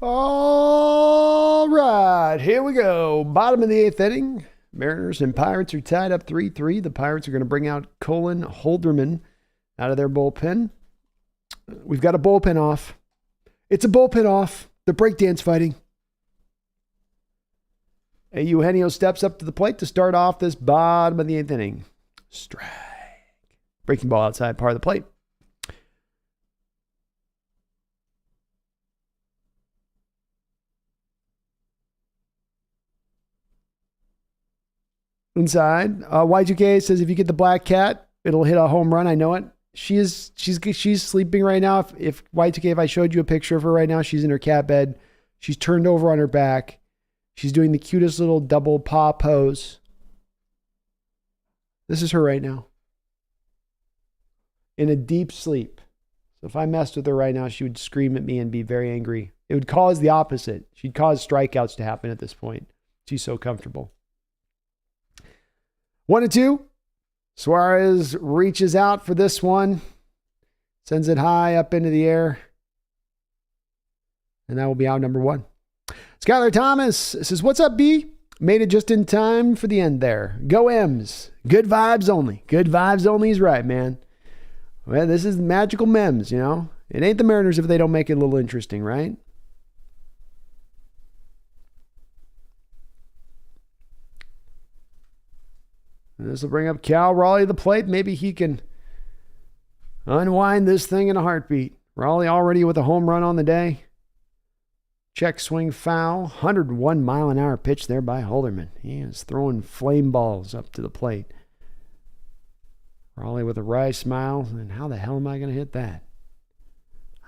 All right, here we go. Bottom of the 8th inning. Mariners and Pirates are tied up 3-3. The Pirates are going to bring out Colin Holderman out of their bullpen. We've got a bullpen off. It's a bullpen off. The breakdance fighting. Eugenio steps up to the plate to start off this bottom of the 8th inning. Strike. Breaking ball outside part of the plate. Inside. Y2K says if you get the black cat, it'll hit a home run. I know it. She's sleeping right now. If Y2K, if I showed you a picture of her right now, she's in her cat bed. She's turned over on her back. She's doing the cutest little double paw pose. This is her right now. In a deep sleep. So if I messed with her right now, she would scream at me and be very angry. It would cause the opposite. She'd cause strikeouts to happen at this point. She's so comfortable. 1-2. Suarez reaches out for this one. Sends it high up into the air. And that will be out number 1. Skylar Thomas says, what's up, B? Made it just in time for the end there. Go M's. Good vibes only. Good vibes only is right, man. Well, this is magical memes, you know. It ain't the Mariners if they don't make it a little interesting, right? This will bring up Cal Raleigh to the plate. Maybe he can unwind this thing in a heartbeat. Raleigh already with a home run on the day. Check swing foul. 101 mile an hour pitch there by Holderman. He is throwing flame balls up to the plate. Raleigh with a wry smile. And how the hell am I going to hit that?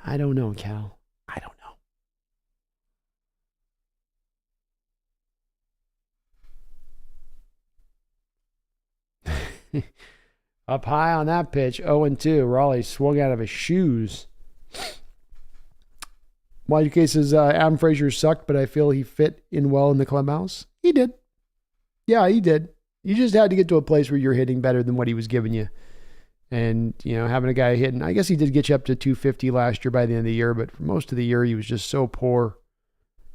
I don't know, Cal. I don't know. Up high on that pitch, 0-2. Raleigh swung out of his shoes. YK says Adam Frazier sucked, but I feel he fit in well in the clubhouse. He did. Yeah, he did. You just had to get to a place where you're hitting better than what he was giving you. And, you know, having a guy hitting, I guess he did get you up to 250 last year by the end of the year, but for most of the year, he was just so poor.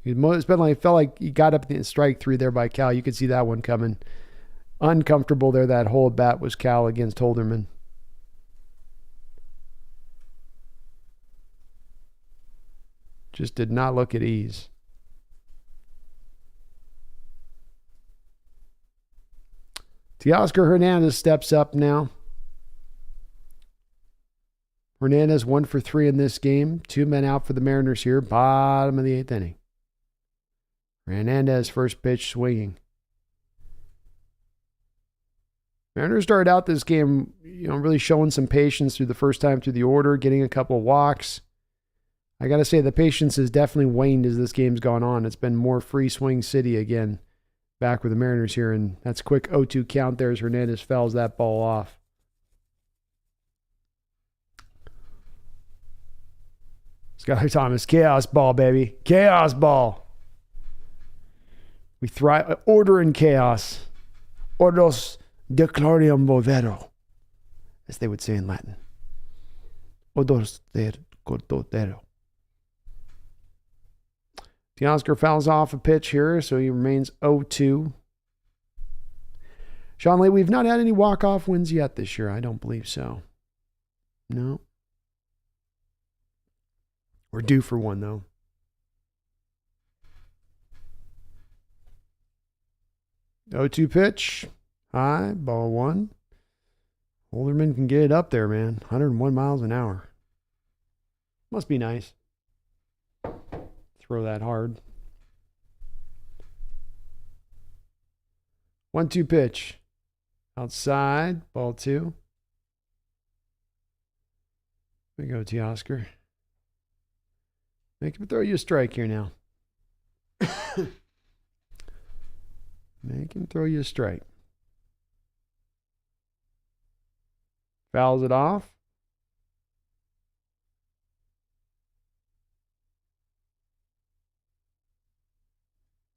It felt like he got up in strike 3 there by Cal. You could see that one coming. Uncomfortable there. That whole bat was Cal against Holderman. Just did not look at ease. Teoscar Hernandez steps up now. Hernandez 1 for 3 in this game. 2 men out for the Mariners here. Bottom of the 8th inning. Hernandez first pitch swinging. Mariners started out this game, really showing some patience through the first time through the order, getting a couple of walks. I got to say, the patience has definitely waned as this game's gone on. It's been more free swing city again, back with the Mariners here, and that's a quick 0-2 count there as Hernandez fouls that ball off. Skylar Thomas, chaos ball, baby. Chaos ball. We thrive, order in chaos. Ordos declarium movero, as they would say in Latin. Ordos de cordotero. Teoscar fouls off a pitch here, so he remains 0-2. Sean Lee, we've not had any walk-off wins yet this year. I don't believe so. No. We're due for one, though. O2 pitch. High, ball 1. Holderman can get it up there, man. 101 miles an hour. Must be nice. Throw that hard. 1-2 pitch. Outside, ball 2. There we go, Teoscar. Make him throw you a strike here now. Make him throw you a strike. Fouls it off.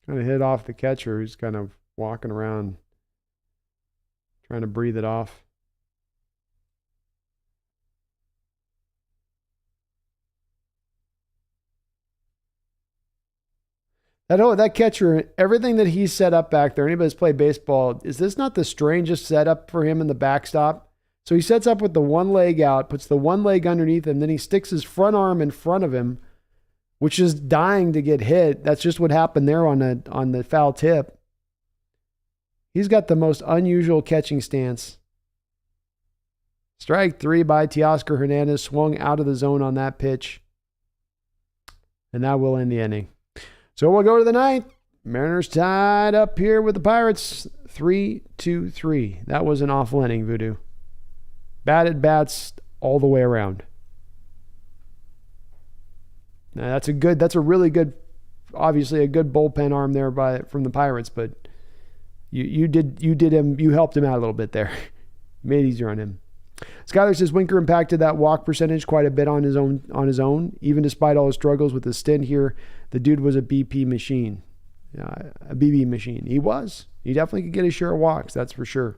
Kind of hit off the catcher who's kind of walking around trying to breathe it off. That catcher, everything that he set up back there, anybody that's played baseball, is this not the strangest setup for him in the backstop? So he sets up with the one leg out, puts the one leg underneath him, then he sticks his front arm in front of him, which is dying to get hit. That's just what happened there on the foul tip. He's got the most unusual catching stance. Strike 3 by Teoscar Hernandez, swung out of the zone on that pitch. And that will end the inning. So we'll go to the ninth. Mariners tied up here with the Pirates, 3-2-3. That was an awful inning, Voodoo. Batted bats all the way around. Now that's a really good, obviously a good bullpen arm there from the Pirates, but you helped him out a little bit there. Made it easier on him. Skyler says Winker impacted that walk percentage quite a bit on his own. Even despite all his struggles with the stint here, the dude was a BP machine. A BB machine. He was. He definitely could get his share of walks, that's for sure.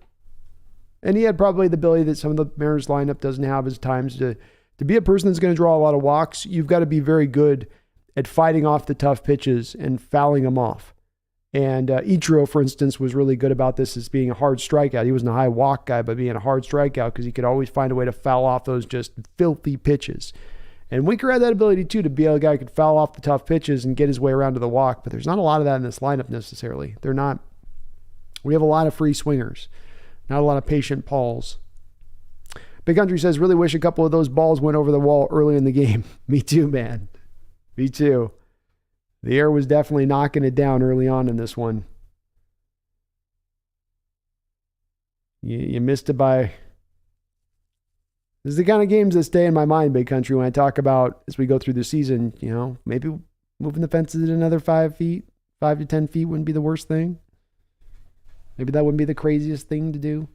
And he had probably the ability that some of the Mariners lineup doesn't have at times to be a person that's going to draw a lot of walks. You've got to be very good at fighting off the tough pitches and fouling them off. And Ichiro, for instance, was really good about this as being a hard strikeout. He wasn't a high walk guy, but being a hard strikeout because he could always find a way to foul off those just filthy pitches. And Winker had that ability too, to be a guy who could foul off the tough pitches and get his way around to the walk. But there's not a lot of that in this lineup necessarily. We have a lot of free swingers, not a lot of patient Pauls. Big Country says, really wish a couple of those balls went over the wall early in the game. Me too, man. Me too. The air was definitely knocking it down early on in this one. You missed it by... This is the kind of games that stay in my mind, Big Country, when I talk about, as we go through the season, maybe moving the fences another 5 feet, 5 to 10 feet wouldn't be the worst thing. Maybe that wouldn't be the craziest thing to do.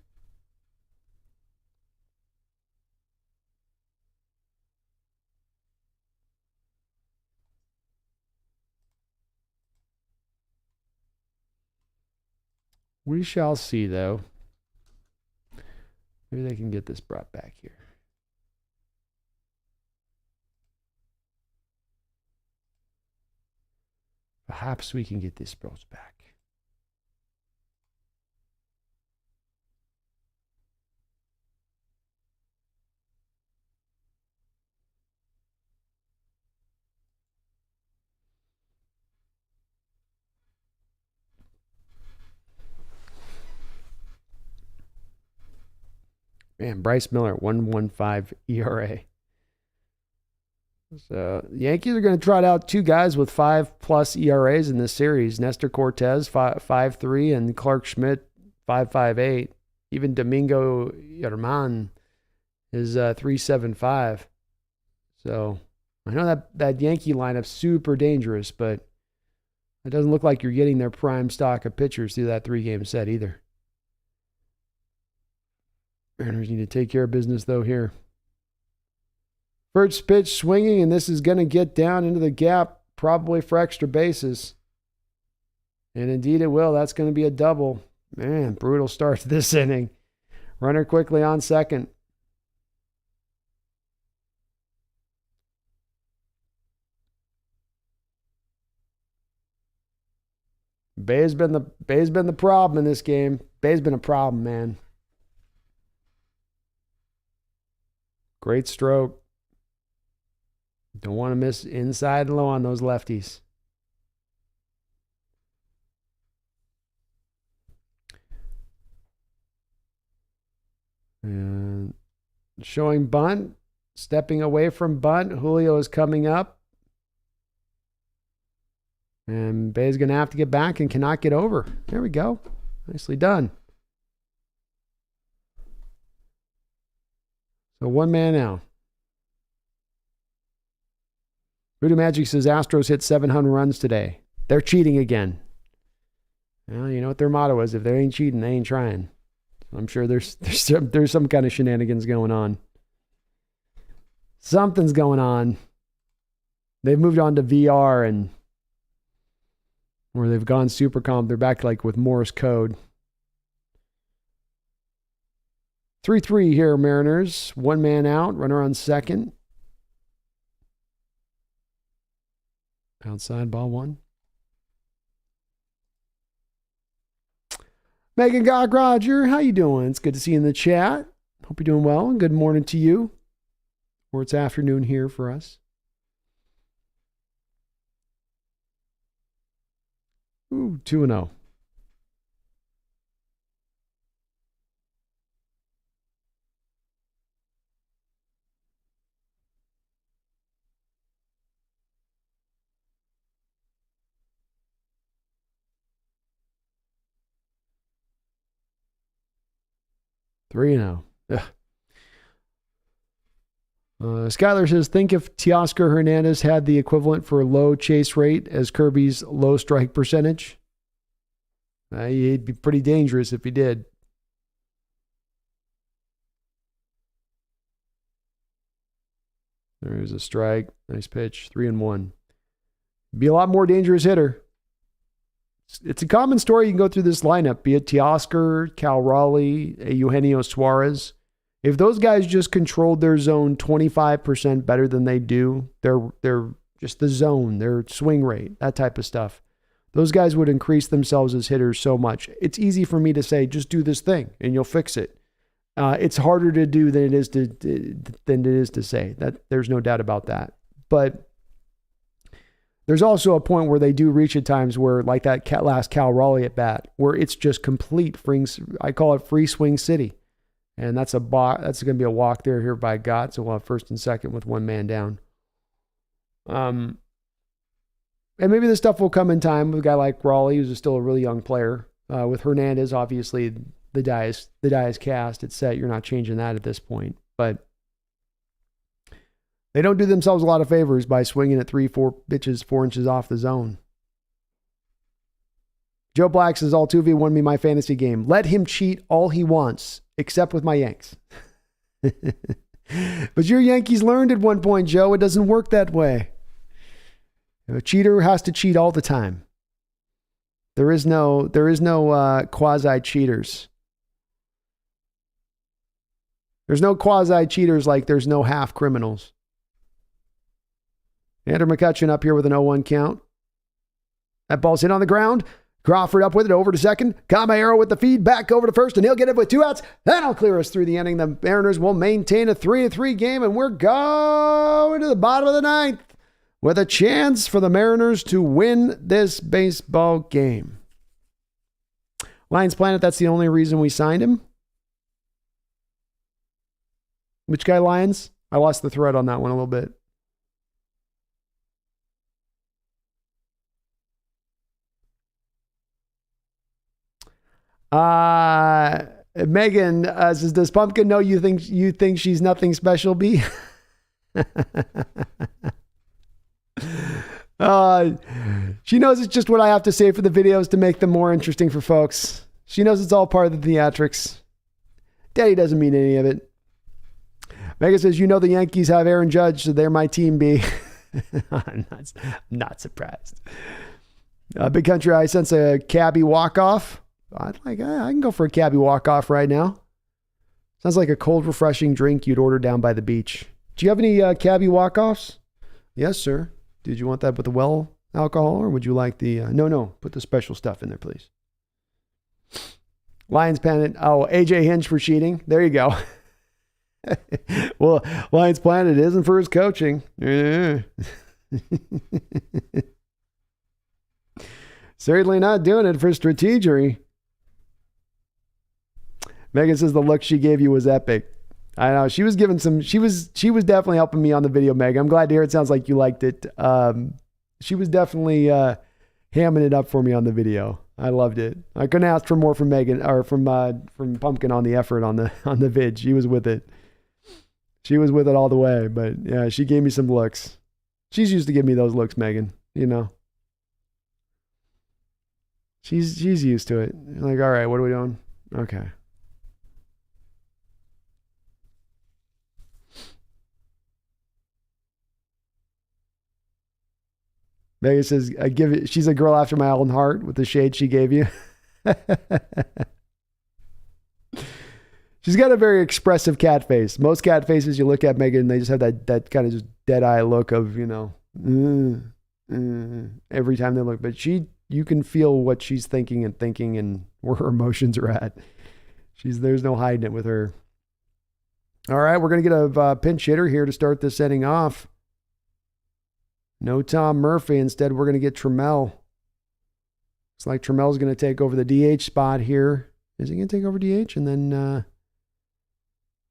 We shall see, though. Maybe they can get this brought back here. Perhaps we can get this brought back. Man, Bryce Miller, 1.15 ERA. So the Yankees are going to trot out two guys with 5+ ERAs in this series. Nestor Cortez, 5.3, and Clark Schmidt, 5.58. Even Domingo Germán is 3.75. So I know that Yankee lineup's super dangerous, but it doesn't look like you're getting their prime stock of pitchers through that 3-game set either. Mariners need to take care of business, though, here. First pitch swinging, and this is going to get down into the gap, probably for extra bases. And indeed it will. That's going to be a double. Man, brutal start to this inning. Runner quickly on second. Bay's been the problem in this game. Bay's been a problem, man. Great stroke. Don't want to miss inside and low on those lefties. And showing bunt. Stepping away from bunt. Julio is coming up. And Bay's going to have to get back and cannot get over. There we go. Nicely done. So 1 man now. Voodoo Magic says Astros hit 700 runs today. They're cheating again. Well, you know what their motto is. If they ain't cheating, they ain't trying. I'm sure there's some kind of shenanigans going on. Something's going on. They've moved on to VR and where they've gone super calm. They're back like with Morse code. 3-3 here, Mariners. 1 man out. Runner on second. Outside, ball 1. Megan Gog Roger, how you doing? It's good to see you in the chat. Hope you're doing well. Good morning to you. Or it's afternoon here for us. Ooh, 2-0. Three and oh. Skylar says, think if Teoscar Hernandez had the equivalent for low chase rate as Kirby's low strike percentage. He'd be pretty dangerous if he did. There's a strike. Nice pitch. 3-1. Be a lot more dangerous hitter. It's a common story. You can go through this lineup, be it Teoscar, Cal Raleigh, Eugenio Suarez. If those guys just controlled their zone 25% better than they do, they're just the zone, their swing rate, that type of stuff, those guys would increase themselves as hitters so much. It's easy for me to say, just do this thing and you'll fix it. It's harder to do than it is to say. That there's no doubt about that. But there's also a point where they do reach at times where, like that last Cal Raleigh at bat, where it's just complete I call it free swing city. And that's going to be a walk here by God. So we'll have first and second with one man down. And maybe this stuff will come in time with a guy like Raleigh, who's still a really young player. With Hernandez, obviously the die is cast. It's set. You're not changing that at this point. But they don't do themselves a lot of favors by swinging at 3-4 pitches 4 inches off the zone. Joe Black says, Altuve won me my fantasy game. Let him cheat all he wants, except with my Yanks. But your Yankees learned at one point, Joe, it doesn't work that way. A cheater has to cheat all the time. There is no quasi-cheaters. There's no quasi-cheaters like there's no half criminals. Andrew McCutcheon up here with an 0-1 count. That ball's hit on the ground. Crawford up with it over to second. Caballero with the feed back over to first, and he'll get it with 2 outs. That'll clear us through the inning. The Mariners will maintain a 3-3 game, and we're going to the bottom of the 9th with a chance for the Mariners to win this baseball game. Lions Planet, that's the only reason we signed him. Which guy, Lions? I lost the thread on that one a little bit. Megan says, does Pumpkin know you think she's nothing special, B? She knows it's just what I have to say for the videos to make them more interesting for folks. She knows it's all part of the theatrics. Daddy doesn't mean any of it. Megan says, you know the Yankees have Aaron Judge, so they're my team, B. I'm not surprised. Big Country, I sense a cabbie walk-off. I can go for a cabbie walk-off right now. Sounds like a cold, refreshing drink you'd order down by the beach. Do you have any cabbie walk-offs? Yes, sir. Did you want that with the well alcohol, or would you like the... No. Put the special stuff in there, please. Lions Planet. Oh, AJ Hinch for cheating. There you go. Well, Lions Planet isn't for his coaching. Certainly not doing it for strategery. Megan says the look she gave you was epic. I know she was giving some. She was definitely helping me on the video, Meg. I'm glad to hear it. Sounds like you liked it. She was definitely hamming it up for me on the video. I loved it. I couldn't ask for more from Megan or from Pumpkin on the effort on the vid. She was with it. She was with it all the way. But yeah, she gave me some looks. She's used to give me those looks, Megan. You know. She's used to it. Like, all right, what are we doing? Okay. Megan says, she's a girl after my own heart with the shade she gave you. She's got a very expressive cat face. Most cat faces you look at, Megan, they just have that kind of just dead eye look of, every time they look. But she you can feel what she's thinking and where her emotions are at. There's no hiding it with her. All right, we're going to get a pinch hitter here to start this inning off. No Tom Murphy. Instead, we're going to get Trammell. Looks like Trammell's going to take over the DH spot here. Is he going to take over DH? And then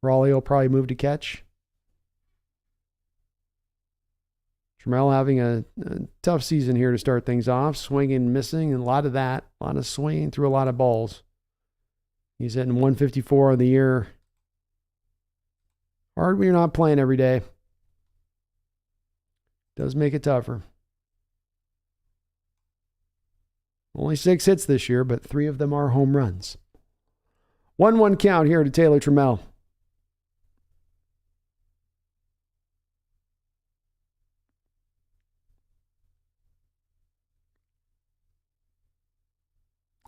Raleigh will probably move to catch. Trammell having a tough season here to start things off. Swinging, missing, and a lot of that. A lot of swinging through a lot of balls. He's hitting 154 on the year. Hard when you're not playing every day. Does make it tougher. Only 6 hits this year, but 3 of them are home runs. 1-1 count here to Taylor Trammell.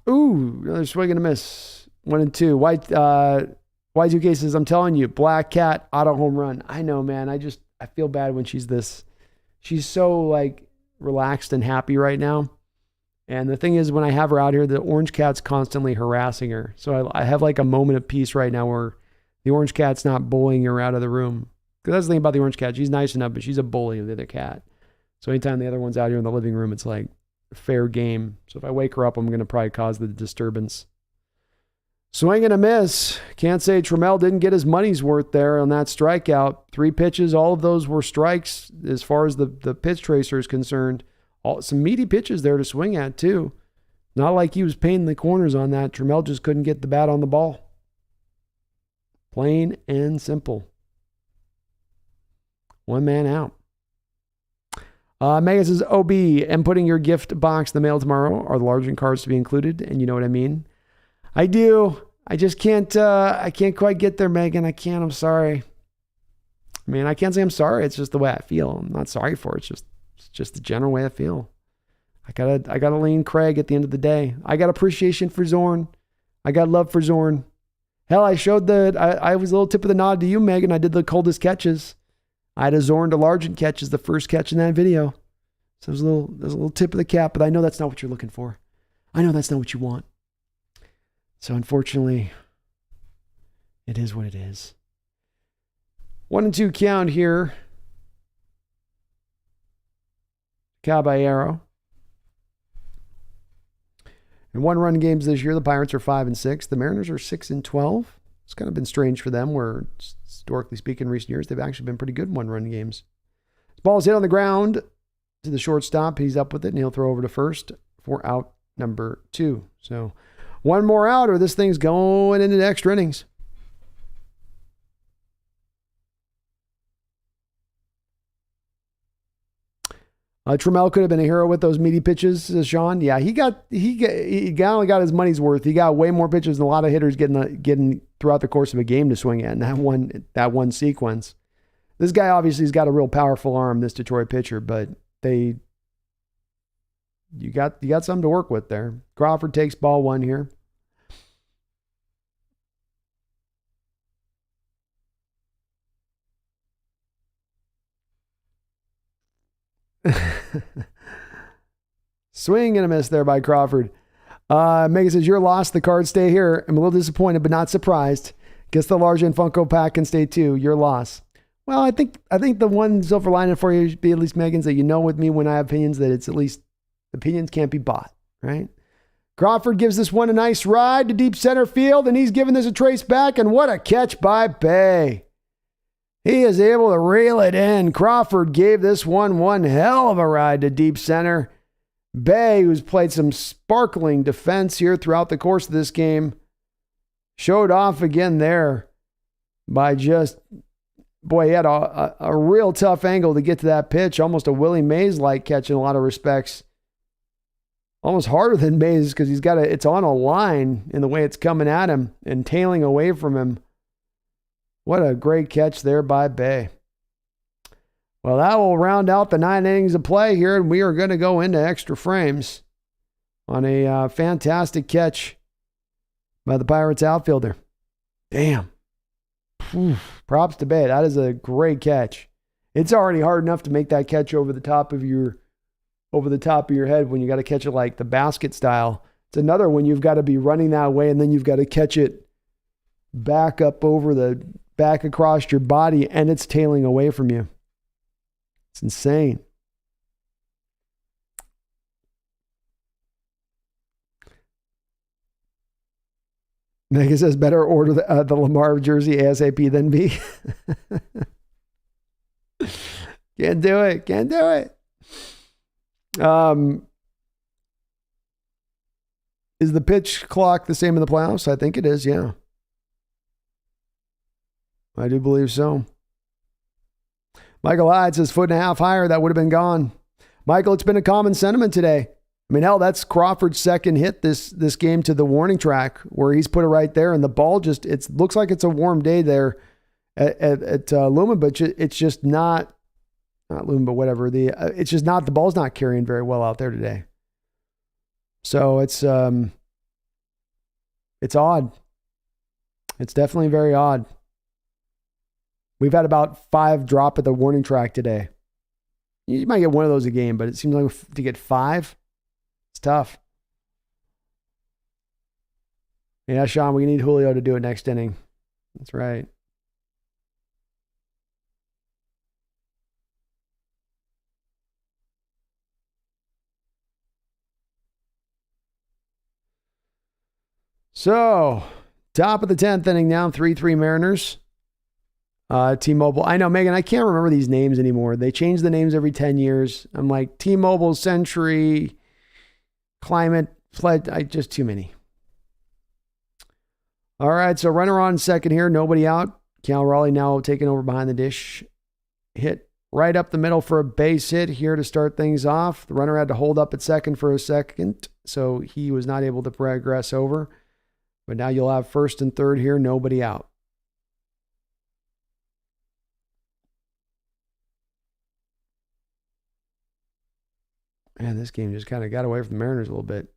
Ooh, another swing and a miss. 1-2. Y2 cases, I'm telling you, Black Cat, auto home run. I know, man. I feel bad when she's this. She's so like relaxed and happy right now. And the thing is, when I have her out here, the Orange Cat's constantly harassing her. So I have like a moment of peace right now where the Orange Cat's not bullying her out of the room. Because that's the thing about the Orange Cat. She's nice enough, but she's a bully of the other cat. So anytime the other one's out here in the living room, it's like fair game. So if I wake her up, I'm going to probably cause the disturbance. Swing and a miss. Can't say Trammell didn't get his money's worth there on that strikeout. 3 pitches, all of those were strikes as far as the pitch tracer is concerned. Some meaty pitches there to swing at, too. Not like he was painting the corners on that. Trammell just couldn't get the bat on the ball. Plain and simple. 1 man out. Megan says, OB, am putting your gift box in the mail tomorrow. Are the large cards to be included? And you know what I mean. I do. I just can't, I can't quite get there, Megan. I can't. I'm sorry. I mean, I can't say I'm sorry. It's just the way I feel. I'm not sorry for it. It's just the general way I feel. I gotta lean Craig at the end of the day. I got appreciation for Zorn. I got love for Zorn. Hell, I showed I was a little tip of the nod to you, Megan. I did the coldest catches. I had a Zorn to Largent catch as the first catch in that video. So there's a little tip of the cap, but I know that's not what you're looking for. I know that's not what you want. So unfortunately, it is what it is. 1-2 count here. Caballero. In 1-run games this year, the Pirates are 5-6. The Mariners are 6-12. It's kind of been strange for them, where historically speaking, in recent years, they've actually been pretty good in 1-run games. The ball's hit on the ground to the shortstop. He's up with it, and he'll throw over to first for out number 2. So 1 more out, or this thing's going into the extra innings. Trammell could have been a hero with those meaty pitches, says Sean. Yeah, he only got his money's worth. He got way more pitches than a lot of hitters getting throughout the course of a game to swing at in that one sequence. This guy obviously has got a real powerful arm, this Detroit pitcher, but you got something to work with there. Crawford takes ball 1 here. Swing and a miss there by Crawford. Megan says, your loss. The cards stay here. I'm a little disappointed, but not surprised. Guess the large and Funko pack can stay too. Your loss. Well, I think the one silver lining for you should be, at least, Megan's, that you know with me when I have opinions, that it's at least opinions can't be bought, right? Crawford gives this one a nice ride to deep center field, and he's giving this a trace back, and what a catch by Bay. He is able to reel it in. Crawford gave this one hell of a ride to deep center. Bay, who's played some sparkling defense here throughout the course of this game, showed off again there by just, boy, he had a real tough angle to get to that pitch. Almost a Willie Mays-like catch in a lot of respects. Almost harder than Mays because it's on a line in the way it's coming at him and tailing away from him. What a great catch there by Bay. Well, that will round out the 9 innings of play here, and we are going to go into extra frames on a fantastic catch by the Pirates outfielder. Damn. Props to Bay. That is a great catch. It's already hard enough to make that catch over the top of your over the top of your head when you got to catch it like the basket style. It's another when you've got to be running that way and then you've got to catch it back up over the back across your body and it's tailing away from you. It's insane. Megan says, better order the Lamar jersey ASAP than me. Can't do it. Can't do it. Is the pitch clock the same in the playoffs? I think it is, yeah. I do believe so. Michael Hyde says, 1.5 feet higher, that would have been gone. Michael, it's been a common sentiment today. I mean, hell, that's Crawford's second hit this game to the warning track where he's put it right there, and the ball just, it looks like it's a warm day there at Lumen, but it's just not Lumen, but whatever. It's just not, the ball's not carrying very well out there today. So it's odd. It's definitely very odd. We've had about 5 drop at the warning track today. You might get one of those a game, but it seems like to get 5, it's tough. Yeah, Sean, we need Julio to do it next inning. That's right. So, top of the 10th inning now, 3-3 Mariners. T-Mobile. I know, Megan, I can't remember these names anymore. They change the names every 10 years. I'm like, T-Mobile, Century, Climate, Flood. Just too many. All right, so runner on second here. Nobody out. Cal Raleigh now taking over behind the dish. Hit right up the middle for a base hit here to start things off. The runner had to hold up at second for a second, so he was not able to progress over. But now you'll have first and third here. Nobody out. Man, this game just kind of got away from the Mariners a little bit.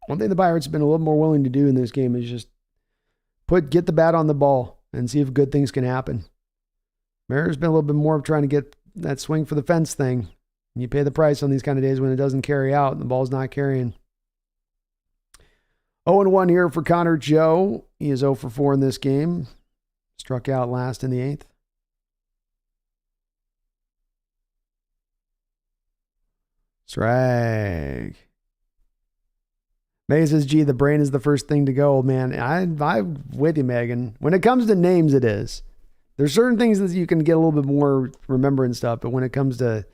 One thing the Pirates have been a little more willing to do in this game is just get the bat on the ball and see if good things can happen. Mariners been a little bit more of trying to get that swing for the fence thing. You pay the price on these kind of days when it doesn't carry out and the ball's not carrying. 0-1 here for Connor Joe. He is 0 for 4 in this game. Struck out last in the 8th. Strike. May says, gee, the brain is the first thing to go, man. I'm with you, Megan. When it comes to names, it is. There's certain things that you can get a little bit more remembering stuff, but when it comes to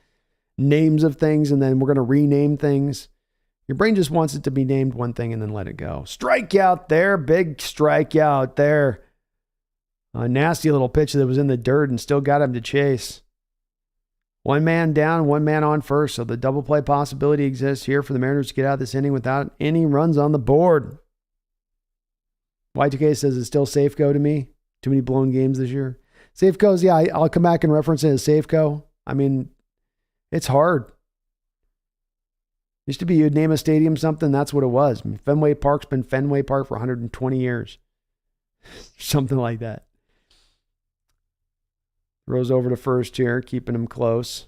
names of things and then we're going to rename things, your brain just wants it to be named one thing and then let it go. Strikeout there. Big strikeout there. A nasty little pitch that was in the dirt and still got him to chase. One man down, one man on first. So the double play possibility exists here for the Mariners to get out of this inning without any runs on the board. Y2K says it's still Safeco to me. Too many blown games this year. Safeco's, yeah, I'll come back and reference it as Safeco. I mean, it's hard. Used to be you'd name a stadium something, that's what it was. I mean, Fenway Park's been Fenway Park for 120 years. Something like that. Throws over to first here, keeping him close.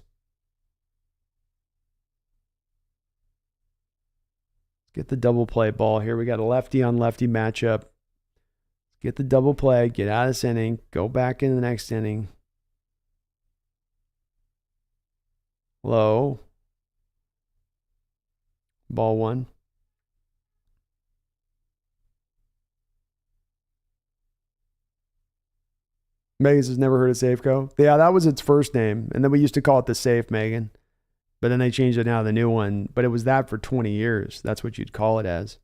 Let's get the double play ball here. We got a lefty on lefty matchup. Get the double play, get out of this inning, go back in the next inning. Low. Ball 1. Megan's has never heard of Safeco. Yeah, that was its first name. And then we used to call it the Safe, Megan. But then they changed it now to the new one. But it was that for 20 years. That's what you'd call it as.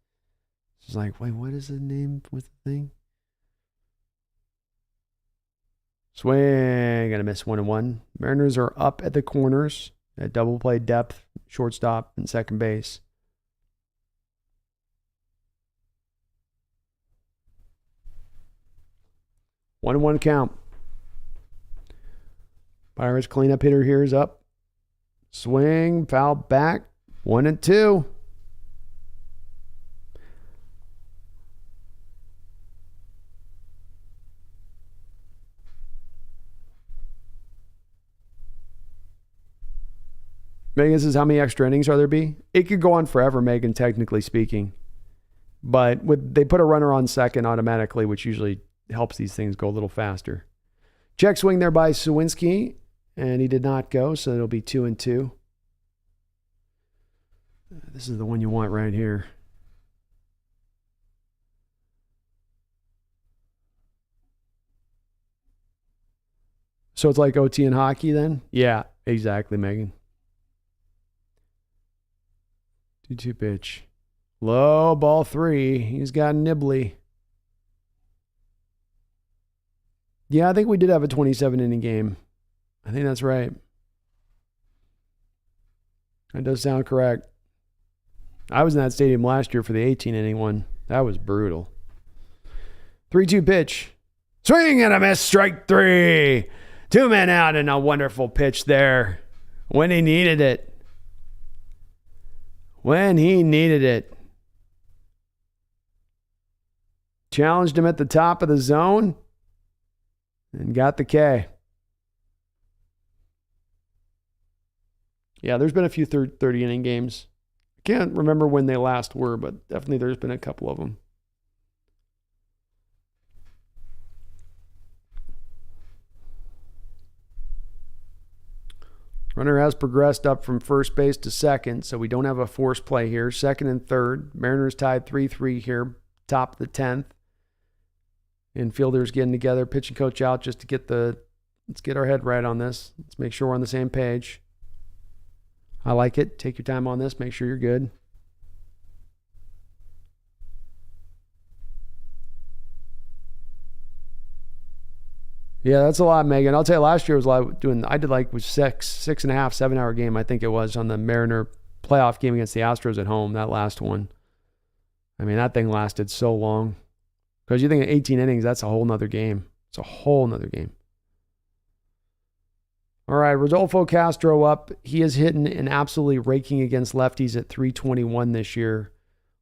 It's like, wait, what is the name with the thing? Swing. Gonna miss 1-1. Mariners are up at the corners at double play depth, shortstop, and second base. 1-1 count. Pirates cleanup hitter here is up. Swing, foul back. 1-2. Megan says, how many extra innings are there be? It could go on forever, Megan, technically speaking. But they put a runner on second automatically, which usually helps these things go a little faster. Check swing there by Sawinski, and he did not go, so it'll be 2-2. This is the one you want right here. So it's like OT in hockey then? Yeah, exactly, Megan. 2-2 pitch. Low, ball 3. He's got nibbly. Yeah, I think we did have a 27-inning game. I think that's right. That does sound correct. I was in that stadium last year for the 18-inning one. That was brutal. 3-2 pitch. Swing and a miss. Strike 3. 2 men out and a wonderful pitch there when he needed it. When he needed it. Challenged him at the top of the zone and got the K. Yeah, there's been a few 30-inning games. I can't remember when they last were, but definitely there's been a couple of them. Runner has progressed up from first base to second, so we don't have a force play here. Second and third. Mariners tied 3-3 here, top of the 10th. Infielders getting together, pitching coach out just to let's get our head right on this. Let's make sure we're on the same page. I like it. Take your time on this. Make sure you're good. Yeah, that's a lot, Megan. I'll tell you, last year was a lot I did like 6.5, 7-hour game, I think it was, on the Mariner playoff game against the Astros at home, that last one. I mean, that thing lasted so long. Because you think of 18 innings, that's a whole nother game. It's a whole nother game. All right, Rodolfo Castro up. He is hitting and absolutely raking against lefties at 321 this year.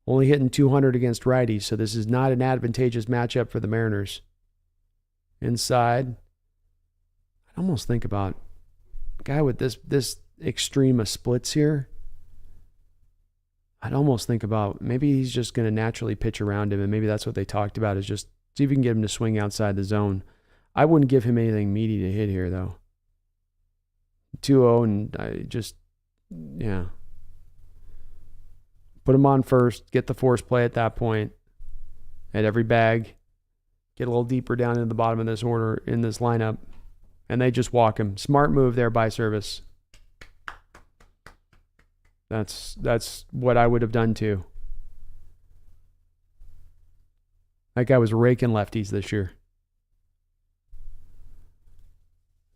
Only hitting 200 against righties, so this is not an advantageous matchup for the Mariners. Inside, I almost think about a guy with this extreme of splits here. I'd almost think about maybe he's just going to naturally pitch around him, and maybe that's what they talked about, is just see if you can get him to swing outside the zone. I wouldn't give him anything meaty to hit here, though. 2-0, and I just, yeah. Put him on first, get the force play at that point, at every bag. Get a little deeper down into the bottom of this order in this lineup, and they just walk him. Smart move there by Service. That's what I would have done too. That guy was raking lefties this year.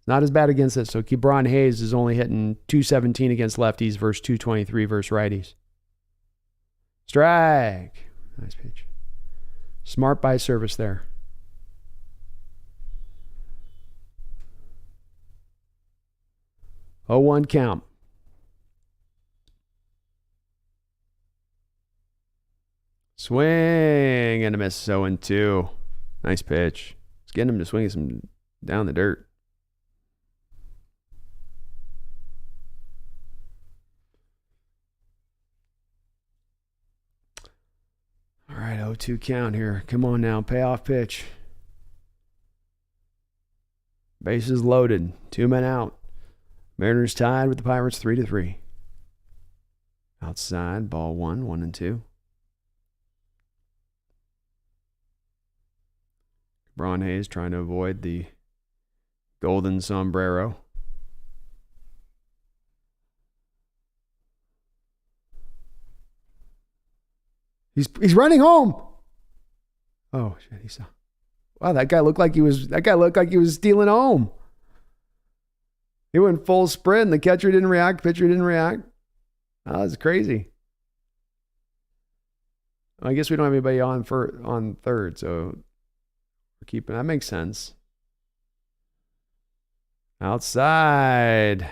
Not as bad against it. So Kibron Hayes is only hitting 217 against lefties versus 223 versus righties. Strike. Nice pitch. Smart by Service there. Oh, 1 count. Swing and a miss. 0-2. Nice pitch. It's getting him to swing some down the dirt. All right, 0-2 count here. Come on now, payoff pitch. Bases loaded. 2 men out. Mariners tied with the Pirates 3-3. Outside, ball 1, 1-2. Braun Hayes trying to avoid the golden sombrero. He's running home. Oh shit! He saw. Wow, that guy looked like he was stealing home. He went full sprint. The catcher didn't react. Pitcher didn't react. Oh, that's crazy. I guess we don't have anybody on third, so we're keeping. That makes sense. Outside.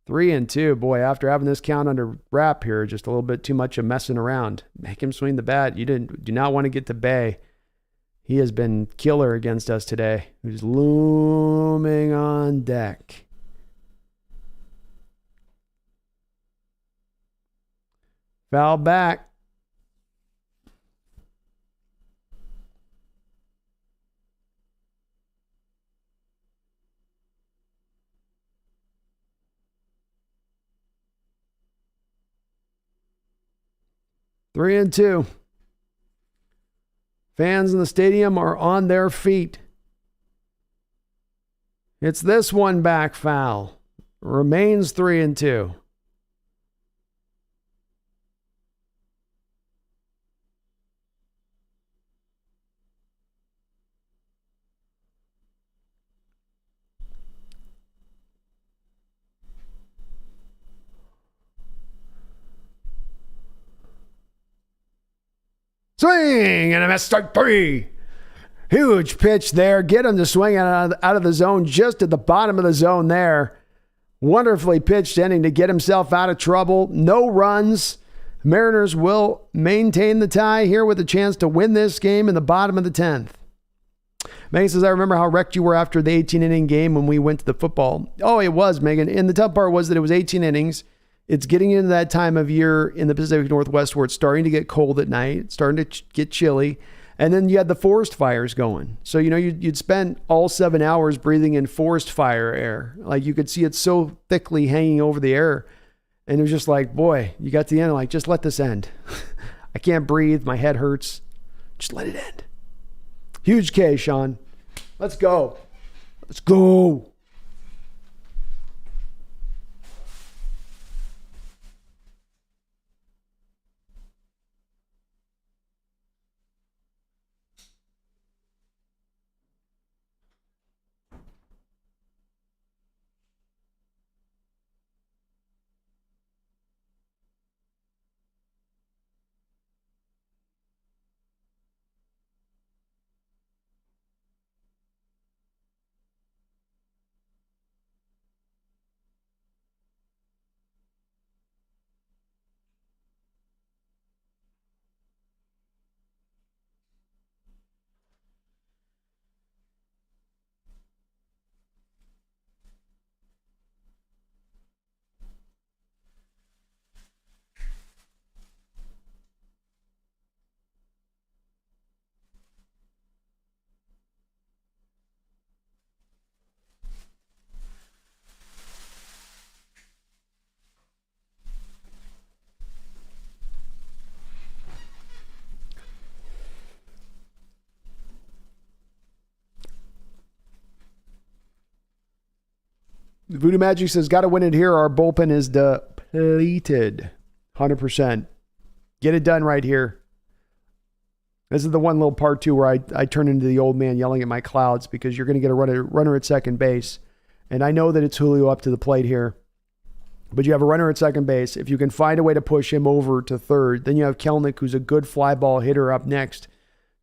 3-2. Boy, after having this count under wrap here, just a little bit too much of messing around. Make him swing the bat. You do not want to get to Bay. He has been killer against us today. He's looming on deck. Foul back. Three and two. Fans in the stadium are on their feet. It's this one back foul. Remains 3-2. Swing and a miss, strike three. Huge pitch there. Get him to swing out of the zone, just at the bottom of the zone there. Wonderfully pitched inning to get himself out of trouble. No runs. Mariners will maintain the tie here with a chance to win this game in the bottom of the 10th. Megan says, I remember how wrecked you were after the 18-inning game when we went to the football. Oh, it was, Megan. And the tough part was that it was 18 innings. It's getting into that time of year in the Pacific Northwest where it's starting to get cold at night, it's starting to get chilly. And then you had the forest fires going. So, you'd spend all 7 hours breathing in forest fire air. Like, you could see it so thickly hanging over the air. And it was just like, boy, you got to the end, like, just let this end. I can't breathe. My head hurts. Just let it end. Huge K, Sean. Let's go. Let's go. Voodoo Magic says, got to win it here. Our bullpen is depleted. 100%. Get it done right here. This is the one little part, too, where I turn into the old man yelling at my clouds because you're going to get a runner at second base. And I know that it's Julio up to the plate here. But you have a runner at second base. If you can find a way to push him over to third, then you have Kelnick, who's a good fly ball hitter, up next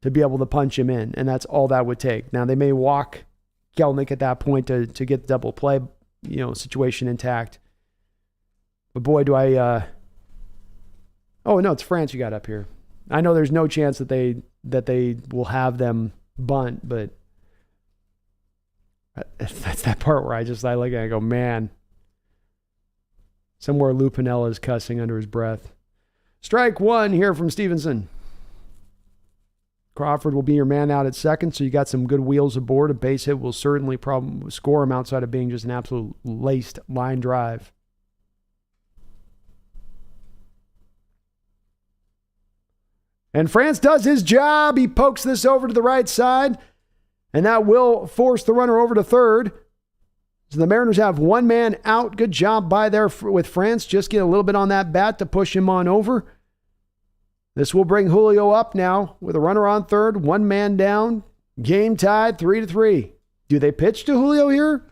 to be able to punch him in. And that's all that would take. Now, they may walk Kelnick at that point to get the double play situation intact. But boy, do I oh no, it's France you got up here. I know there's no chance that they will have them bunt, but that's that part where I look at it and I go, man. Somewhere Lou Piniella is cussing under his breath. Strike one here from Stevenson. Crawford will be your man out at second, so you got some good wheels aboard. A base hit will certainly score him outside of being just an absolute laced line drive. And France does his job. He pokes this over to the right side, and that will force the runner over to third. So the Mariners have one man out. Good job by there with France. Just get a little bit on that bat to push him on over. This will bring Julio up now with a runner on third, one man down, game tied 3-3. Do they pitch to Julio here?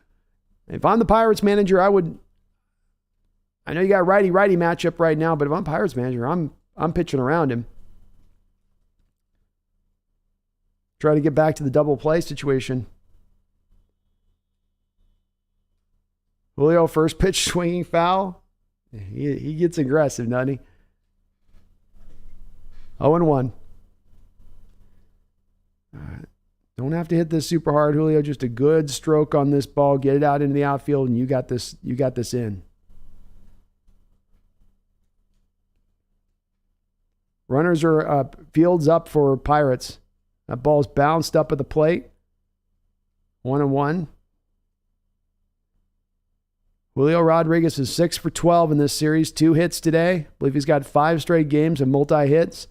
If I'm the Pirates manager, I know you got righty-righty matchup right now, but if I'm Pirates manager, I'm pitching around him. Try to get back to the double play situation. Julio first pitch swinging foul. He gets aggressive, doesn't he? 0-1. Don't have to hit this super hard, Julio. Just a good stroke on this ball. Get it out into the outfield, and you got this in. Runners are up. Fields up for Pirates. That ball's bounced up at the plate. 1-1. Julio Rodriguez is 6 for 12 in this series. 2 hits today. I believe he's got 5 straight games of multi-hits.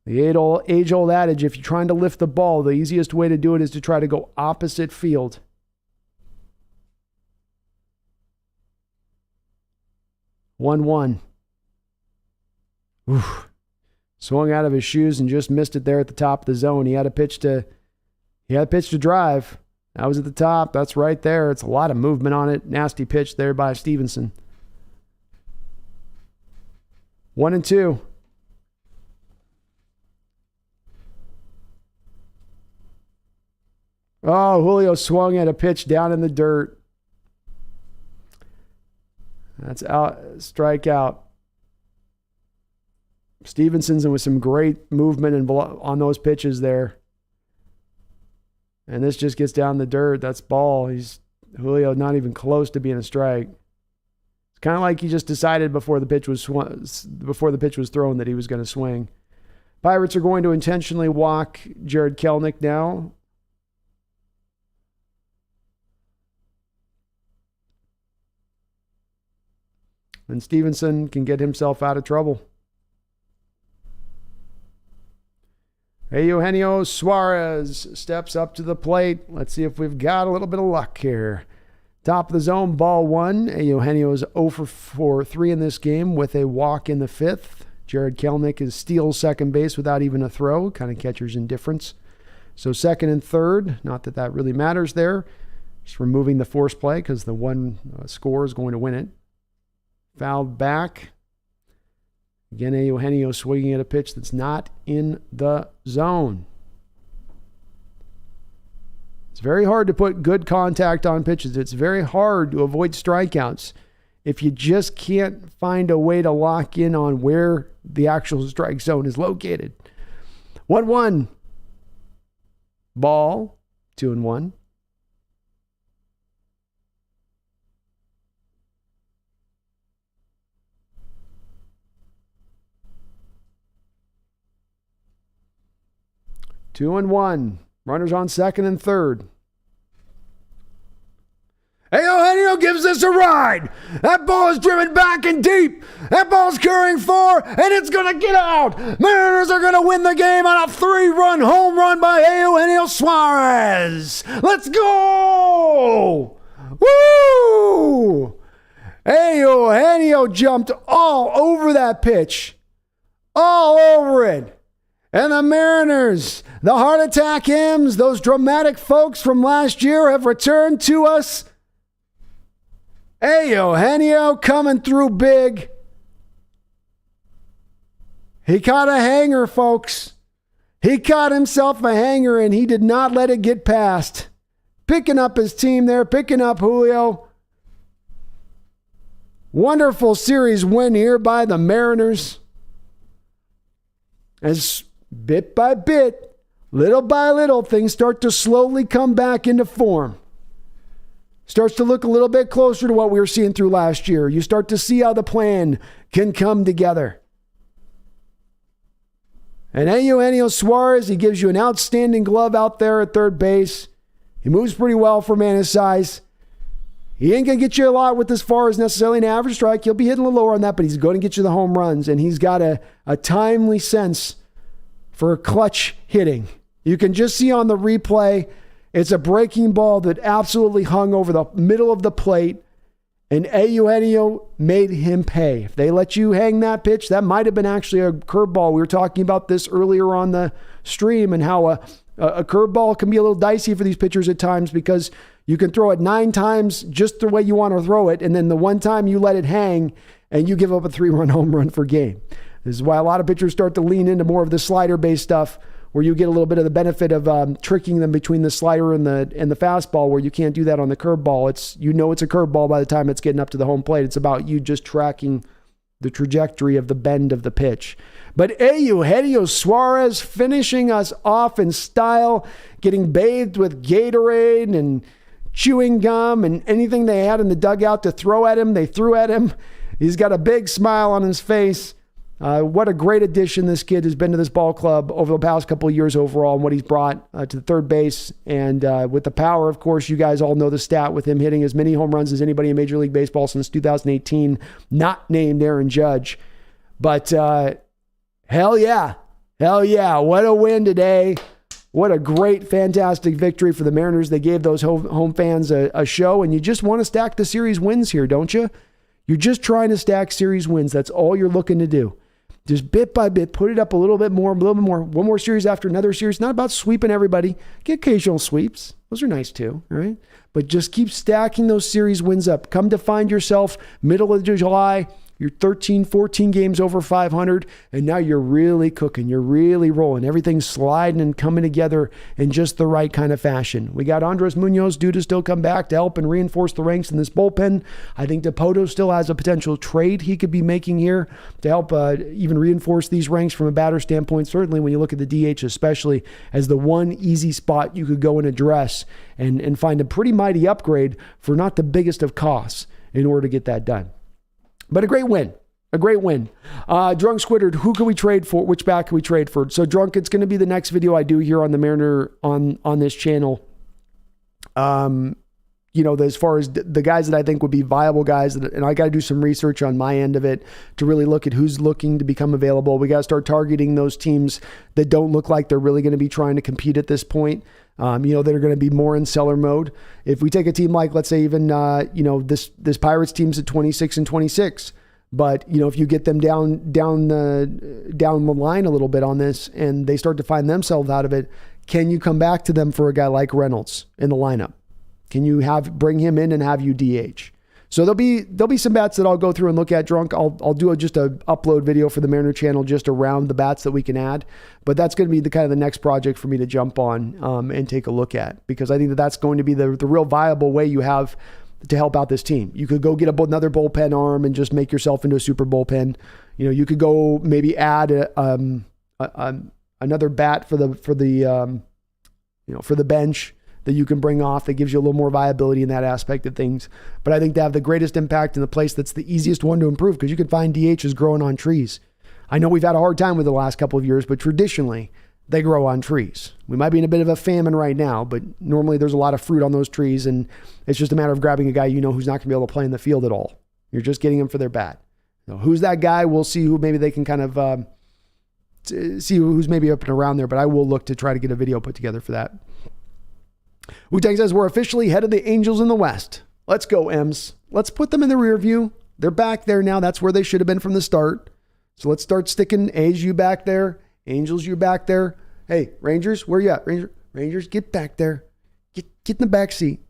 The age-old adage, if you're trying to lift the ball, the easiest way to do it is to try to go opposite field. 1-1. Oof. Swung out of his shoes and just missed it there at the top of the zone. He had a pitch to drive. That was at the top. That's right there. It's a lot of movement on it. Nasty pitch there by Stevenson. 1-2. Oh, Julio swung at a pitch down in the dirt. That's out. Strikeout. Stevenson's with some great movement on those pitches there. And this just gets down the dirt. That's ball. Julio not even close to being a strike. It's kind of like he just decided before the pitch was thrown that he was going to swing. Pirates are going to intentionally walk Jared Kelnick now. And Stevenson can get himself out of trouble. Eugenio Suarez steps up to the plate. Let's see if we've got a little bit of luck here. Top of the zone, ball 1. Eugenio is 0 for 3 in this game with a walk in the 5th. Jared Kelnick is steals second base without even a throw. Kind of catcher's indifference. So second and third. Not that that really matters there. Just removing the force play because the one score is going to win it. Fouled back. Again, Eugenio swinging at a pitch that's not in the zone. It's very hard to put good contact on pitches. It's very hard to avoid strikeouts if you just can't find a way to lock in on where the actual strike zone is located. 1-1. Ball. 2-1. Two and one. Runners on second and third. Eugenio gives this a ride. That ball is driven back and deep. That ball's carrying 4, and it's going to get out. Mariners are going to win the game on a 3-run home run by Eugenio Suarez. Let's go! Woo! Eugenio jumped all over that pitch. All over it. And the Mariners, the heart attack hymns, those dramatic folks from last year have returned to us. Eugenio coming through big. He caught a hanger, folks. He caught himself a hanger, and he did not let it get past. Picking up his team there, picking up Julio. Wonderful series win here by the Mariners. As bit by bit, little by little, things start to slowly come back into form. Starts to look a little bit closer to what we were seeing through last year. You start to see how the plan can come together. And Eugenio Suarez, he gives you an outstanding glove out there at third base. He moves pretty well for a man his size. He ain't going to get you a lot with as far as necessarily an average strike. He'll be hitting a little lower on that, but he's going to get you the home runs. And he's got a timely sense for clutch hitting. You can just see on the replay, it's a breaking ball that absolutely hung over the middle of the plate, and Eugenio made him pay. If they let you hang that pitch, that might have been actually a curveball. We were talking about this earlier on the stream and how a curveball can be a little dicey for these pitchers at times because you can throw it 9 times just the way you want to throw it, and then the one time you let it hang and you give up a 3-run home run per game. This is why a lot of pitchers start to lean into more of the slider-based stuff where you get a little bit of the benefit of tricking them between the slider and the fastball, where you can't do that on the curveball. It's a curveball by the time it's getting up to the home plate. It's about you just tracking the trajectory of the bend of the pitch. But Eugenio Suarez finishing us off in style, getting bathed with Gatorade and chewing gum and anything they had in the dugout to throw at him, they threw at him. He's got a big smile on his face. What a great addition this kid has been to this ball club over the past couple of years overall, and what he's brought to the third base. And with the power, of course, you guys all know the stat with him hitting as many home runs as anybody in Major League Baseball since 2018, not named Aaron Judge. But hell yeah. What a win today. What a great, fantastic victory for the Mariners. They gave those home fans a show, and you just want to stack the series wins here, don't you? You're just trying to stack series wins. That's all you're looking to do. Just bit by bit, put it up a little bit more. One more series after another series. Not about sweeping everybody. Get occasional sweeps. Those are nice too, all right? But just keep stacking those series wins up. Come to find yourself middle of July. You're 13, 14 games over 500, and now you're really cooking. You're really rolling. Everything's sliding and coming together in just the right kind of fashion. We got Andres Munoz due to still come back to help and reinforce the ranks in this bullpen. I think DePoto still has a potential trade he could be making here to help even reinforce these ranks from a batter standpoint. Certainly when you look at the DH especially as the one easy spot you could go and address and find a pretty mighty upgrade for not the biggest of costs in order to get that done. But a great win. Drunk Squidward, who can we trade for? Which back can we trade for? So Drunk, it's going to be the next video I do here on the Mariner on this channel. As far as the guys that I think would be viable guys, and I got to do some research on my end of it to really look at who's looking to become available. We got to start targeting those teams that don't look like they're really going to be trying to compete at this point. That are going to be more in seller mode. If we take a team like, let's say even, this Pirates team's at 26 and 26, but if you get them down the line a little bit on this and they start to find themselves out of it, can you come back to them for a guy like Reynolds in the lineup? Can you bring him in and have you DH? So there'll be some bats that I'll go through and look at, Drunk. I'll do just a upload video for the Mariner channel just around the bats that we can add. But that's going to be the kind of the next project for me to jump on and take a look at, because I think that's going to be the real viable way you have to help out this team. You could go get another bullpen arm and just make yourself into a super bullpen. You could go maybe add another bat for the bench that you can bring off that gives you a little more viability in that aspect of things. But I think to have the greatest impact in the place that's the easiest one to improve, because you can find DHs growing on trees. I know we've had a hard time with the last couple of years, but traditionally they grow on trees. We might be in a bit of a famine right now, but normally there's a lot of fruit on those trees, and it's just a matter of grabbing a guy who's not going to be able to play in the field at all. You're just getting him for their bat. Who's that guy? We'll see who maybe they can kind of see who's maybe up and around there, but I will look to try to get a video put together for that. Wu-Tang says, we're officially head of the Angels in the West. Let's go, Ems. Let's put them in the rear view. They're back there now. That's where they should have been from the start. So let's start sticking A's, you back there. Angels, you back there. Hey, Rangers, where you at? Rangers, get back there. Get in the back seat.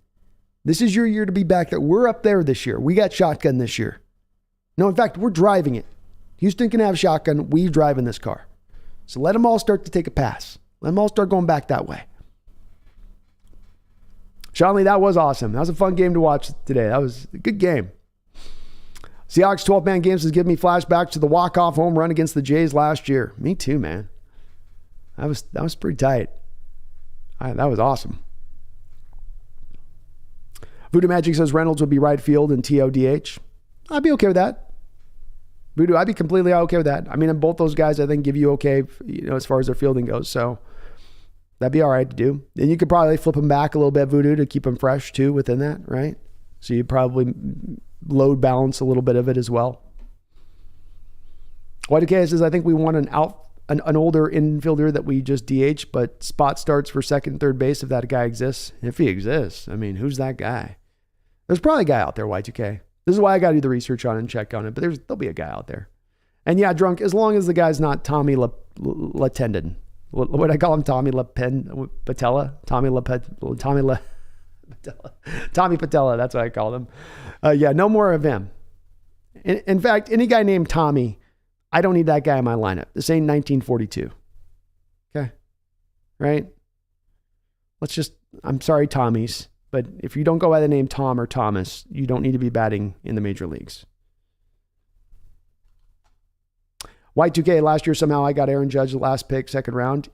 This is your year to be back there. We're up there this year. We got shotgun this year. No, in fact, we're driving it. Houston can have shotgun. We drive in this car. So let them all start to take a pass. Let them all start going back that way. Sean Lee, that was awesome. That was a fun game to watch today. That was a good game. Seahawks 12-man games has given me flashbacks to the walk-off home run against the Jays last year. Me too, man. That was pretty tight. That was awesome. Voodoo Magic says Reynolds would be right field and TODH. I'd be okay with that. Voodoo, I'd be completely okay with that. I mean, both those guys, I think, give you okay, as far as their fielding goes. So that'd be all right to do. And you could probably flip them back a little bit, Voodoo, to keep them fresh too within that, right? So you probably load balance a little bit of it as well. YDK says, I think we want an older infielder that we just DH, but spot starts for second, third base if that guy exists. If he exists, I mean, who's that guy? There's probably a guy out there, Y2K. This is why I got to do the research on it and check on it, but there'll be a guy out there. And yeah, Drunk, as long as the guy's not Tommy Latendon. What would I call him? Tommy Patella? Tommy Patella, that's what I called him. Yeah, no more of him. In fact, any guy named Tommy, I don't need that guy in my lineup. This ain't 1942. Okay? Right? I'm sorry, Tommies, but if you don't go by the name Tom or Thomas, you don't need to be batting in the major leagues. Y2K, last year somehow I got Aaron Judge the last pick, second round.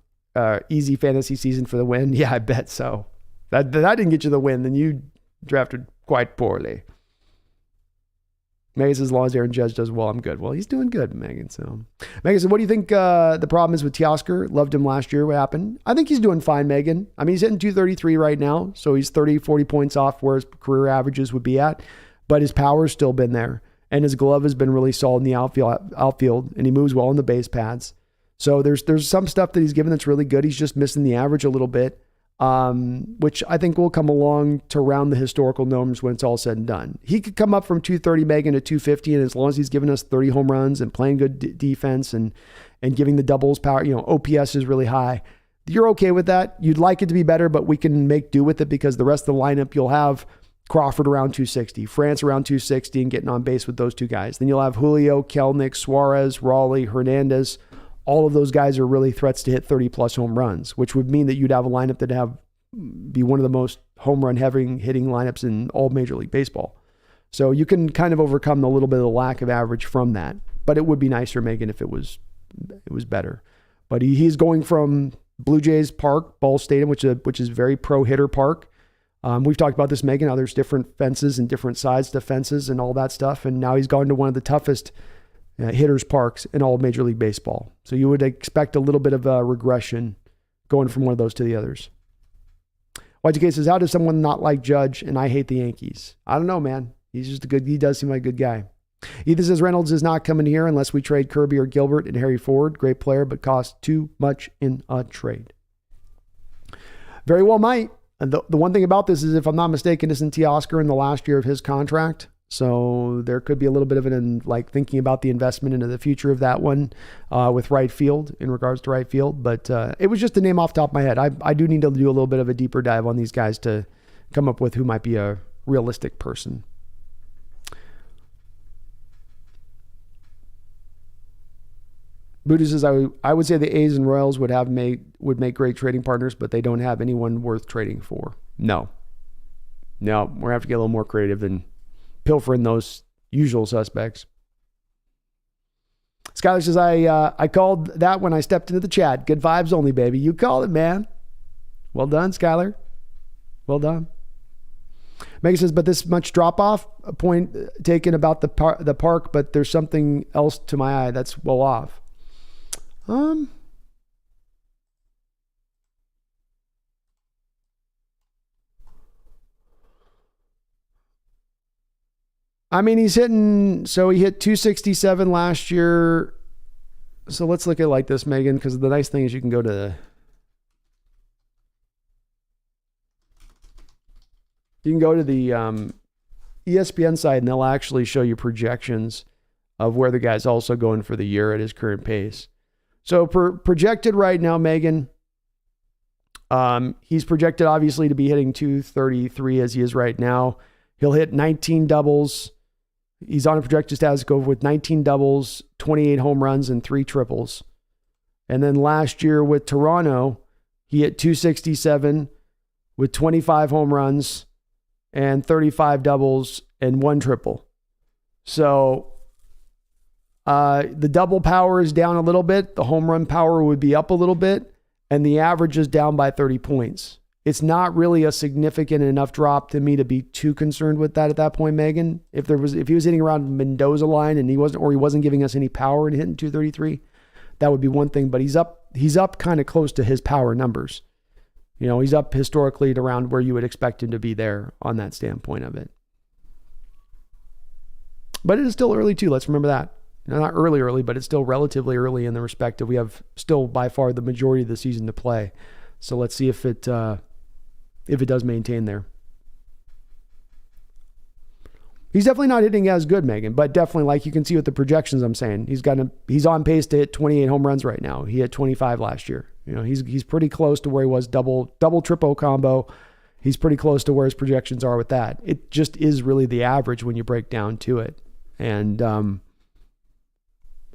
Easy fantasy season for the win. Yeah, I bet so. That didn't get you the win, then you drafted quite poorly. Megan says, as long as Aaron Judge does well, I'm good. Well, he's doing good, Megan. So, Megan says, what do you think the problem is with Teoscar? Loved him last year. What happened? I think he's doing fine, Megan. I mean, he's hitting 233 right now, so he's 30, 40 points off where his career averages would be at, but his power's still been there, and his glove has been really solid in the outfield, and he moves well on the base pads. So there's some stuff that he's given that's really good. He's just missing the average a little bit. Which I think will come along to round the historical norms when it's all said and done. He could come up from 230 Megan to 250, and as long as he's giving us 30 home runs and playing good defense and giving the doubles power, OPS is really high. You're okay with that. You'd like it to be better, but we can make do with it because the rest of the lineup, you'll have Crawford around 260, France around 260 and getting on base with those two guys. Then you'll have Julio, Kelnick, Suarez, Raleigh, Hernandez. All of those guys are really threats to hit 30 plus home runs, which would mean that you'd have a lineup that be one of the most home run hitting lineups in all Major League Baseball. So you can kind of overcome a little bit of the lack of average from that, but it would be nicer, Megan, if it was better. But he's going from Blue Jays Park, Ball Stadium, which is very pro hitter park. We've talked about this, Megan, how there's different fences and different sides to fences and all that stuff. And now he's gone to one of the toughest hitters parks in all of Major League Baseball. So you would expect a little bit of a regression going from one of those to the others. YGK says, how does someone not like Judge and I hate the Yankees? I don't know, man. He does seem like a good guy. Ethan says Reynolds is not coming here unless we trade Kirby or Gilbert and Harry Ford. Great player, but costs too much in a trade. Very well might. And the one thing about this is, if I'm not mistaken, isn't Teoscar in the last year of his contract? So there could be a little bit of thinking about the investment into the future of that one with right field in regards to right field. But it was just a name off the top of my head. I do need to do a little bit of a deeper dive on these guys to come up with who might be a realistic person. Buddha says, I would say the A's and Royals would make great trading partners, but they don't have anyone worth trading for. No, we're going to have to get a little more creative than pilfering those usual suspects. Skyler says, I called that when I stepped into the chat. Good vibes only, baby. You called it, man. Well done, Skyler. Well done. Megan says, but this much drop-off, a point taken about the park, but there's something else to my eye that's well off. I mean, he hit 267 last year. So let's look at it like this, Megan, because the nice thing is you can go to the ESPN site, and they'll actually show you projections of where the guy's also going for the year at his current pace. So projected right now, Megan, he's projected obviously to be hitting 233 as he is right now. He'll hit 19 doubles. He's on a projected status to go with 19 doubles, 28 home runs, and 3 triples. And then last year with Toronto, he hit 267 with 25 home runs and 35 doubles and 1 triple. So the double power is down a little bit. The home run power would be up a little bit. And the average is down by 30 points. It's not really a significant enough drop to me to be too concerned with that at that point, Megan. If he was hitting around Mendoza line and he wasn't giving us any power and hitting 233, that would be one thing. But he's up kind of close to his power numbers. He's up historically at around where you would expect him to be there on that standpoint of it. But it is still early too. Let's remember that. Not early, but it's still relatively early in the respect that we have still by far the majority of the season to play. So let's see if it does maintain there. He's definitely not hitting as good, Megan, but definitely, like you can see with the projections I'm saying, he's on pace to hit 28 home runs right now. He had 25 last year. He's pretty close to where he was double triple combo. He's pretty close to where his projections are with that. It just is really the average when you break down to it. And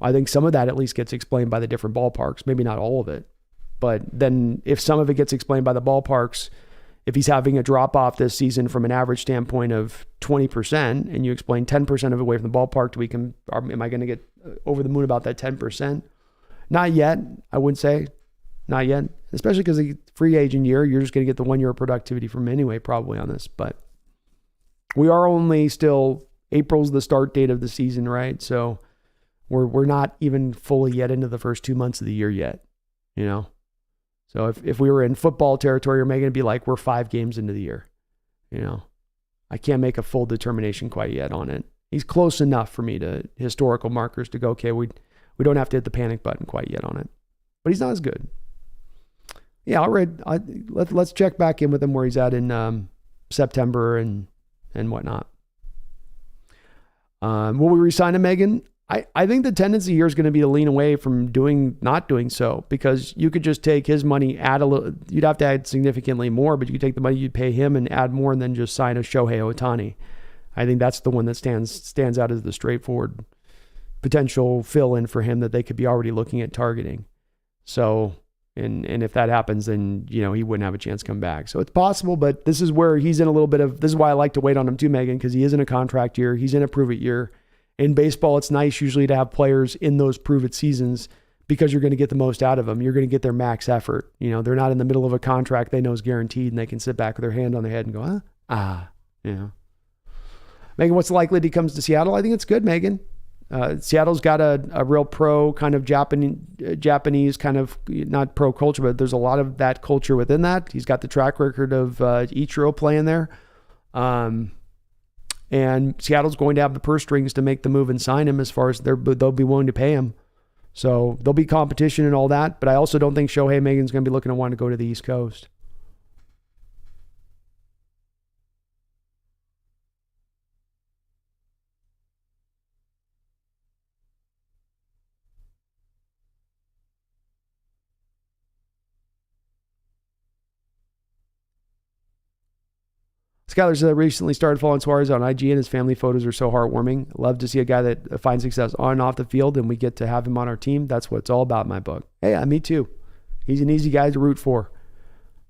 I think some of that at least gets explained by the different ballparks, maybe not all of it. But then if some of it gets explained by the ballparks, if he's having a drop-off this season from an average standpoint of 20%, and you explain 10% of it away from the ballpark, am I going to get over the moon about that 10%? Not yet, I would say. Not yet. Especially because the free agent year, you're just going to get the 1 year of productivity from him anyway, probably on this. But we are only still April's the start date of the season, right? So we're not even fully yet into the first 2 months of the year yet, you know? So if we were in football territory, we're making it be like we're 5 games into the year, you know? I can't make a full determination quite yet on it. He's close enough for me to historical markers to go, okay, we don't have to hit the panic button quite yet on it. But he's not as good. Yeah, let's check back in with him where he's at in September and whatnot. Will we resign him, Megan? I think the tendency here is going to be to lean away from not doing so, because you could just take his money, add a little. You'd have to add significantly more, but you could take the money you'd pay him and add more, and then just sign a Shohei Ohtani. I think that's the one that stands out as the straightforward potential fill-in for him that they could be already looking at targeting. So, and if that happens, then he wouldn't have a chance to come back. So it's possible, but this is where he's in a little bit of. This is why I like to wait on him too, Megan, because he is in a contract year. He's in a prove-it year. In baseball, it's nice usually to have players in those prove-it seasons because you're going to get the most out of them. You're going to get their max effort. They're not in the middle of a contract they know is guaranteed, and they can sit back with their hand on their head and go, Megan, what's the likelihood he comes to Seattle? I think it's good, Megan. Seattle's got a real pro kind of Japanese kind of, not pro culture, but there's a lot of that culture within that. He's got the track record of Ichiro playing there. And Seattle's going to have the purse strings to make the move and sign him, as far as they'll be willing to pay him. So there'll be competition and all that. But I also don't think Shohei Megan's going to be looking to want to go to the East Coast. Skyler says, I recently started following Suarez on IG, and his family photos are so heartwarming. Love to see a guy that finds success on and off the field, and we get to have him on our team. That's what it's all about in my book. Hey, me too. He's an easy guy to root for.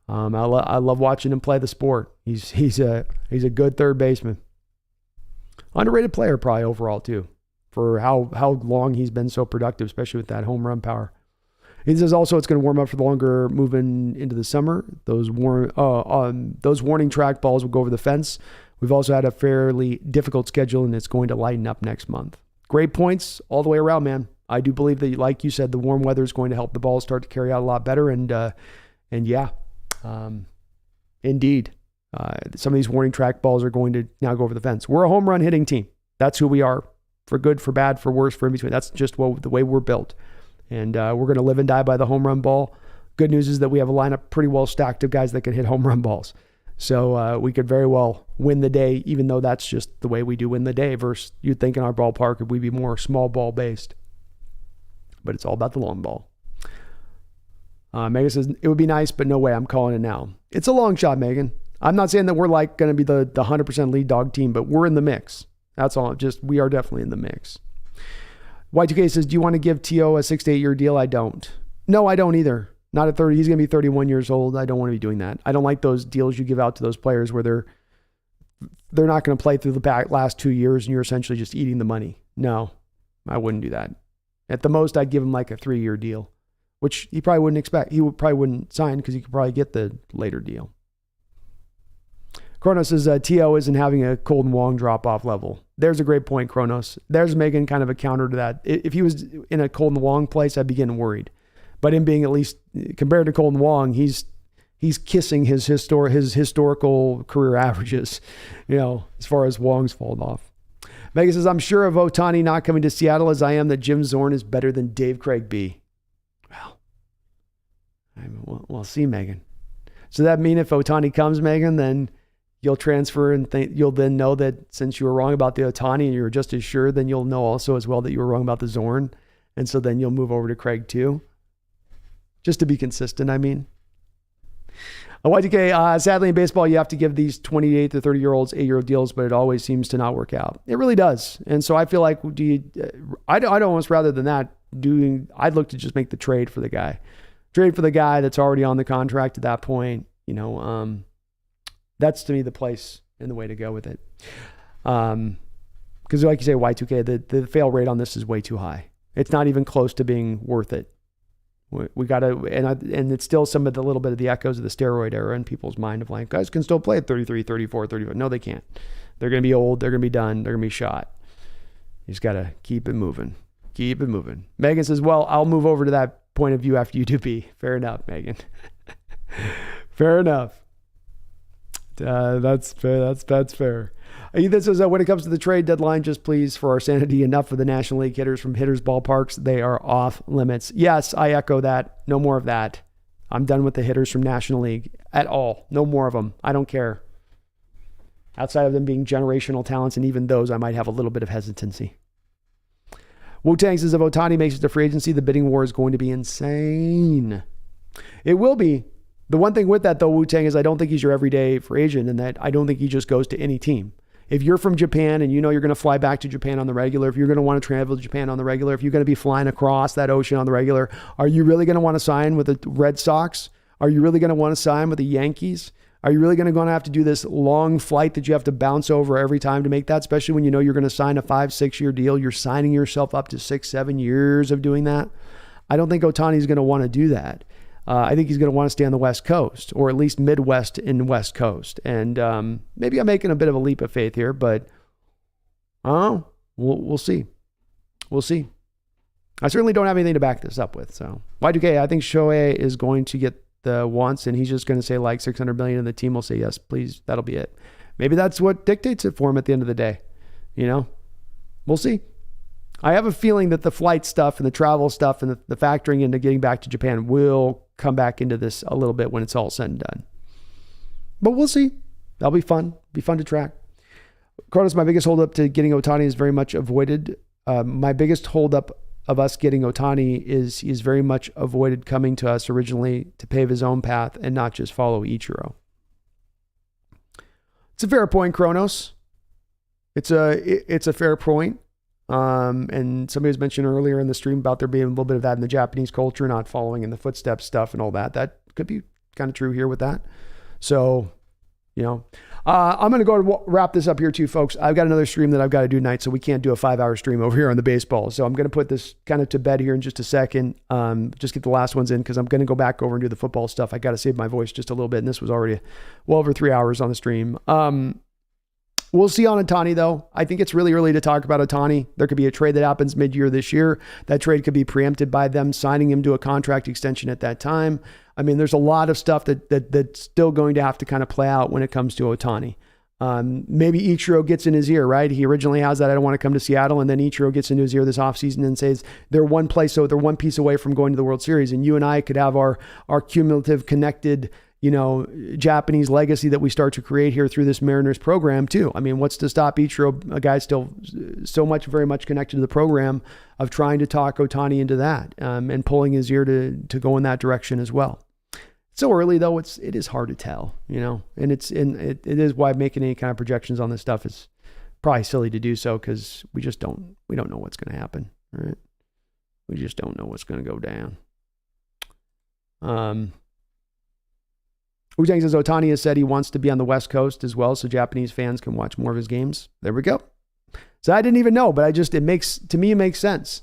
I love watching him play the sport. He's a good third baseman. Underrated player probably overall too, for how long he's been so productive, especially with that home run power. He says also it's going to warm up for the longer moving into the summer. Those warning track balls will go over the fence. We've also had a fairly difficult schedule, and it's going to lighten up next month. Great points all the way around, man. I do believe that, like you said, the warm weather is going to help the balls start to carry out a lot better. Indeed, some of these warning track balls are going to now go over the fence. We're a home run hitting team. That's who we are, for good, for bad, for worse, for in between. That's just the way we're built. And we're going to live and die by the home run ball. Good news is that we have a lineup pretty well stacked of guys that can hit home run balls. So we could very well win the day, even though that's just the way we do win the day, versus you'd think in our ballpark we'd be more small ball based. But it's all about the long ball. Megan says, it would be nice, but no way, I'm calling it now. It's a long shot, Megan. I'm not saying that we're going to be the 100% lead dog team, but we're in the mix. That's all. We are definitely in the mix. Y2K says, do you want to give T.O. a 6 to 8 year deal? I don't. No, I don't either. Not at 30. He's going to be 31 years old. I don't want to be doing that. I don't like those deals you give out to those players where they're not going to play through the last 2 years and you're essentially just eating the money. No, I wouldn't do that. At the most, I'd give him like a 3-year deal, which he probably wouldn't expect. He probably wouldn't sign because he could probably get the later deal. Kronos says, T.O. isn't having a Colton Wong drop-off level. There's a great point, Kronos. There's Megan kind of a counter to that. If he was in a Colton Wong place, I'd be getting worried. But him being, at least compared to Colton Wong, he's kissing his historical career averages, as far as Wong's fallen off. Megan says, I'm sure of Ohtani not coming to Seattle as I am that Jim Zorn is better than Dave Craig B. Well, we'll see, Megan. So that mean if Ohtani comes, Megan, then you'll transfer and you'll then know that since you were wrong about the Ohtani and you were just as sure, then you'll know also as well that you were wrong about the Zorn. And so then you'll move over to Craig too. Just to be consistent, I mean. Y2K, sadly in baseball, you have to give these 28 to 30-year-olds 8-year deals, but it always seems to not work out. It really does. And so I feel like, I'd almost rather than that, I'd look to just make the trade for the guy. Trade for the guy that's already on the contract at that point. That's to me the place and the way to go with it. Because like you say, Y2K, the fail rate on this is way too high. It's not even close to being worth it. We got to, and it's still some of the little bit of the echoes of the steroid era in people's mind of like, guys can still play at 33, 34, 35. No, they can't. They're going to be old. They're going to be done. They're going to be shot. You just got to keep it moving. Keep it moving. Megan says, well, I'll move over to that point of view after you do B. Fair enough, Megan. Fair enough. That's fair. That's fair. Ethan says, when it comes to the trade deadline, just please, for our sanity, enough for the National League hitters from hitters' ballparks. They are off limits. Yes, I echo that. No more of that. I'm done with the hitters from National League at all. No more of them. I don't care. Outside of them being generational talents, and even those, I might have a little bit of hesitancy. Wu-Tang says, if Ohtani makes it to free agency, the bidding war is going to be insane. It will be. The one thing with that, though, Wu-Tang, is I don't think he's your everyday free agent, and that I don't think he just goes to any team. If you're from Japan and you know you're going to fly back to Japan on the regular, if you're going to want to travel to Japan on the regular, if you're going to be flying across that ocean on the regular, are you really going to want to sign with the Red Sox? Are you really going to want to sign with the Yankees? Are you really going to have to do this long flight that you have to bounce over every time to make that, especially when you know you're going to sign a 5-6 year deal? You're signing yourself up to 6-7 years of doing that. I don't think Ohtani's going to want to do that. I think he's going to want to stay on the West Coast, or at least Midwest and West Coast. And maybe I'm making a bit of a leap of faith here, but I don't know. We'll see. We'll see. I certainly don't have anything to back this up with. So Y2K, I think Shohei is going to get the wants, and he's just going to say like $600 million, and the team will say, yes, please. That'll be it. Maybe that's what dictates it for him at the end of the day. You know, we'll see. I have a feeling that the flight stuff and the travel stuff and the factoring into getting back to Japan will come back into this a little bit when it's all said and done. But we'll see. That'll be fun. Be fun to track. Cronus, my biggest holdup to getting Ohtani is very much avoided. My biggest holdup of us getting Ohtani is he's very much avoided coming to us originally to pave his own path and not just follow Ichiro. It's a fair point, Kronos. It's a fair point. And somebody was mentioned earlier in the stream about there being a little bit of that in the Japanese culture, not following in the footsteps stuff and all that. That could be kind of true here with that. So, you know, I'm going to go wrap this up here too, folks. I've got another stream that I've got to do tonight, so we can't do a 5-hour stream over here on the baseball. So I'm going to put this kind of to bed here in just a second. Just get the last ones in because I'm going to go back over and do the football stuff. I got to save my voice just a little bit. And this was already well over 3 hours on the stream. We'll see on Ohtani, though. I think it's really early to talk about Ohtani. There could be a trade that happens mid-year this year. That trade could be preempted by them signing him to a contract extension at that time. I mean, there's a lot of stuff that's still going to have to kind of play out when it comes to Ohtani. Maybe Ichiro gets in his ear, right? He originally has that, I don't want to come to Seattle, and then Ichiro gets into his ear this offseason and says, they're one piece away from going to the World Series, and you and I could have our cumulative connected, you know, Japanese legacy that we start to create here through this Mariners program too. I mean, what's to stop Ichiro, a guy still very much connected to the program, of trying to talk Ohtani into that, and pulling his ear to go in that direction as well. So early though, it is hard to tell, you know, and it is why making any kind of projections on this stuff is probably silly to do so, because we don't know what's going to happen, right? We just don't know what's going to go down. Wu-Tang says Ohtani has said he wants to be on the West Coast as well, so Japanese fans can watch more of his games. There we go. So I didn't even know, but it makes sense.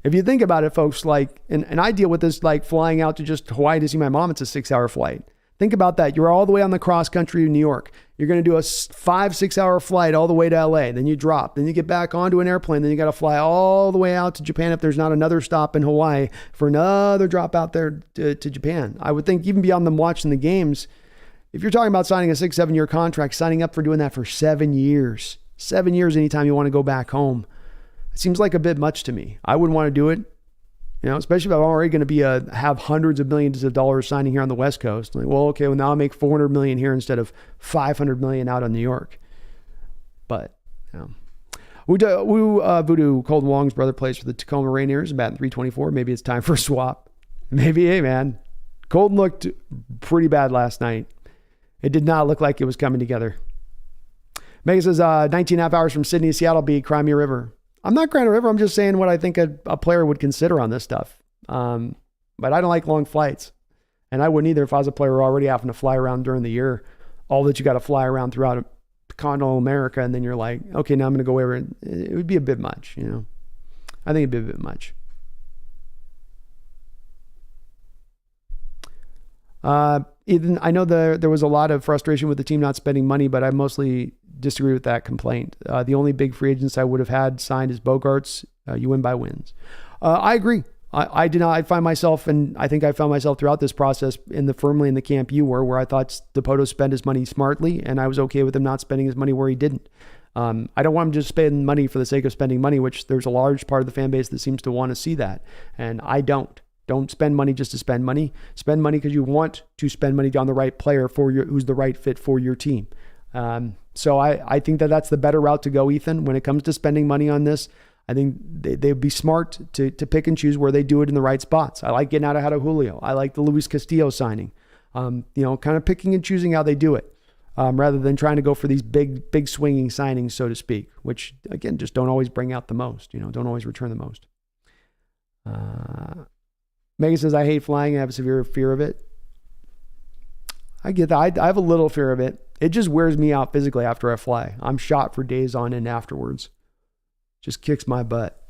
If you think about it, folks, like, and I deal with this, like flying out to just Hawaii to see my mom, it's a 6-hour flight. Think about that. You're all the way on the cross country to New York. You're going to do a 5-6 hour flight all the way to LA. Then you drop. Then you get back onto an airplane. Then you got to fly all the way out to Japan if there's not another stop in Hawaii for another drop out there to Japan. I would think even beyond them watching the games, if you're talking about signing a 6-7 year contract, signing up for doing that for 7 years, 7 years anytime you want to go back home, it seems like a bit much to me. I wouldn't want to do it. You know, especially if I'm already going to have hundreds of millions of dollars signing here on the West Coast. Like, well, okay, well now I'll make $400 million here instead of $500 million out on New York. But, Voodoo Colton Wong's brother plays for the Tacoma Rainiers, batting .324. Maybe it's time for a swap. Maybe, hey man, Colton looked pretty bad last night. It did not look like it was coming together. Megan says 19.5 hours from Sydney to Seattle beat Crimea River. I'm not crying a river. I'm just saying what I think a player would consider on this stuff. But I don't like long flights. And I wouldn't either if I was a player already having to fly around during the year. All that you got to fly around throughout continental America. And then you're like, okay, now I'm going to go over it. It would be a bit much, you know. I think it'd be a bit much. Ethan, I know there was a lot of frustration with the team not spending money, but I mostly disagree with that complaint. The only big free agents I would have had signed is Bogarts. You win by wins. I agree. I did not. I find myself, and I think I found myself throughout this process firmly in the camp you were, where I thought Dipoto spent his money smartly, and I was okay with him not spending his money where he didn't. I don't want him to just spend money for the sake of spending money, which there's a large part of the fan base that seems to want to see that, and I don't. Don't spend money just to spend money. Spend money because you want to spend money on the right player who's the right fit for your team. So I think that's the better route to go, Ethan. When it comes to spending money on this, I think they'd be smart to pick and choose where they do it in the right spots. I like getting out ahead of Julio. I like the Luis Castillo signing. Kind of picking and choosing how they do it, rather than trying to go for these big swinging signings, so to speak, which again just don't always bring out the most. Don't always return the most. Megan says, I hate flying. I have a severe fear of it. I get that. I have a little fear of it. It just wears me out physically after I fly. I'm shot for days on end afterwards. Just kicks my butt.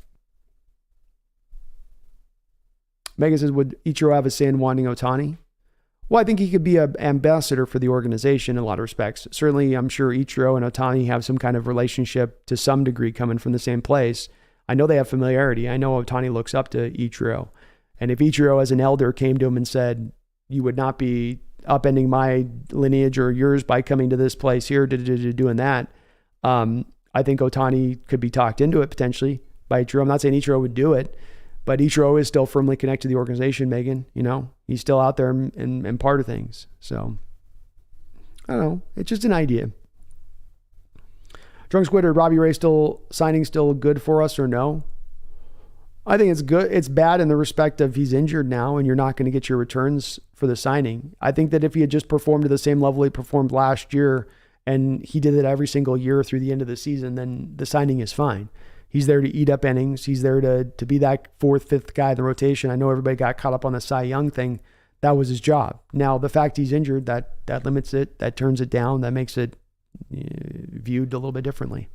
Megan says, would Ichiro have a say in wanting Ohtani? Well, I think he could be an ambassador for the organization in a lot of respects. Certainly, I'm sure Ichiro and Ohtani have some kind of relationship to some degree coming from the same place. I know they have familiarity. I know Ohtani looks up to Ichiro. And if Ichiro as an elder came to him and said, you would not be upending my lineage or yours by coming to this place here, doing that, I think Ohtani could be talked into it potentially by Ichiro. I'm not saying Ichiro would do it, but Ichiro is still firmly connected to the organization, Megan. He's still out there and part of things. So, I don't know. It's just an idea. Drunk Squidder, Robbie Ray signing still good for us or no? I think it's good. It's bad in the respect of he's injured now and you're not going to get your returns for the signing. I think that if he had just performed to the same level he performed last year and he did it every single year through the end of the season, then the signing is fine. He's there to eat up innings. He's there to be that fourth, fifth guy in the rotation. I know everybody got caught up on the Cy Young thing. That was his job. Now, the fact he's injured, that limits it. That turns it down. That makes it viewed a little bit differently,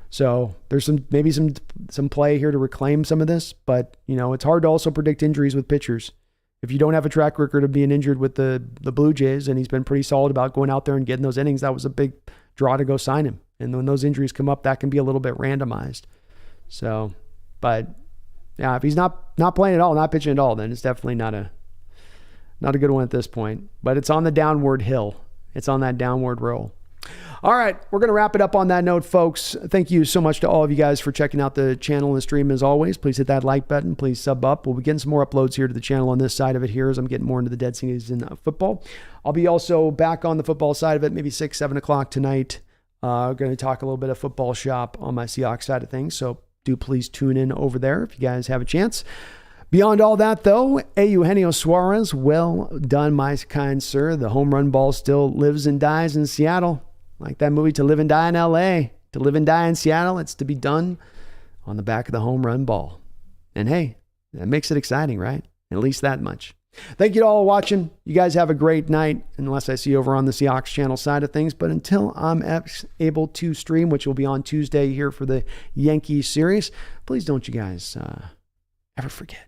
So there's maybe some play here to reclaim some of this, but it's hard to also predict injuries with pitchers. If you don't have a track record of being injured with the Blue Jays, and he's been pretty solid about going out there and getting those innings, that was a big draw to go sign him. And when those injuries come up, that can be a little bit randomized. So, but yeah, if he's not playing at all, not pitching at all, then it's definitely not a good one at this point. But it's on the downward hill. It's on that downward roll. All right, we're going to wrap it up on that note, folks. Thank you so much to all of you guys for checking out the channel and the stream as always. Please hit that like button. Please sub up. We'll be getting some more uploads here to the channel on this side of it here as I'm getting more into the dead season of football. I'll be also back on the football side of it, maybe 6, 7 o'clock tonight. Going to talk a little bit of football shop on my Seahawks side of things. So do please tune in over there if you guys have a chance. Beyond all that, though, Eugenio Suarez, well done, my kind sir. The home run ball still lives and dies in Seattle. Like that movie To Live and Die in L.A., To Live and Die in Seattle, it's to be done on the back of the home run ball. And hey, that makes it exciting, right? At least that much. Thank you to all watching. You guys have a great night, unless I see you over on the Seahawks channel side of things. But until I'm able to stream, which will be on Tuesday here for the Yankees series, please don't you guys ever forget.